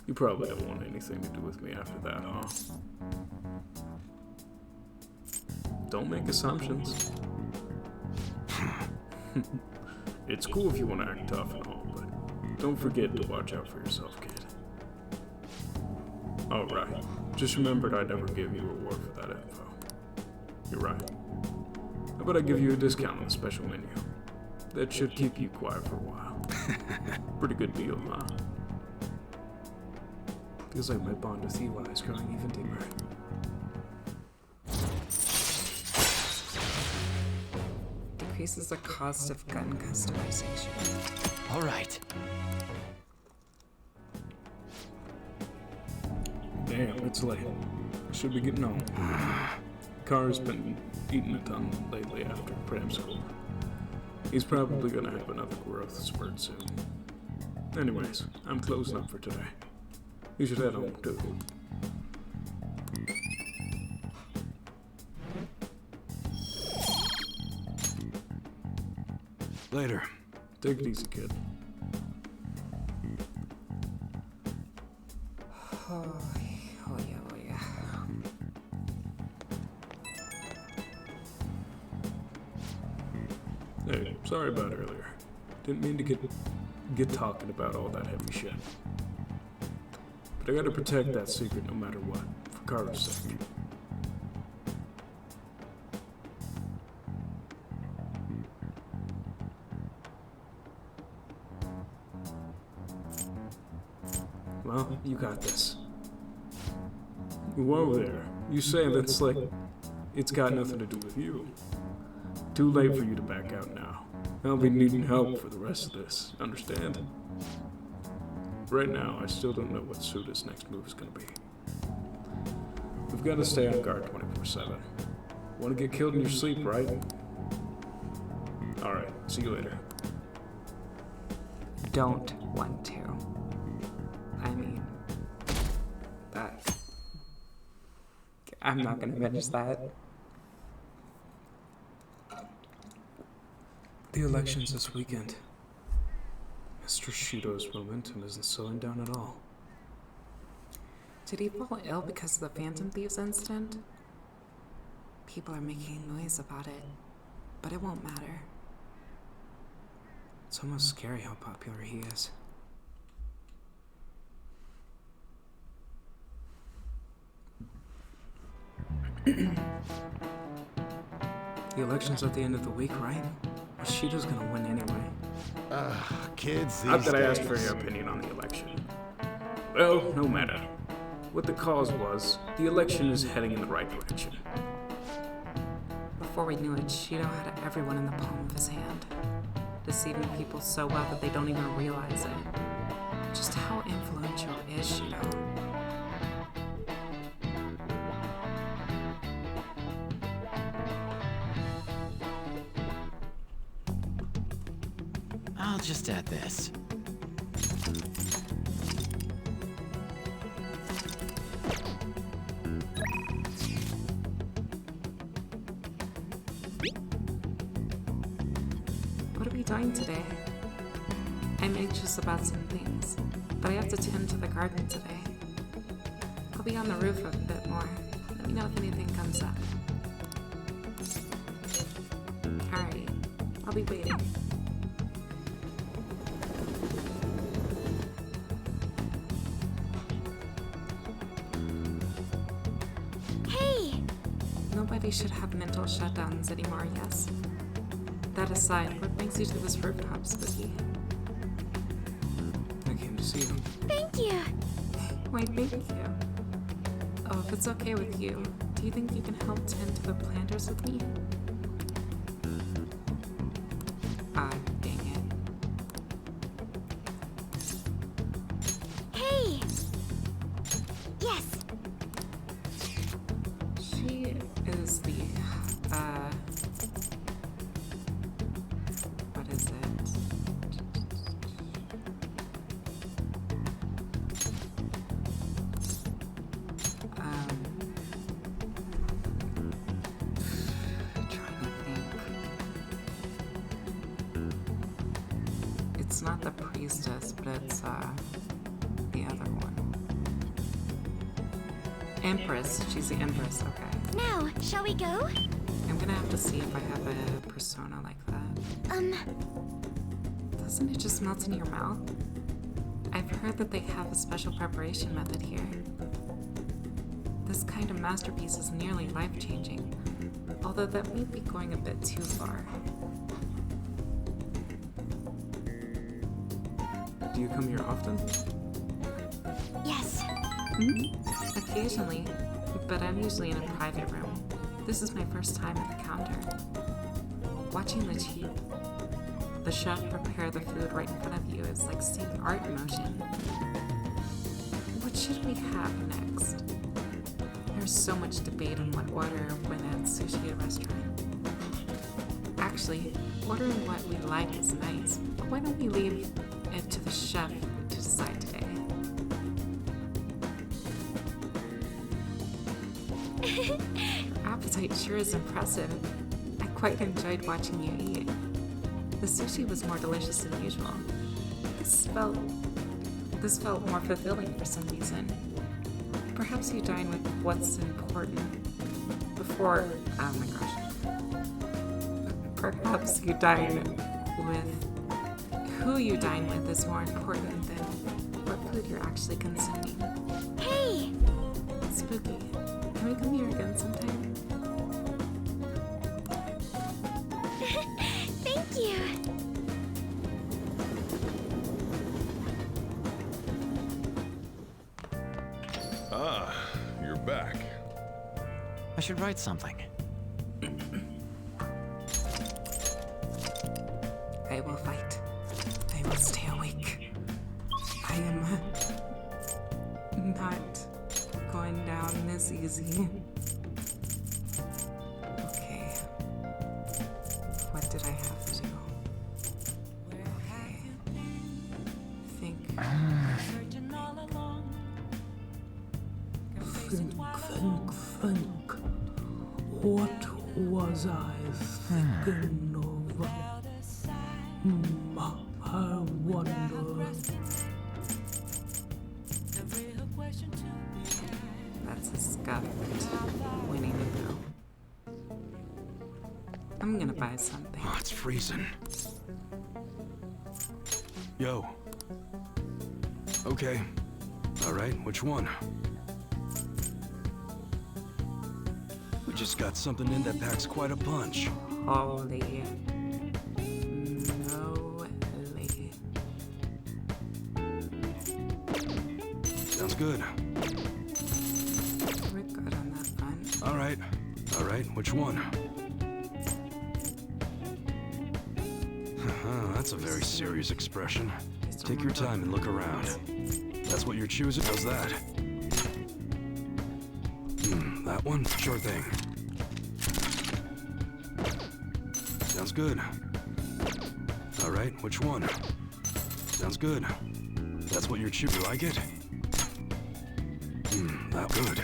S3: You probably don't want anything to do with me after that, huh? Don't make assumptions. It's cool if you want to act tough and all, but don't forget to watch out for yourself, kid. Oh, right. Just remembered I never gave you a reward for that info. You're right. How about I give you a discount on the special menu? That should keep you quiet for a while. Pretty good deal, huh? Feels like my bond with Eli is growing even deeper.
S1: Decreases the cost of gun customization.
S9: All right.
S3: Damn, it's late. Should be getting home. Car's been eating a ton lately after pram school. He's probably gonna have another growth spurt soon. Anyways, I'm closing up for today. You should head home too.
S9: Later.
S3: Take it easy, kid.
S1: Oh yeah.
S3: Hey, sorry about earlier. Didn't mean to get talking about all that heavy shit. But I gotta protect that secret no matter what, for Karu's sake. Well, you got this. Whoa there. You say that's like it's got nothing to do with you. Too late for you to back out now. I'll be needing help for the rest of this, understand? Right now, I still don't know what Suda's next move is gonna be. We've got to stay on guard 24/7. Want to get killed in your sleep, right? Alright, see you later.
S1: Don't want to. I mean, that. I'm not gonna finish that.
S3: The election's this weekend. Mr. Shido's momentum isn't slowing down at all.
S1: Did he fall ill because of the Phantom Thieves incident? People are making noise about it, but it won't matter.
S3: It's almost scary how popular he is. The election's at the end of the week, right? Shido's gonna win anyway.
S8: Kids
S3: Not
S8: these
S3: that I asked for
S8: days.
S3: your opinion on the election. Well, no matter. What the cause was, the election is heading in the right direction.
S1: Before we knew it, Shido had everyone in the palm of his hand, deceiving people so well that they don't even realize it. Just how influential is Shido?
S9: I'll just add this.
S1: What are we doing today? I'm anxious about some things, but I have to tend to the garden today. I'll be on the roof a bit more. Let me know if anything comes up. Alright, I'll be waiting.
S4: Hey!
S1: Nobody should have mental shutdowns anymore, yes? That aside, what brings you to this rooftop, Spooky?
S3: I came to see you.
S4: Thank you!
S1: Why, thank you. Oh, if it's okay with you, do you think you can help tend to the planters with me? Ah, dang it.
S4: Hey! Yes!
S1: She is the, what is it? Trying to think. It's not the priestess, but it's, the other one. Empress. She's the Empress, okay.
S4: Now, shall we go?
S1: I'm gonna have to see if I have a persona like that. Doesn't it just melt in your mouth? I've heard that they have a special preparation method here. This kind of masterpiece is nearly life-changing, although that may be going a bit too far.
S3: Do you come here often?
S4: Yes.
S1: Occasionally, but I'm usually in a private room. This is my first time at the counter. Watching the chef prepare the food right in front of you is like seeing art in motion. What should we have next? There's so much debate on what order when at sushi at a restaurant. Actually, ordering what we like is nice, but why don't we leave it to the chef to decide today? Your appetite sure is impressive. I quite enjoyed watching you eat. The sushi was more delicious than usual. This felt more fulfilling for some reason. Perhaps you dine with what's important before, oh my gosh. Perhaps you dine with who you dine with is more important than what food you're actually consuming.
S4: Hey!
S1: Spooky. Can we come here again sometime?
S4: Thank you!
S7: Ah, you're back.
S9: I should write something.
S1: I will fight. I will stay awake. I am not going down this easy. Okay. What did I have to do? Okay. Think.
S5: Searching all along.
S1: Fun.
S10: What was I thinking of? I wonder.
S1: That's a scuffed Winnie the Pooh. I'm gonna buy something.
S2: Oh, it's freezing. Yo. Okay. All right, which one? We just got something in that packs quite a punch.
S1: Holy moly.
S2: Sounds good.
S1: We're good on that front.
S2: All right, which one? That's a very serious expression. Take your time and look around. That's what you're choosing? How's that? That one? Sure thing. Sounds good. All right, which one? Sounds good. That's what you're choosing. You like it? That good.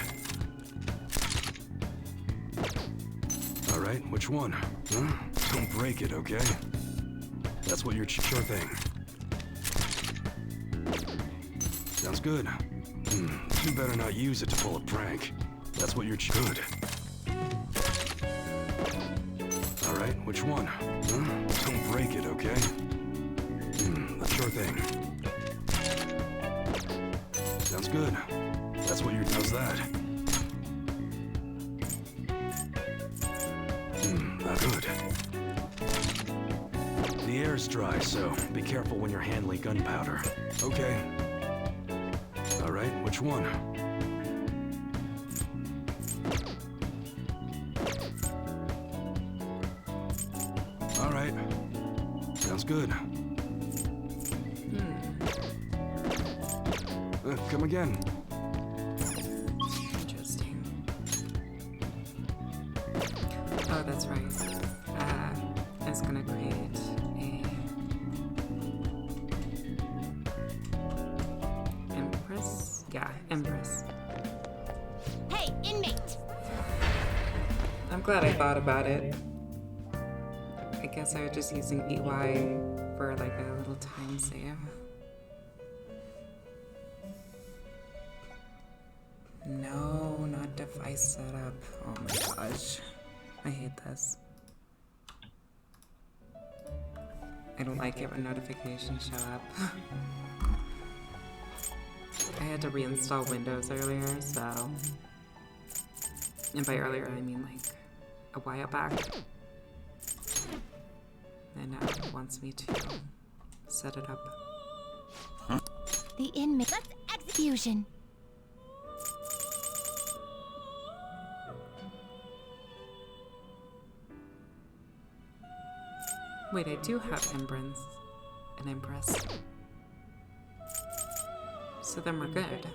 S2: All right, which one? Huh? Don't break it, okay? That's what you're sure thing. Sounds good. You better not use it to pull a prank. That's what you're good. All right, which one? Huh? Don't break it, okay? Sure thing. Sounds good. That's what you're. How's that? Not good. The air's dry, so be careful when you're handling gunpowder. Okay. All right, which one? All right. Sounds good. Come again.
S1: Interesting. Oh, that's right. It's gonna create a Empress? Yeah, Empress.
S6: Hey, inmate!
S1: I'm glad I thought about it. I guess I was just using EY for like a little time save. No, not device setup. Oh my gosh. I hate this. I don't like it when notifications show up. I had to reinstall Windows earlier, so... And by earlier, I mean like a while back. And now it wants me to set it up.
S6: The inmate. Let's execution.
S1: Wait, I do have an Empress. So then we're good.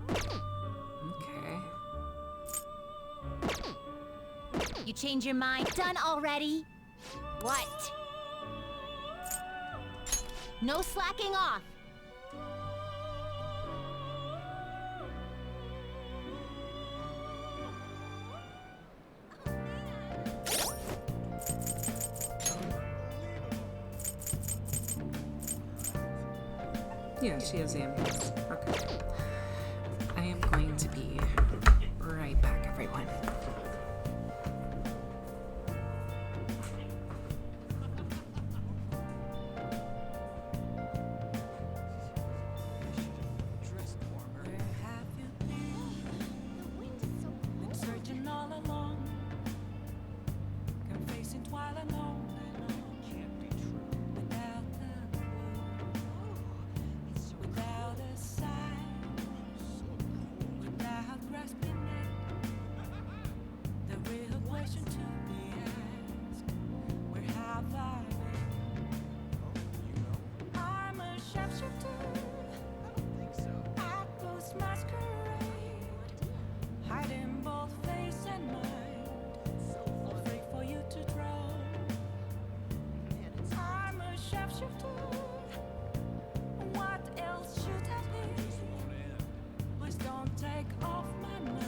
S1: Okay.
S6: You change your mind? Done already? What? No slacking off.
S1: Yeah, she is the Empress. Okay. I am going to be right back, everyone.
S5: Searching all along, confessing twilight alone. Can't be true. Without the without a sign, without grasping it, the real question to be asked: where have I been? I'm a sharpshooter. I post masquerade, hiding both face and mind, afraid for you to draw. I'm a sharpshooter. What else should I be? Please don't take off my mind.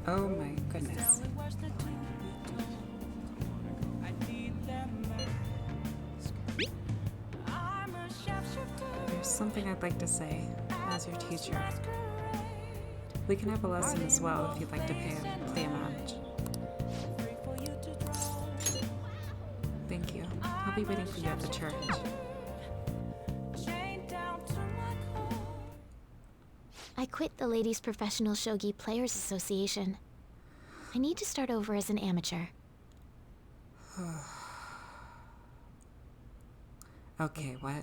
S1: Oh my goodness. There's something I'd like to say as your teacher. We can have a lesson as well if you'd like to play a match. Thank you. I'll be waiting for you at the church.
S6: I quit the Ladies Professional Shogi Players Association. I need to start over as an amateur.
S1: Okay, what?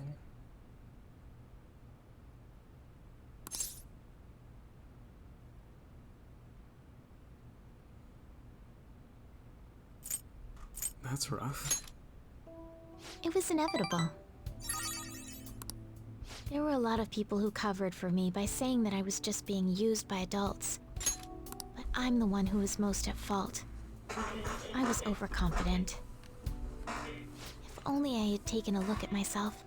S3: That's rough.
S6: It was inevitable. There were a lot of people who covered for me by saying that I was just being used by adults. But I'm the one who was most at fault. I was overconfident. If only I had taken a look at myself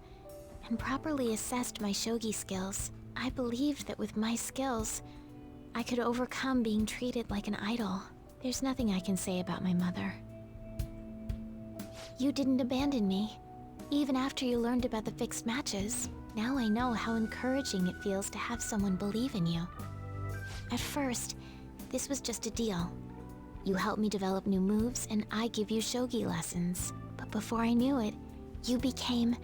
S6: and properly assessed my shogi skills. I believed that with my skills, I could overcome being treated like an idol. There's nothing I can say about my mother. You didn't abandon me, even after you learned about the fixed matches. Now I know how encouraging it feels to have someone believe in you. At first, this was just a deal. You help me develop new moves, and I give you shogi lessons. But before I knew it, you became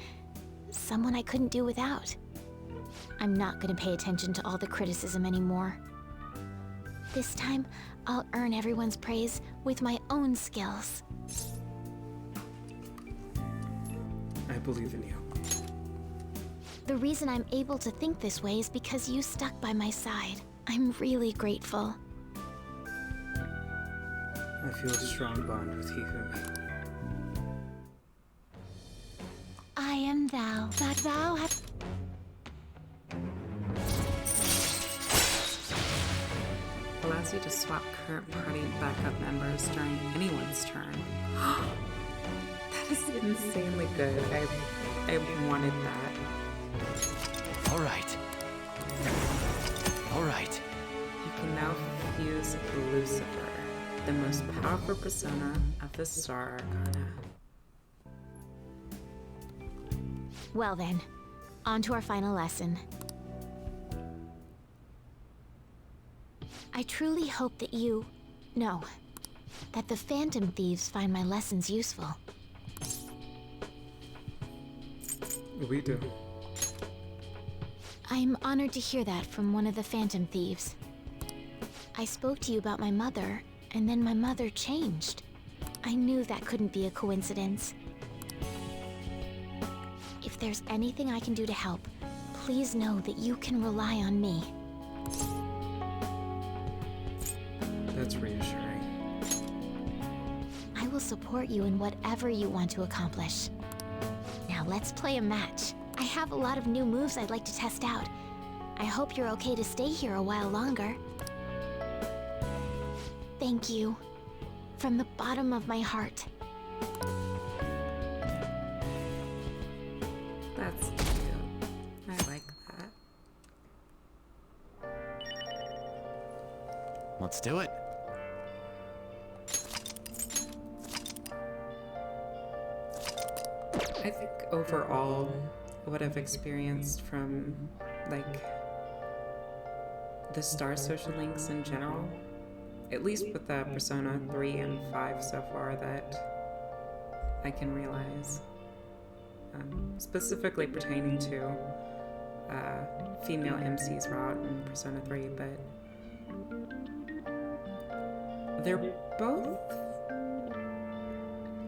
S6: someone I couldn't do without. I'm not gonna pay attention to all the criticism anymore. This time, I'll earn everyone's praise with my own skills.
S3: I believe in you.
S6: The reason I'm able to think this way is because you stuck by my side. I'm really grateful.
S3: I feel a strong bond with Hifumi.
S6: I am thou, that thou hast...
S1: Allows you to swap current party backup members during anyone's turn. That is insanely good. I wanted that.
S9: All right. All right.
S1: You can now fuse Lucifer, the most powerful persona of the Star Arcana.
S6: Well then, on to our final lesson. I truly hope that that the Phantom Thieves find my lessons useful.
S3: We do.
S6: I'm honored to hear that from one of the Phantom Thieves. I spoke to you about my mother, and then my mother changed. I knew that couldn't be a coincidence. If there's anything I can do to help, please know that you can rely on me.
S3: That's reassuring.
S6: I will support you in whatever you want to accomplish. Now let's play a match. I have a lot of new moves I'd like to test out. I hope you're okay to stay here a while longer. Thank you. From the bottom of my heart.
S1: That's cute. I like that.
S9: Let's do it.
S1: I think overall, what I've experienced from, like, the Star social links in general, at least with the Persona 3 and 5 so far that I can realize, specifically pertaining to female MC's route in Persona 3, but they're both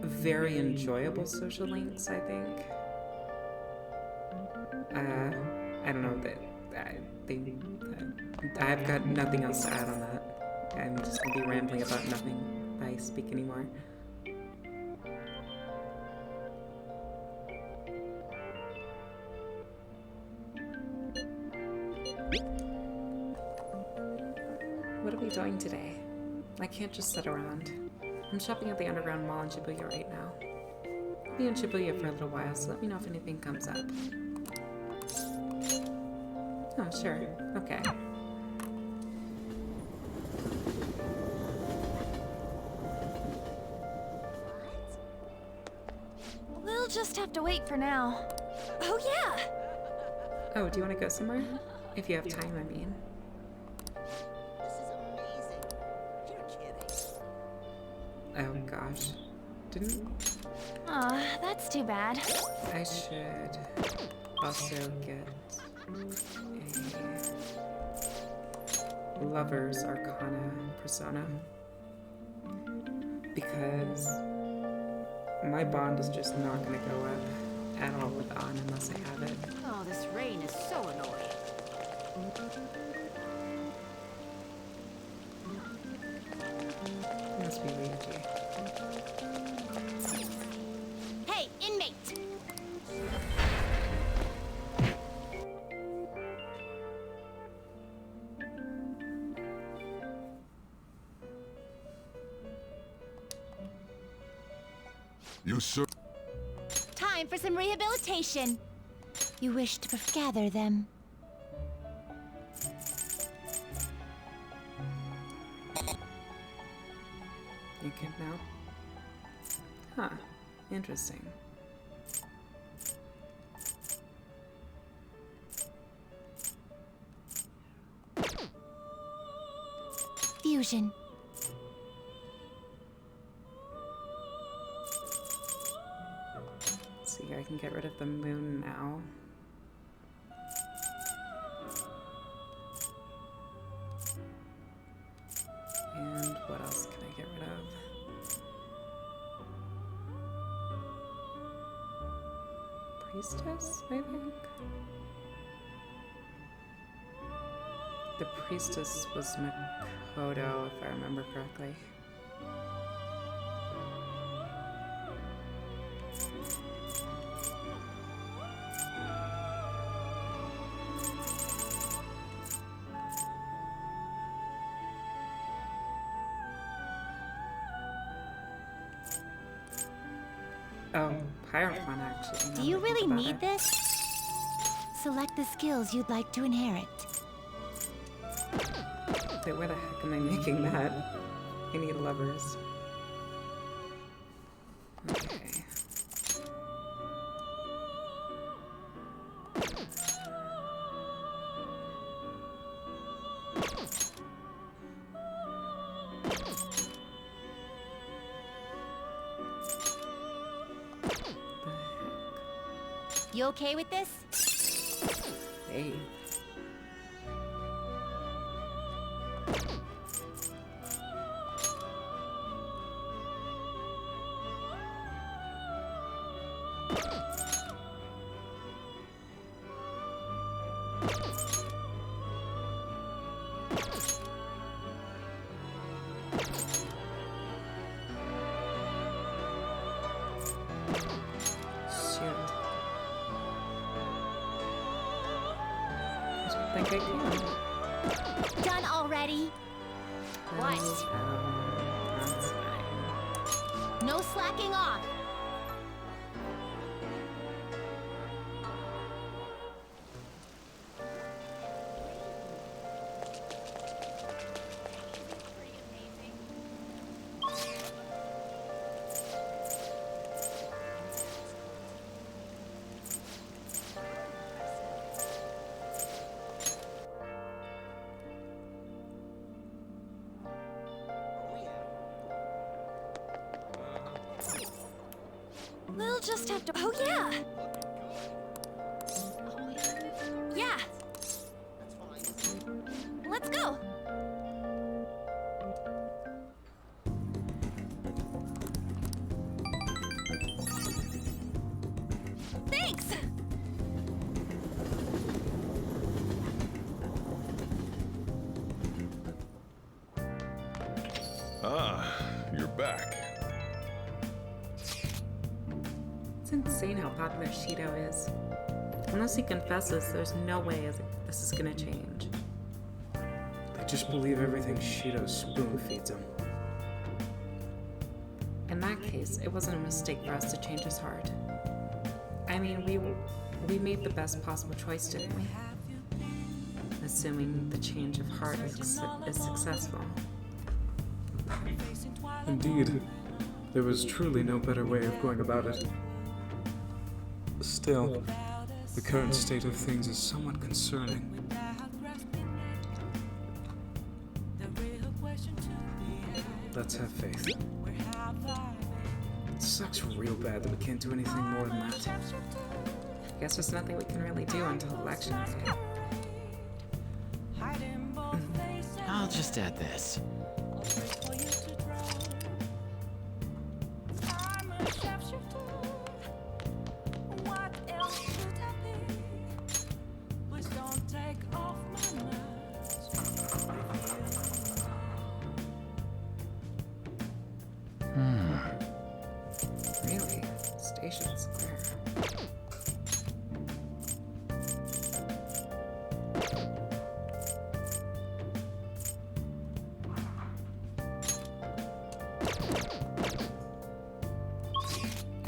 S1: very enjoyable social links, I think. I don't know that I've got nothing else to add on that. I'm just gonna be rambling about nothing if I speak anymore. What are we doing today? I can't just sit around. I'm shopping at the Underground Mall in Shibuya right now. I'll be in Shibuya for a little while, so let me know if anything comes up. Oh, sure. Okay.
S6: just have to wait for now. Oh yeah!
S1: Oh, do you want to go somewhere? If you have time, I mean.
S11: This is amazing. You're kidding.
S1: Oh gosh. Didn't
S6: Aw, that's too bad.
S1: I should also get a Lover's Arcana persona? Because my bond is just not going to go up at all with On unless I have it.
S11: Oh, this rain is so annoying.
S1: It must be Ryuji.
S6: Hey, inmate!
S7: You sir.
S6: Time for some rehabilitation. You wish to gather them.
S1: You can now? Huh. Interesting.
S6: Fusion.
S1: See, I can get rid of the moon now. And what else can I get rid of? Priestess, I think? The priestess was Makoto, if I remember correctly. Oh, Hierophant actually.
S6: Do you really need this? Select the skills you'd like to inherit.
S1: Wait, where the heck am I making that? I need lovers. Okay.
S6: You okay with this?
S1: Hey. I think I can.
S6: Done already? What?
S1: That's fine.
S6: No slacking off. We'll just have to. Oh, yeah! Yeah! Let's go! Thanks!
S7: Ah, you're back.
S1: It's insane how popular Shido is. Unless he confesses, there's no way this is gonna change.
S3: They just believe everything Shido spoon feeds them.
S1: In that case, it wasn't a mistake for us to change his heart. I mean, we made the best possible choice, didn't we? Assuming the change of heart is successful.
S3: Indeed, there was truly no better way of going about it. Still, the current state of things is somewhat concerning. Let's have faith. It sucks real bad that we can't do anything more than that.
S1: Guess there's nothing we can really do until election day.
S9: I'll just add this.
S1: Really? Station Square.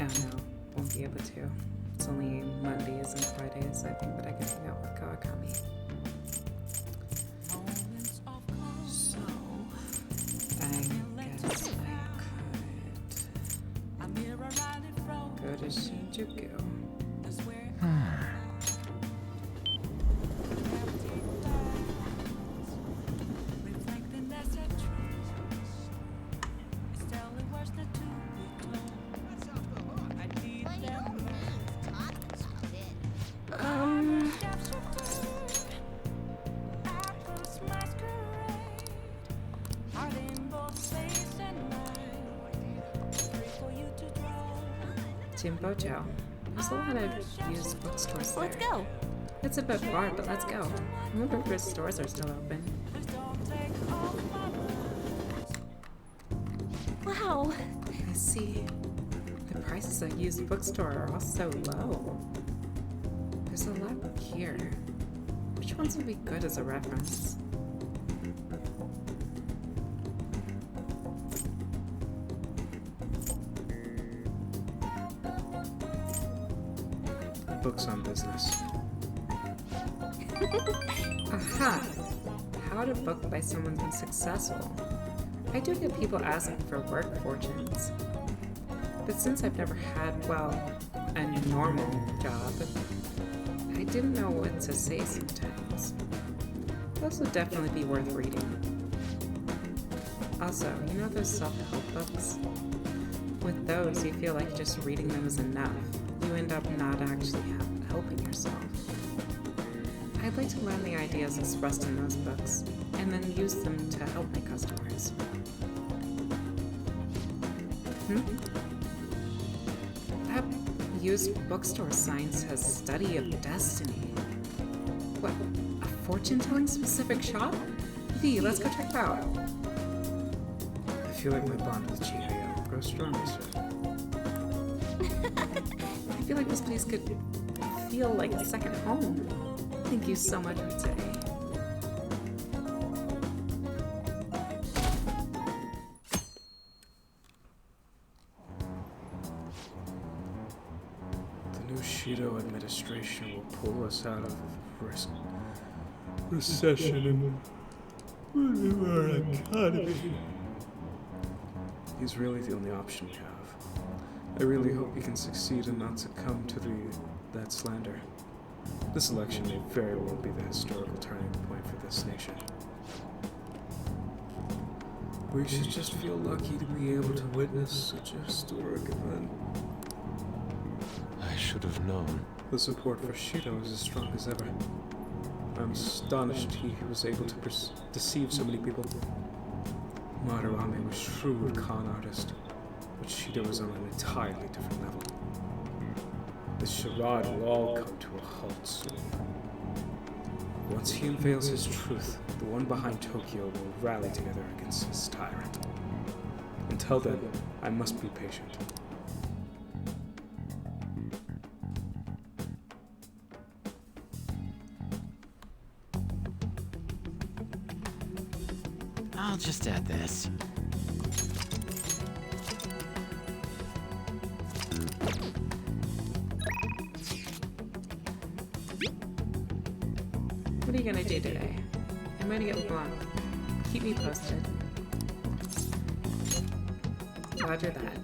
S1: Oh no, won't be able to. It's only Mondays and Fridays, I think, that I can hang out with Kawakami. So, I guess I could go to Shinjuku. Jimbojo. There's a lot of used bookstores there.
S4: Let's go.
S1: It's a bit far, but let's go. I wonder if those stores are still open.
S4: Wow.
S1: I see. The prices at used bookstore are all so low. There's a lot here. Which ones would be good as a reference?
S3: Books on business.
S1: Aha! How to book by someone who's successful. I do get people asking for work fortunes. But since I've never had, well, a normal job, I didn't know what to say sometimes. Those would definitely be worth reading. Also, you know those self-help books? With those, you feel like just reading them is enough. You end up not actually helping yourself. I'd like to learn the ideas expressed in those books, and then use them to help my customers. That used bookstore sign says Study of Destiny. What, a fortune-telling specific shop? V, let's go check it out.
S3: I feel like my bond with Chihaya grows stronger, sir.
S1: I feel like this place could feel like a second home. Thank you so much for today.
S3: The new Shido administration will pull us out of recession and our economy. He's really the only option we have. I really hope he can succeed and not succumb to that slander. This election may very well be the historical turning point for this nation. We should just feel lucky to be able to witness such a historic event.
S9: I should have known.
S3: The support for Shido is as strong as ever. I'm astonished he was able to deceive so many people. Madarame was shrewd con artist, but Shido was on an entirely different level. This charade will all come to a halt soon. Once he unveils his truth, the one behind Tokyo will rally together against his tyrant. Until then, I must be patient.
S9: I'll just add this.
S1: What are you gonna do today? I'm gonna get along. Keep me posted. Roger that.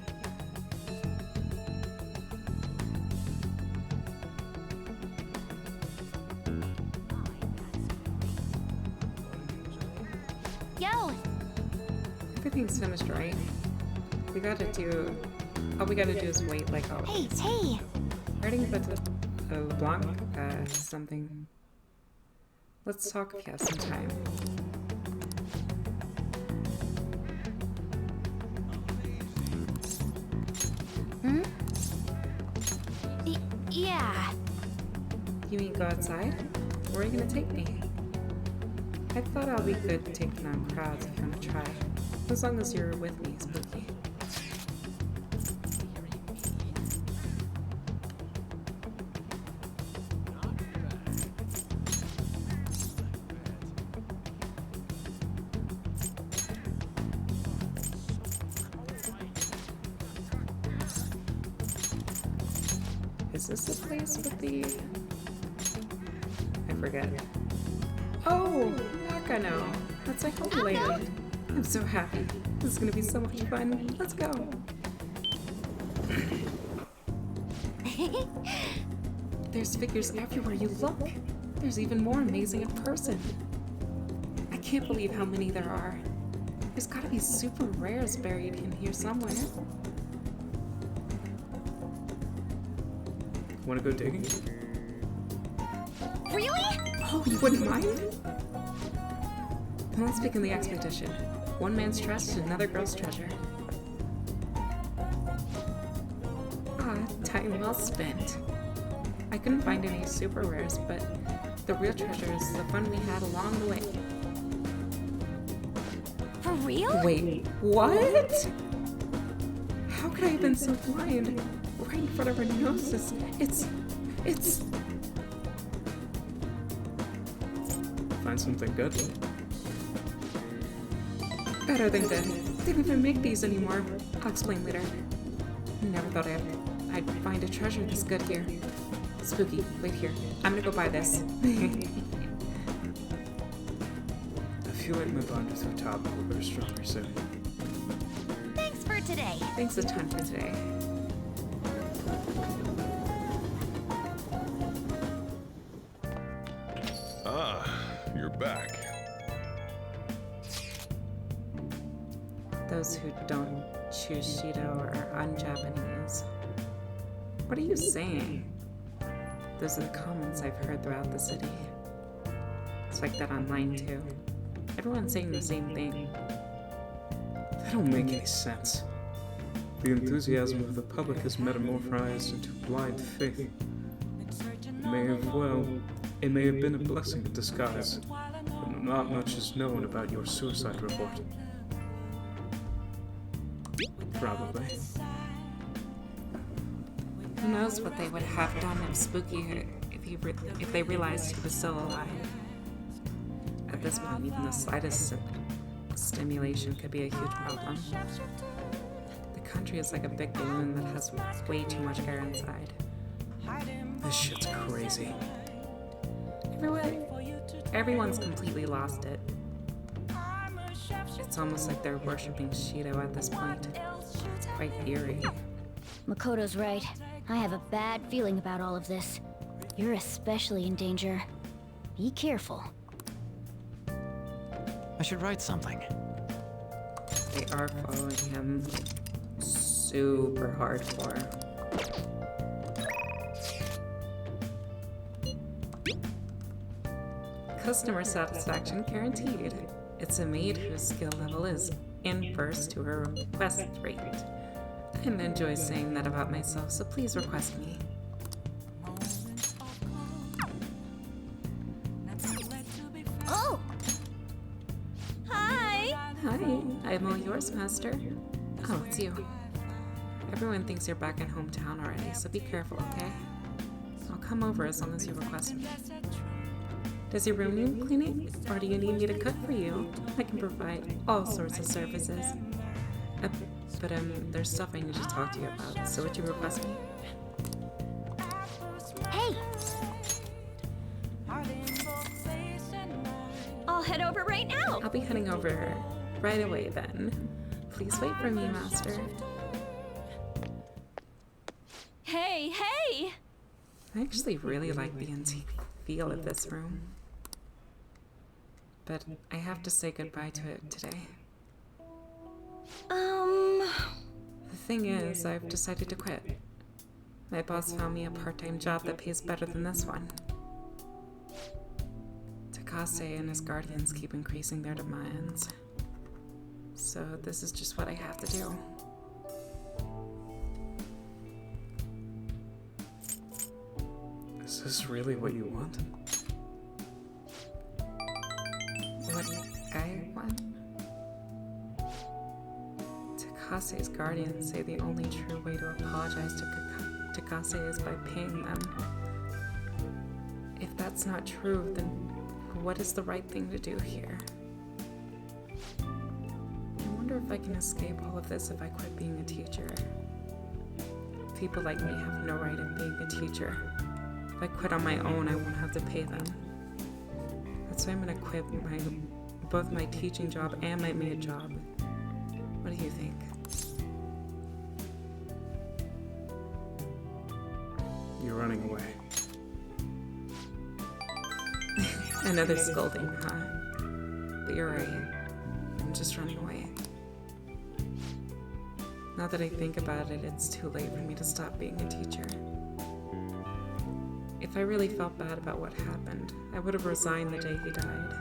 S1: Everything's finished, right? We gotta do... All we gotta do is wait like always.
S6: Hey!
S1: Writing but Blanc, something. Let's talk if you have some time.
S4: Hmm? Yeah.
S1: You mean go outside? Where are you gonna take me? I thought I'll be good taking on crowds if you wanna try. As long as you're with me, Spooky. Is this the place with the... I forget. Oh, Nakano! That's my home lady. I'm so happy. This is gonna be so much fun. Let's go. There's figures everywhere you look. There's even more amazing in person. I can't believe how many there are. There's gotta be super rares buried in here somewhere.
S3: Wanna go digging?
S6: Really?
S1: Oh, you wouldn't mind? Then let's begin the expedition. One man's trust, another girl's treasure. Ah, time well spent. I couldn't find any super rares, but the real treasure is the fun we had along the way.
S6: For real?
S1: Wait, what? How could I have been so blind? Right in front of our noses. It's...
S3: Find something good?
S1: better than good. They don't even make these anymore. I'll explain later. Never thought I'd find a treasure this good here. Spooky, wait here. I'm gonna go buy this.
S3: I feel like my bond with Futaba will grow stronger soon.
S6: Thanks for today.
S1: Thanks a ton for today.
S7: Ah, you're back.
S1: Those who don't choose Shido are un-Japanese. What are you saying? Those are the comments I've heard throughout the city. It's like that online too. Everyone's saying the same thing.
S3: That don't make any sense. The enthusiasm of the public has metamorphosed into blind faith. It may have been a blessing in disguise, but not much is known about your suicide report. Probably.
S1: Who knows what they would have done if Spooky, if they realized he was still alive. At this point, even the slightest stimulation could be a huge problem. The country is like a big balloon that has way too much air inside.
S3: This shit's crazy.
S1: Everyone's completely lost it. It's almost like they're worshipping Shido at this point. It's quite eerie.
S4: Makoto's right. I have a bad feeling about all of this. You're especially in danger. Be careful.
S9: I should write something.
S1: They are following him super hardcore. Customer satisfaction guaranteed. It's a maid whose skill level is inverse to her request rate. I didn't enjoy saying that about myself, so please request me.
S6: Oh! Hi!
S1: Hi, I'm all yours, Master. Oh, it's you. Everyone thinks you're back in hometown already, so be careful, okay? I'll come over as long as you request me. Does your room need cleaning, or do you need me to cook for you? I can provide all sorts of services. But there's stuff I need to talk to you about, so would you request me?
S6: Hey! I'll head over right now!
S1: I'll be heading over right away then. Please wait for me, Master.
S6: Hey, hey!
S1: I actually really like the antique feel of this room. But I have to say goodbye to it today. The thing is, I've decided to quit. My boss found me a part-time job that pays better than this one. Takase and his guardians keep increasing their demands. So this is just what I have to do.
S3: Is this really what you want?
S1: What I want? Takase's guardians say the only true way to apologize to Takase is by paying them. If that's not true, then what is the right thing to do here? I wonder if I can escape all of this if I quit being a teacher. People like me have no right in being a teacher. If I quit on my own, I won't have to pay them. That's why I'm gonna quit both my teaching job and my maid job. What do you think?
S3: You're running away.
S1: Another scolding, huh? But you're right. I'm just running away. Now that I think about it, it's too late for me to stop being a teacher. If I really felt bad about what happened, I would have resigned the day he died.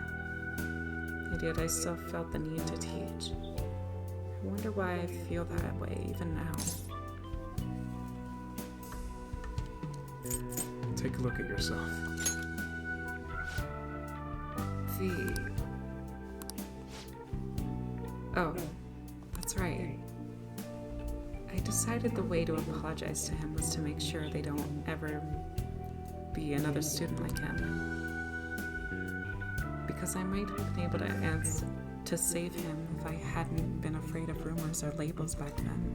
S1: And yet I still felt the need to teach. I wonder why I feel that way even now.
S3: Take a look at yourself.
S1: Oh, that's right. I decided the way to apologize to him was to make sure they don't ever be another student like him. Because I might have been able to save him if I hadn't been afraid of rumors or labels back then.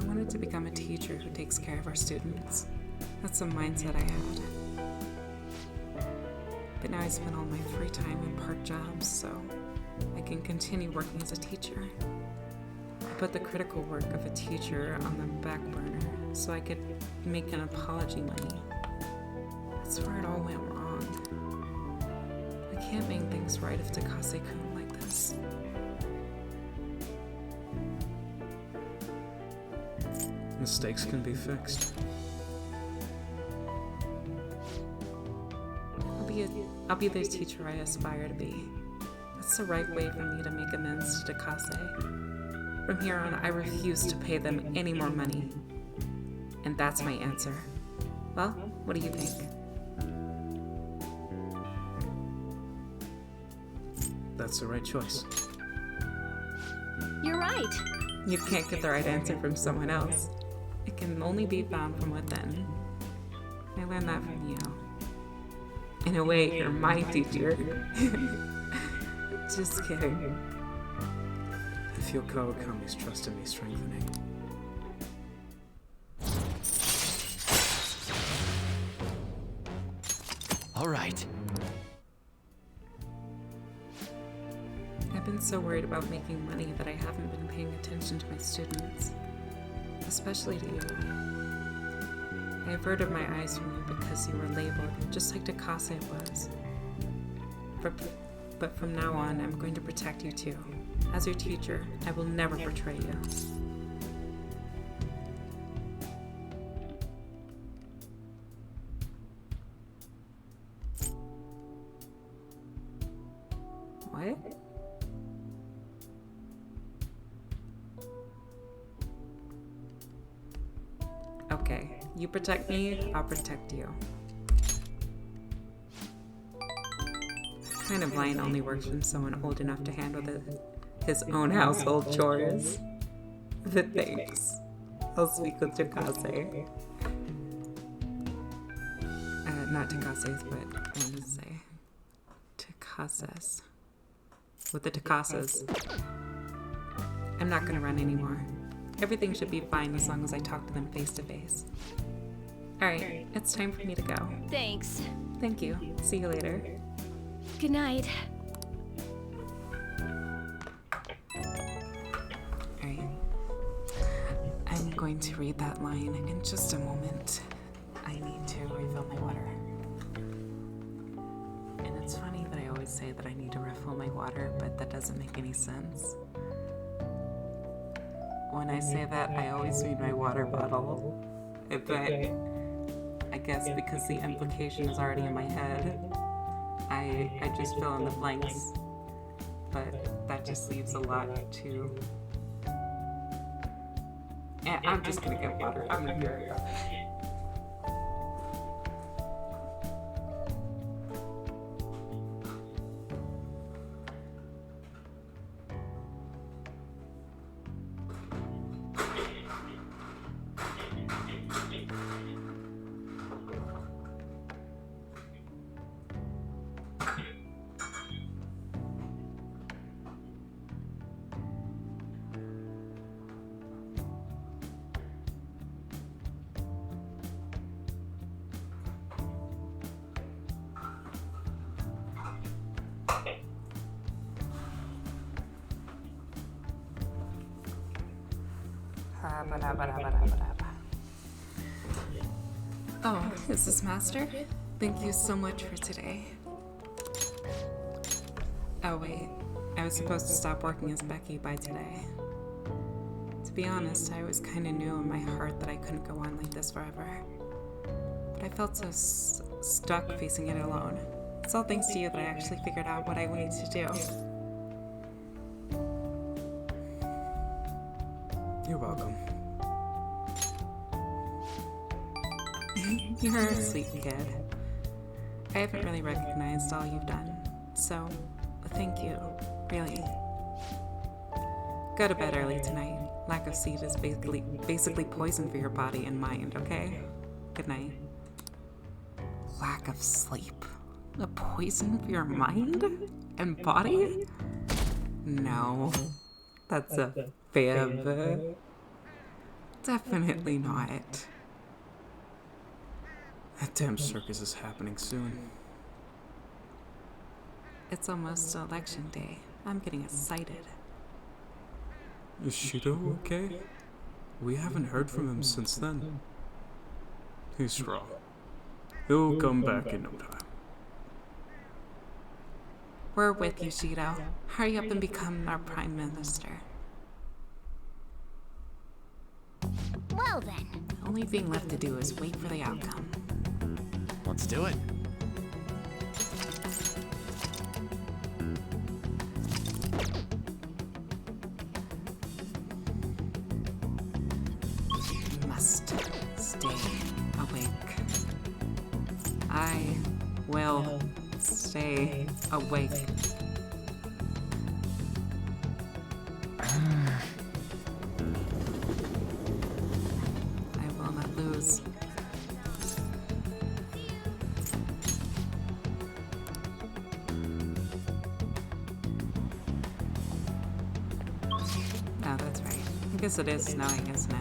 S1: I wanted to become a teacher who takes care of our students. That's the mindset I had. But now I spend all my free time in part jobs, so I can continue working as a teacher. I put the critical work of a teacher on the back burner so I could make an apology money. That's where it all went wrong. I can't make things right if Takase couldn't like this.
S3: Mistakes can be fixed.
S1: I'll be the teacher I aspire to be. That's the right way for me to make amends to Takase. From here on, I refuse to pay them any more money. And that's my answer. Well, what do you think?
S3: That's the right choice.
S6: You're right.
S1: You can't get the right answer from someone else. It can only be found from within. I learned that from you. In a way, you're my teacher. Just kidding.
S3: I feel Kawakami's trust in me strengthening.
S9: All right.
S1: I've been so worried about making money that I haven't been paying attention to my students. Especially to you. I averted my eyes from you because you were labeled, just like Takase was. But from now on, I'm going to protect you too. As your teacher, I will never betray you. What? Okay, you protect me, I'll protect you. That kind of line only works from someone old enough to handle his own household chores. But thanks. I'll speak with Takase. Not Takase's, but I wanted to say Takase's. With the Takases. I'm not gonna run anymore. Everything should be fine as long as I talk to them face to face. Alright, it's time for me to go.
S6: Thanks.
S1: Thank you. See you later.
S6: Good night.
S1: Alright. I'm going to read that line in just a moment. I need to refill my water. And it's funny that I always say say that I need to refill my water, but that doesn't make any sense. When I say that, I always mean my water bottle. But I guess because the implication is already in my head, I just fill in the blanks. But that just leaves a lot to... Yeah, I'm just gonna get water. I'm gonna be right back. Oh, is this Master? Thank you so much for today. Oh wait, I was supposed to stop working as Becky by today. To be honest, I was kind of knew in my heart that I couldn't go on like this forever. But I felt so stuck facing it alone. It's all thanks to you that I actually figured out what I need to do.
S3: You're welcome.
S1: You're a sweet kid. I haven't really recognized all you've done, so thank you, really. Go to bed early tonight. Lack of sleep is basically poison for your body and mind, okay? Good night. Lack of sleep? A poison for your mind and body? No, that's a fib. Definitely not.
S3: That damn circus is happening soon.
S1: It's almost election day. I'm getting excited.
S3: Is Shido okay? We haven't heard from him since then. He's strong. He'll come back in no time.
S1: We're with you, Shido. Hurry up and become our Prime Minister.
S4: Well then.
S1: The only thing left to do is wait for the outcome.
S9: Let's do it.
S1: Must stay awake. I will stay awake. I will not lose. Oh, that's right. I guess it is snowing, isn't it?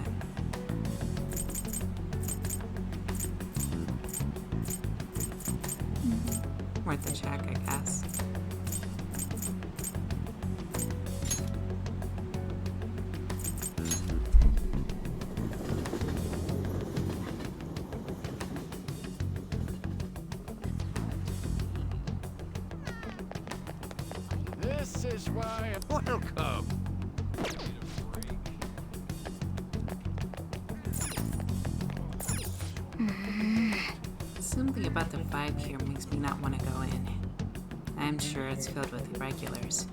S1: Worth the check, I guess.
S9: This is why.
S8: Welcome.
S1: Something about the vibe here makes me not want to go in. I'm sure it's filled with irregulars.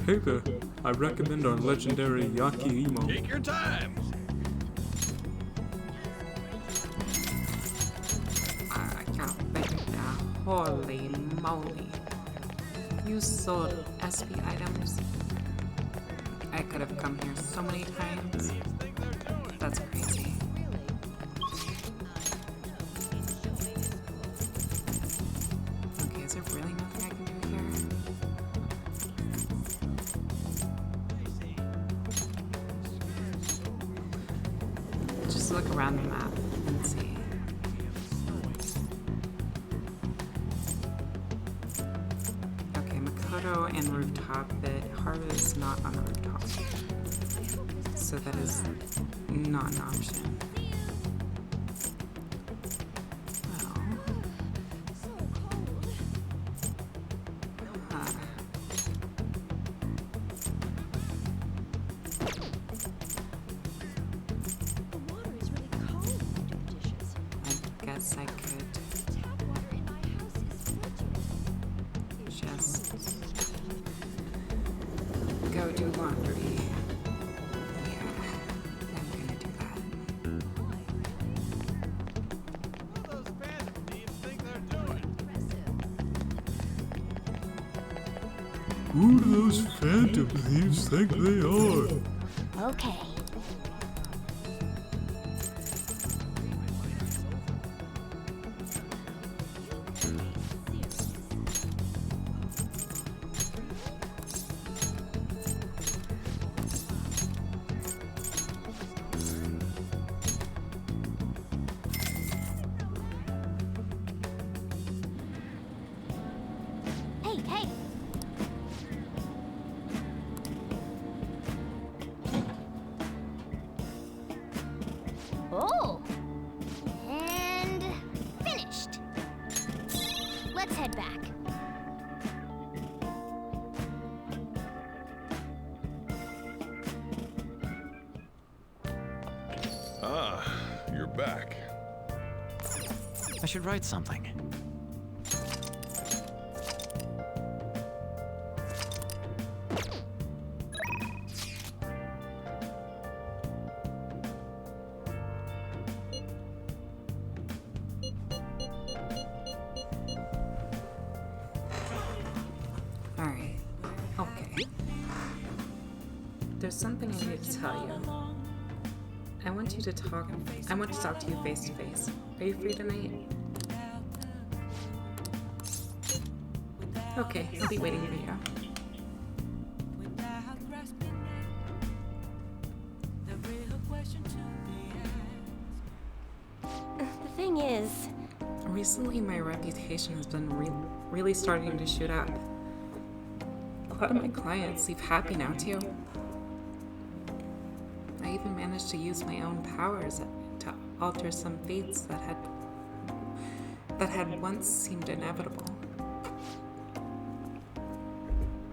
S3: Hey there, I recommend our legendary Yaki Emo.
S7: Take your time.
S1: Holy moly. You sold SP items. I could have come here so many times. That's crazy. Okay, is there really nothing I can do here? Just look around the map and see. Okay, Makoto and rooftop, but Haru is not on a rooftop. So that is not an option. guess I could just go do laundry. Yeah, I'm gonna do that.
S9: What do those phantom thieves think they're doing?
S3: Who do those phantom thieves think they are?
S4: Okay. Hey, hey! Oh! And finished! Let's head back.
S7: Ah, you're back.
S9: I should write something.
S1: Alright. Okay. There's something I need to tell you. I want to talk to you face to face. Are you free tonight? Okay, I'll be waiting for you.
S5: without grasping at the real question to be asked.
S6: The thing is,
S1: Recently, my reputation has been really starting to shoot up. A lot of my clients leave happy now, too. I even managed to use my own powers to alter some fates that had once seemed inevitable.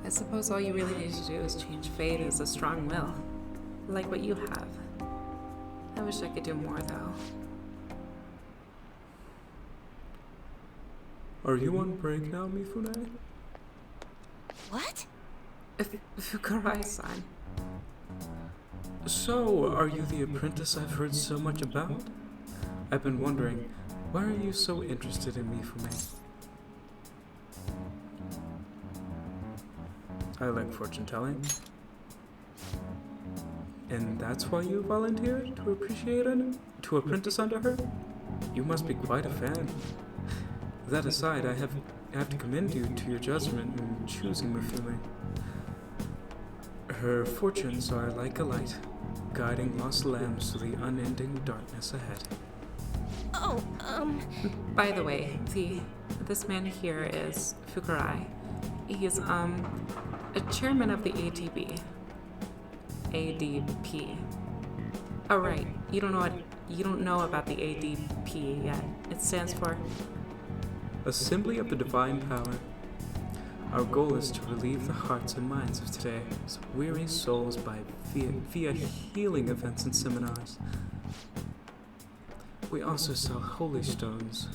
S1: I suppose all you really need to do is change fate as a strong will, like what you have. I wish I could do more, though.
S3: Are you on break now, Mifune?
S6: what?
S1: Fukurai-san.
S3: So, are you the apprentice I've heard so much about? I've been wondering, why are you so interested in Mifune? I like fortune telling. And that's why you volunteered to to apprentice under her? You must be quite a fan. That aside, I have to commend you to your judgment in choosing Mifune. Her fortunes are like a light, guiding lost lambs through the unending darkness ahead.
S6: Oh,
S1: By the way, this man here is Fukurai. He's a chairman of the ADB. ADP. Oh right, you don't know about the ADP yet. It stands for
S3: Assembly of the Divine Power. Our goal is to relieve the hearts and minds of today's weary souls via healing events and seminars. We also sell holy stones,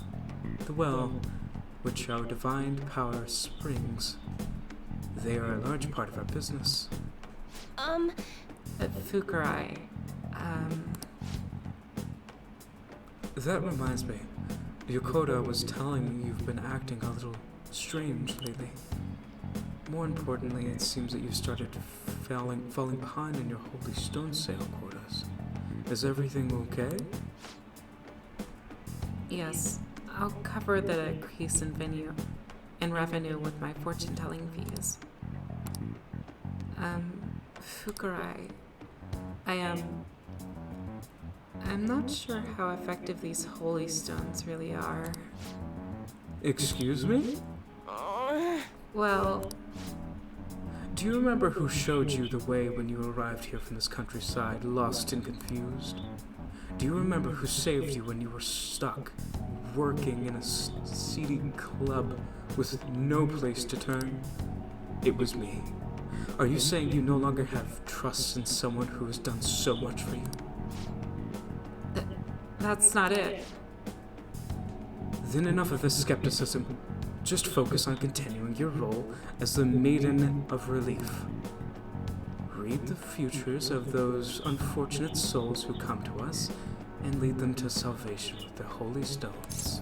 S3: the well, which our divine power springs. They are a large part of our business.
S1: Fukurai.
S3: That reminds me, Yokota was telling me you've been acting a little strange lately. More importantly, it seems that you've started falling behind in your holy stone sale quotas. Is everything okay?
S1: Yes, I'll cover the increase in revenue with my fortune-telling fees. Fukurai, I'm not sure how effective these holy stones really are.
S3: Excuse me?
S1: Well,
S3: Do you remember who showed you the way when you arrived here from this countryside, lost and confused? Do you remember who saved you when you were stuck, working in a seedy club with no place to turn? It was me. Are you saying you no longer have trust in someone who has done so much for you?
S1: that's not it.
S10: Then enough of this skepticism. Just focus on continuing your role as the Maiden of Relief. Read the futures of those unfortunate souls who come to us and lead them to salvation with the holy stones.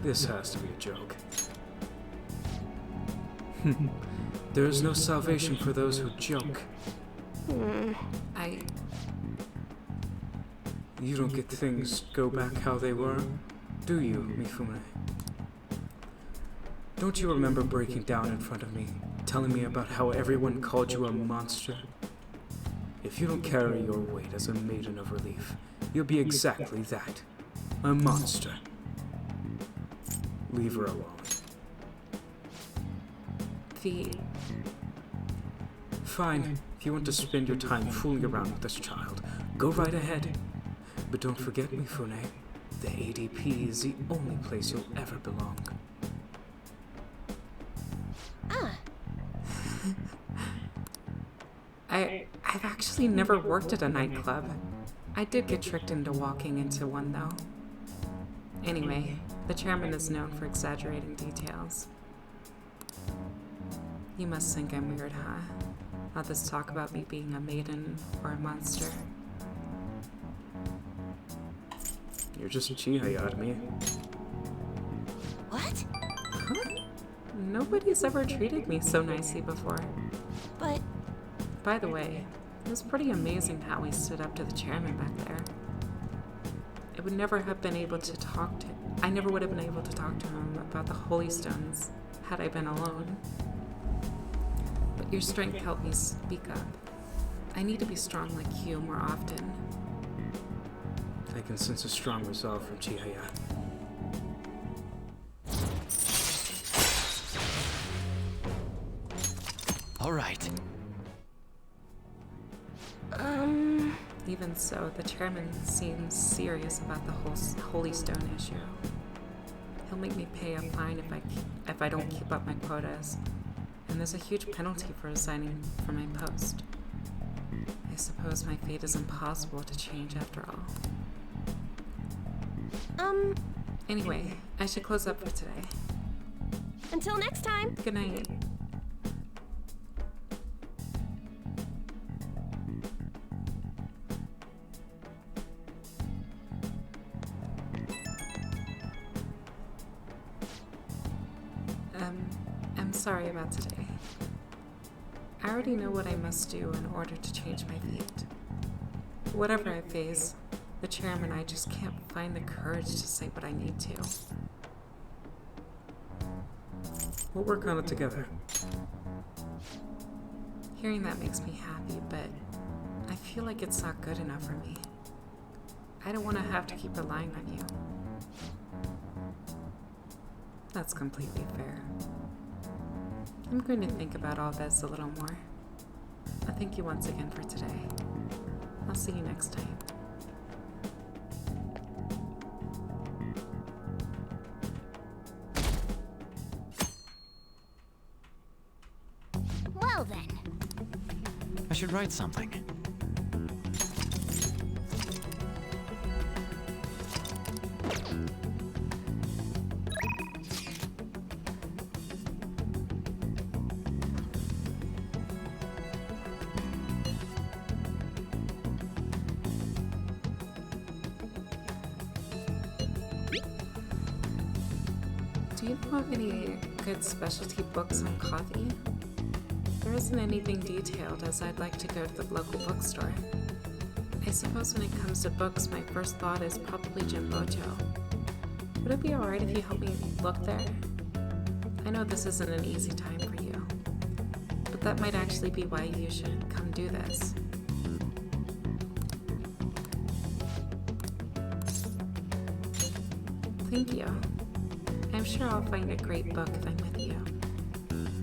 S10: This has to be a joke. There is no salvation for those who joke. You don't get things go back how they were, do you, Mifune? Don't you remember breaking down in front of me, telling me about how everyone called you a monster? If you don't carry your weight as a Maiden of Relief, you'll be exactly that, a monster. Leave her alone. Fine, if you want to spend your time fooling around with this child, go right ahead. But don't forget, Mifune, the ADP is the only place you'll ever belong.
S1: I've actually never worked at a nightclub. I did get tricked into walking into one, though. Anyway, the chairman is known for exaggerating details. You must think I'm weird, huh? All this talk about me being a maiden or a monster.
S10: You're just Chihaya to me.
S6: What?
S1: Huh? Nobody's ever treated me so nicely before.
S6: But
S1: By the way, it was pretty amazing how we stood up to the chairman back there. I would never have been able to I never would have been able to talk to him about the holy stones had I been alone. But your strength helped me speak up. I need to be strong like you more often.
S10: I can sense a strong resolve from Chihaya.
S12: All right.
S1: Even so, the chairman seems serious about the whole holy stone issue. He'll make me pay a fine if I don't keep up my quotas, and there's a huge penalty for resigning from my post. I suppose my fate is impossible to change after all. Anyway, I should close up for today.
S6: until next time.
S1: Good night. I'm sorry about today. I already know what I must do in order to change my fate. Whatever I face, the chairman and I just can't find the courage to say what I need to.
S10: We'll work on it together.
S1: Hearing that makes me happy, but I feel like it's not good enough for me. I don't want to have to keep relying on you. That's completely fair. I'm going to think about all this a little more. I thank you once again for today. I'll see you next time.
S4: Well then.
S12: I should write something.
S1: Do you know of any good specialty books on coffee? There isn't anything detailed, as I'd like to go to the local bookstore. I suppose when it comes to books, my first thought is probably Jimbojo. Would it be alright if you help me look there? I know this isn't an easy time for you, but that might actually be why you should come do this. Thank you. I'm sure I'll find a great book if I'm with you.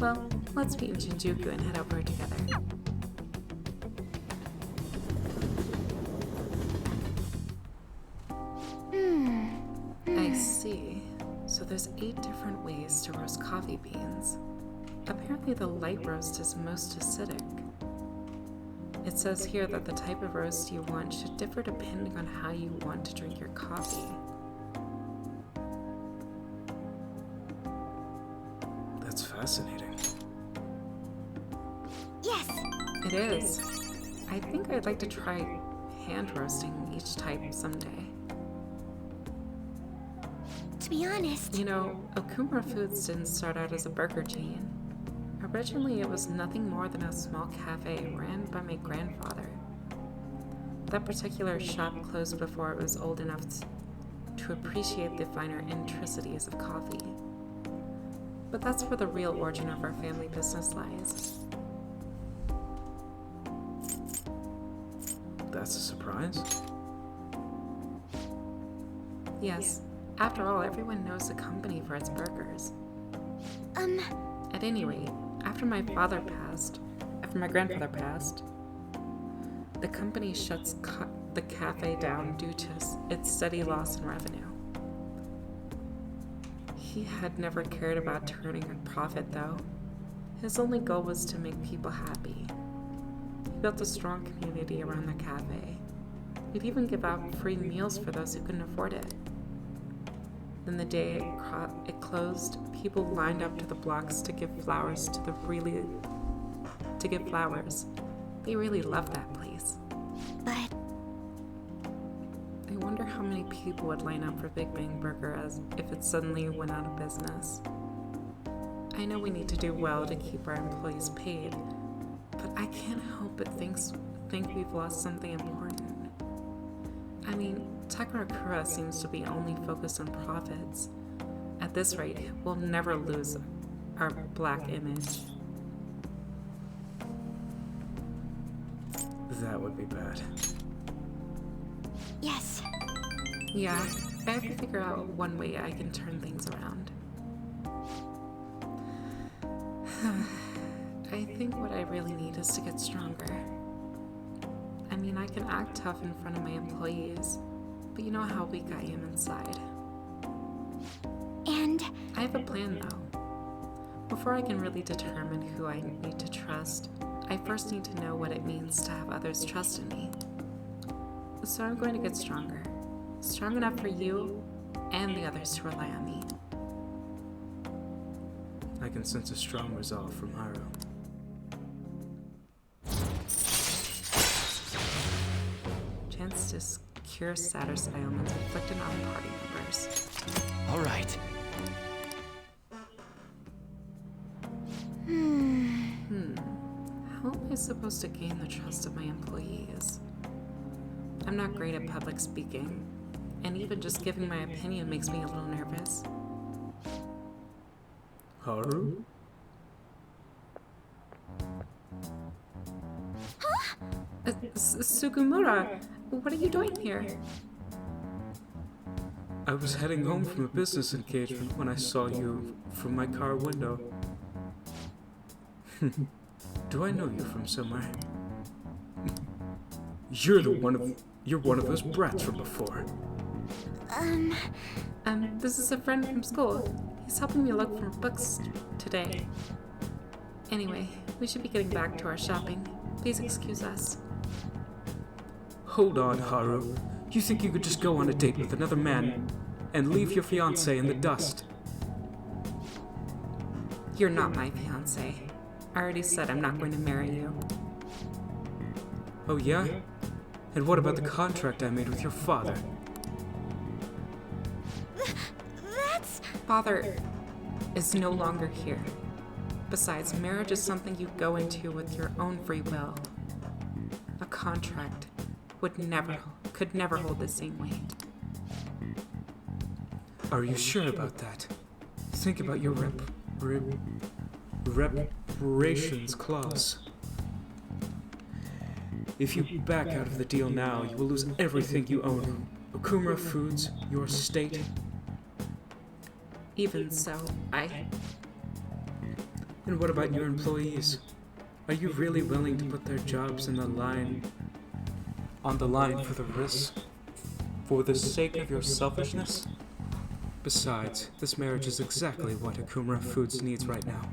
S1: Well, let's meet in Shinjuku and head over together. I see. So there's 8 different ways to roast coffee beans. Apparently the light roast is most acidic. It says here that the type of roast you want should differ depending on how you want to drink your coffee.
S3: fascinating.
S6: Yes!
S1: It is. I think I'd like to try hand roasting each type someday.
S6: To be honest,
S1: You know, Okumura Foods didn't start out as a burger chain. Originally, it was nothing more than a small cafe ran by my grandfather. That particular shop closed before it was old enough to appreciate the finer intricacies of coffee. But that's where the real origin of our family business lies.
S3: That's a surprise.
S1: Yes, after all, everyone knows the company for its burgers. At any rate, after my grandfather passed, the company shuts the cafe down due to its steady loss in revenue. He had never cared about turning a profit, though. His only goal was to make people happy. He built a strong community around the cafe. He'd even give out free meals for those who couldn't afford it. Then the day it closed, people lined up to the blocks to give flowers They really loved that place.
S6: but
S1: I wonder how many people would line up for Big Bang Burger as if it suddenly went out of business. I know we need to do well to keep our employees paid, but I can't help but think we've lost something important. I mean, Sakura seems to be only focused on profits. At this rate, we'll never lose our black image.
S3: That would be bad.
S6: yes.
S1: Yeah, I have to figure out one way I can turn things around. I think what I really need is to get stronger. I mean, I can act tough in front of my employees, but you know how weak I am inside.
S6: And
S1: I have a plan, though. Before I can really determine who I need to trust, I first need to know what it means to have others trust in me. So I'm going to get stronger. Strong enough for you and the others to rely on me.
S3: I can sense a strong resolve from Hiro.
S1: Chance to cure Saturn's ailments inflicted on party members.
S12: All right.
S1: How am I supposed to gain the trust of my employees? I'm not great at public speaking, and even just giving my opinion makes me a little nervous.
S3: Haru?
S1: Sugimura, what are you doing here?
S3: I was heading home from a business engagement when I saw you from my car window. Do I know you from somewhere? You're one of those brats from before.
S1: This is a friend from school. He's helping me look for books today. Anyway, we should be getting back to our shopping. Please excuse us.
S3: Hold on, Haru. You think you could just go on a date with another man and leave your fiancé in the dust?
S1: You're not my fiancé. I already said I'm not going to marry you.
S3: Oh yeah? And what about the contract I made with your father?
S6: That's...
S1: Father is no longer here. Besides, marriage is something you go into with your own free will. A contract could never hold the same weight.
S3: Are you sure about that? Think about your reparations clause. If you back out of the deal now, you will lose everything you own. Okumura Foods, your estate.
S1: Even so,
S3: And what about your employees? Are you really willing to put their jobs on the line for the risk? For the sake of your selfishness? Besides, this marriage is exactly what Okumura Foods needs right now.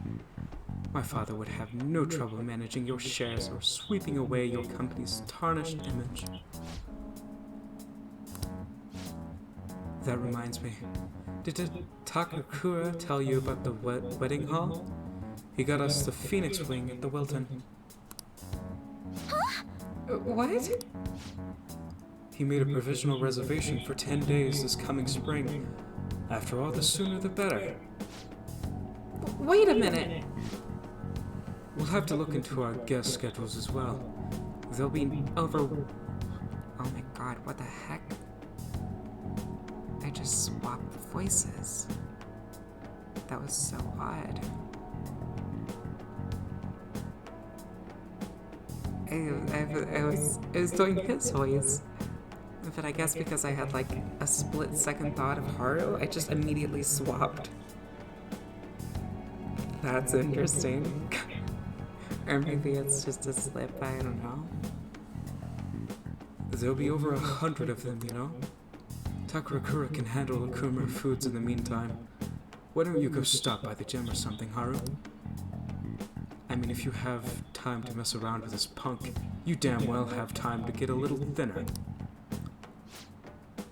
S3: My father would have no trouble managing your shares or sweeping away your company's tarnished image. That reminds me. Did Takakura tell you about the wedding hall? He got us the Phoenix Wing at the Wilton.
S1: What?
S3: He made a provisional reservation for 10 days this coming spring. After all, the sooner the better.
S1: Wait a minute.
S3: We'll have to look into our guest schedules as well. They'll be over...
S1: Oh my god, what the heck? I just swapped voices. That was so odd. I was doing his voice. But I guess because I had like a split second thought of Haru, I just immediately swapped. That's interesting. Or maybe it's just a slip, I don't know.
S3: There'll be over 100 of them, you know? Sakura can handle Akuma foods in the meantime. Why don't you go stop by the gym or something, Haru? I mean, if you have time to mess around with this punk, you damn well have time to get a little thinner.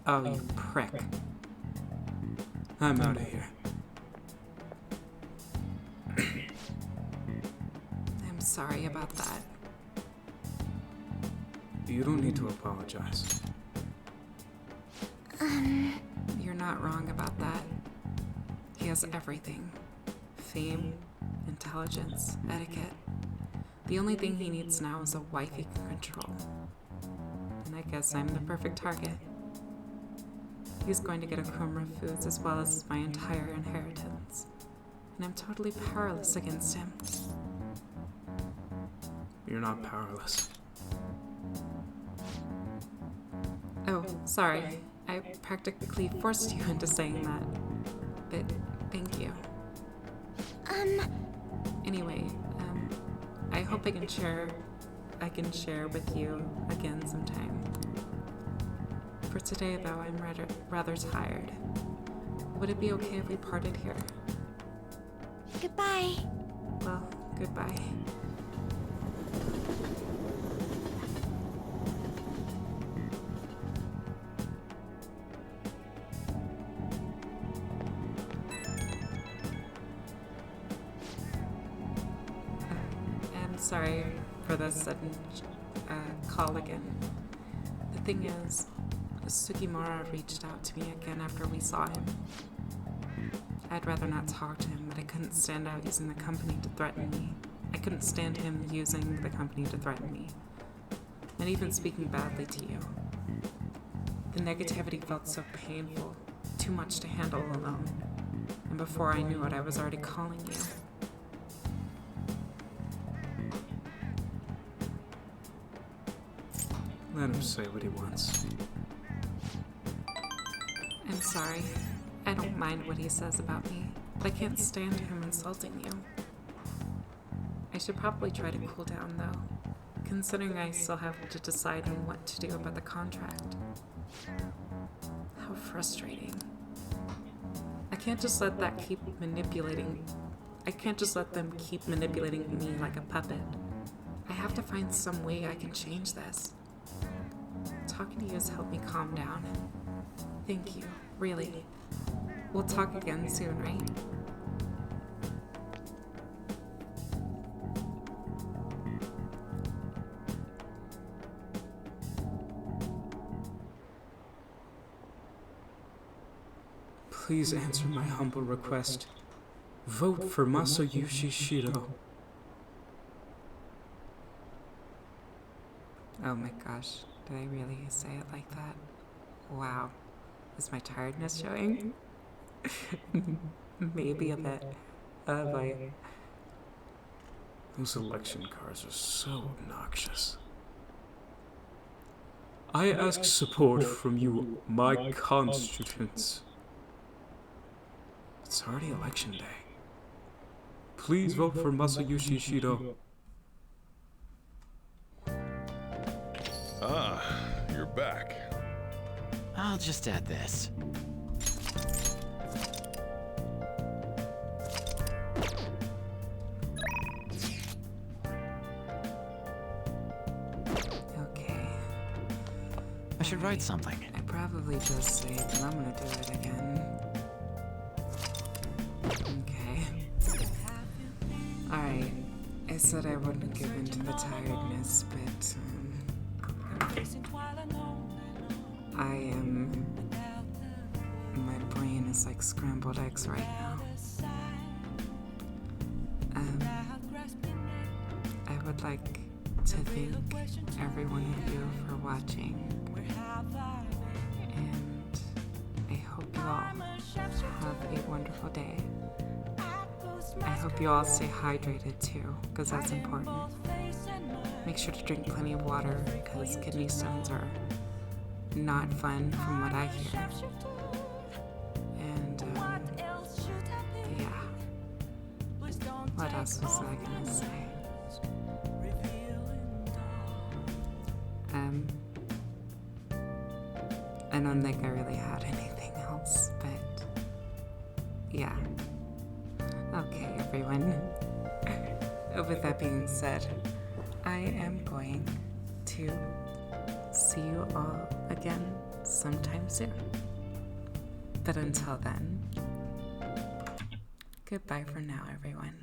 S1: Oh, you prick.
S3: I'm out of here.
S1: I'm sorry about that.
S3: You don't need to apologize.
S1: You're not wrong about that. He has everything. Fame, intelligence, etiquette. The only thing he needs now is a wife he can control. And I guess I'm the perfect target. He's going to get Akuma foods as well as my entire inheritance. And I'm totally powerless against him.
S3: You're not powerless.
S1: Oh, sorry. I practically forced you into saying that. But thank you. Anyway, I hope I can share with you again sometime. For today, though, I'm rather tired. Would it be okay if we parted here?
S6: Goodbye.
S1: Well, goodbye. I'm sorry for the sudden call again. The thing is, Sugimura reached out to me again after we saw him. I'd rather not talk to him, but I couldn't stand out using the company to threaten me. I couldn't stand him using the company to threaten me. And even speaking badly to you. The negativity felt so painful, too much to handle alone. And before I knew it, I was already calling you.
S3: Let him say what he wants.
S1: I'm sorry. I don't mind what he says about me, but I can't stand him insulting you. I should probably try to cool down, though, considering I still have to decide on what to do about the contract. How frustrating. I can't just let them keep manipulating me like a puppet. I have to find some way I can change this. Talking to you has helped me calm down. Thank you, really. We'll talk again soon, right?
S3: Please answer my humble request. Vote for Masayushi Shiro.
S1: Oh my gosh, did I really say it like that? Wow. Is my tiredness showing? Maybe a bit. Oh boy.
S3: Those election cards are so obnoxious. I ask support from you, my constituents. It's already election day. Please vote for Masayushi Shiro.
S7: Ah, you're back.
S12: I'll just add this.
S1: Okay.
S12: I should write something.
S1: I probably just saved, but I'm gonna do it again. Okay. Alright, I said I wouldn't give in to the tiredness, but I am. My brain is like scrambled eggs right now. I would like to thank every one of you for watching, and I hope you all have a wonderful day. I hope you all stay hydrated too, because that's important. Make sure to drink plenty of water, because kidney stones are not fun from what I hear. And yeah, what else was I gonna say? I don't think I really had anything else, but yeah. Okay, everyone. With that being said, I am going to see you all again sometime soon. But until then, goodbye for now, everyone.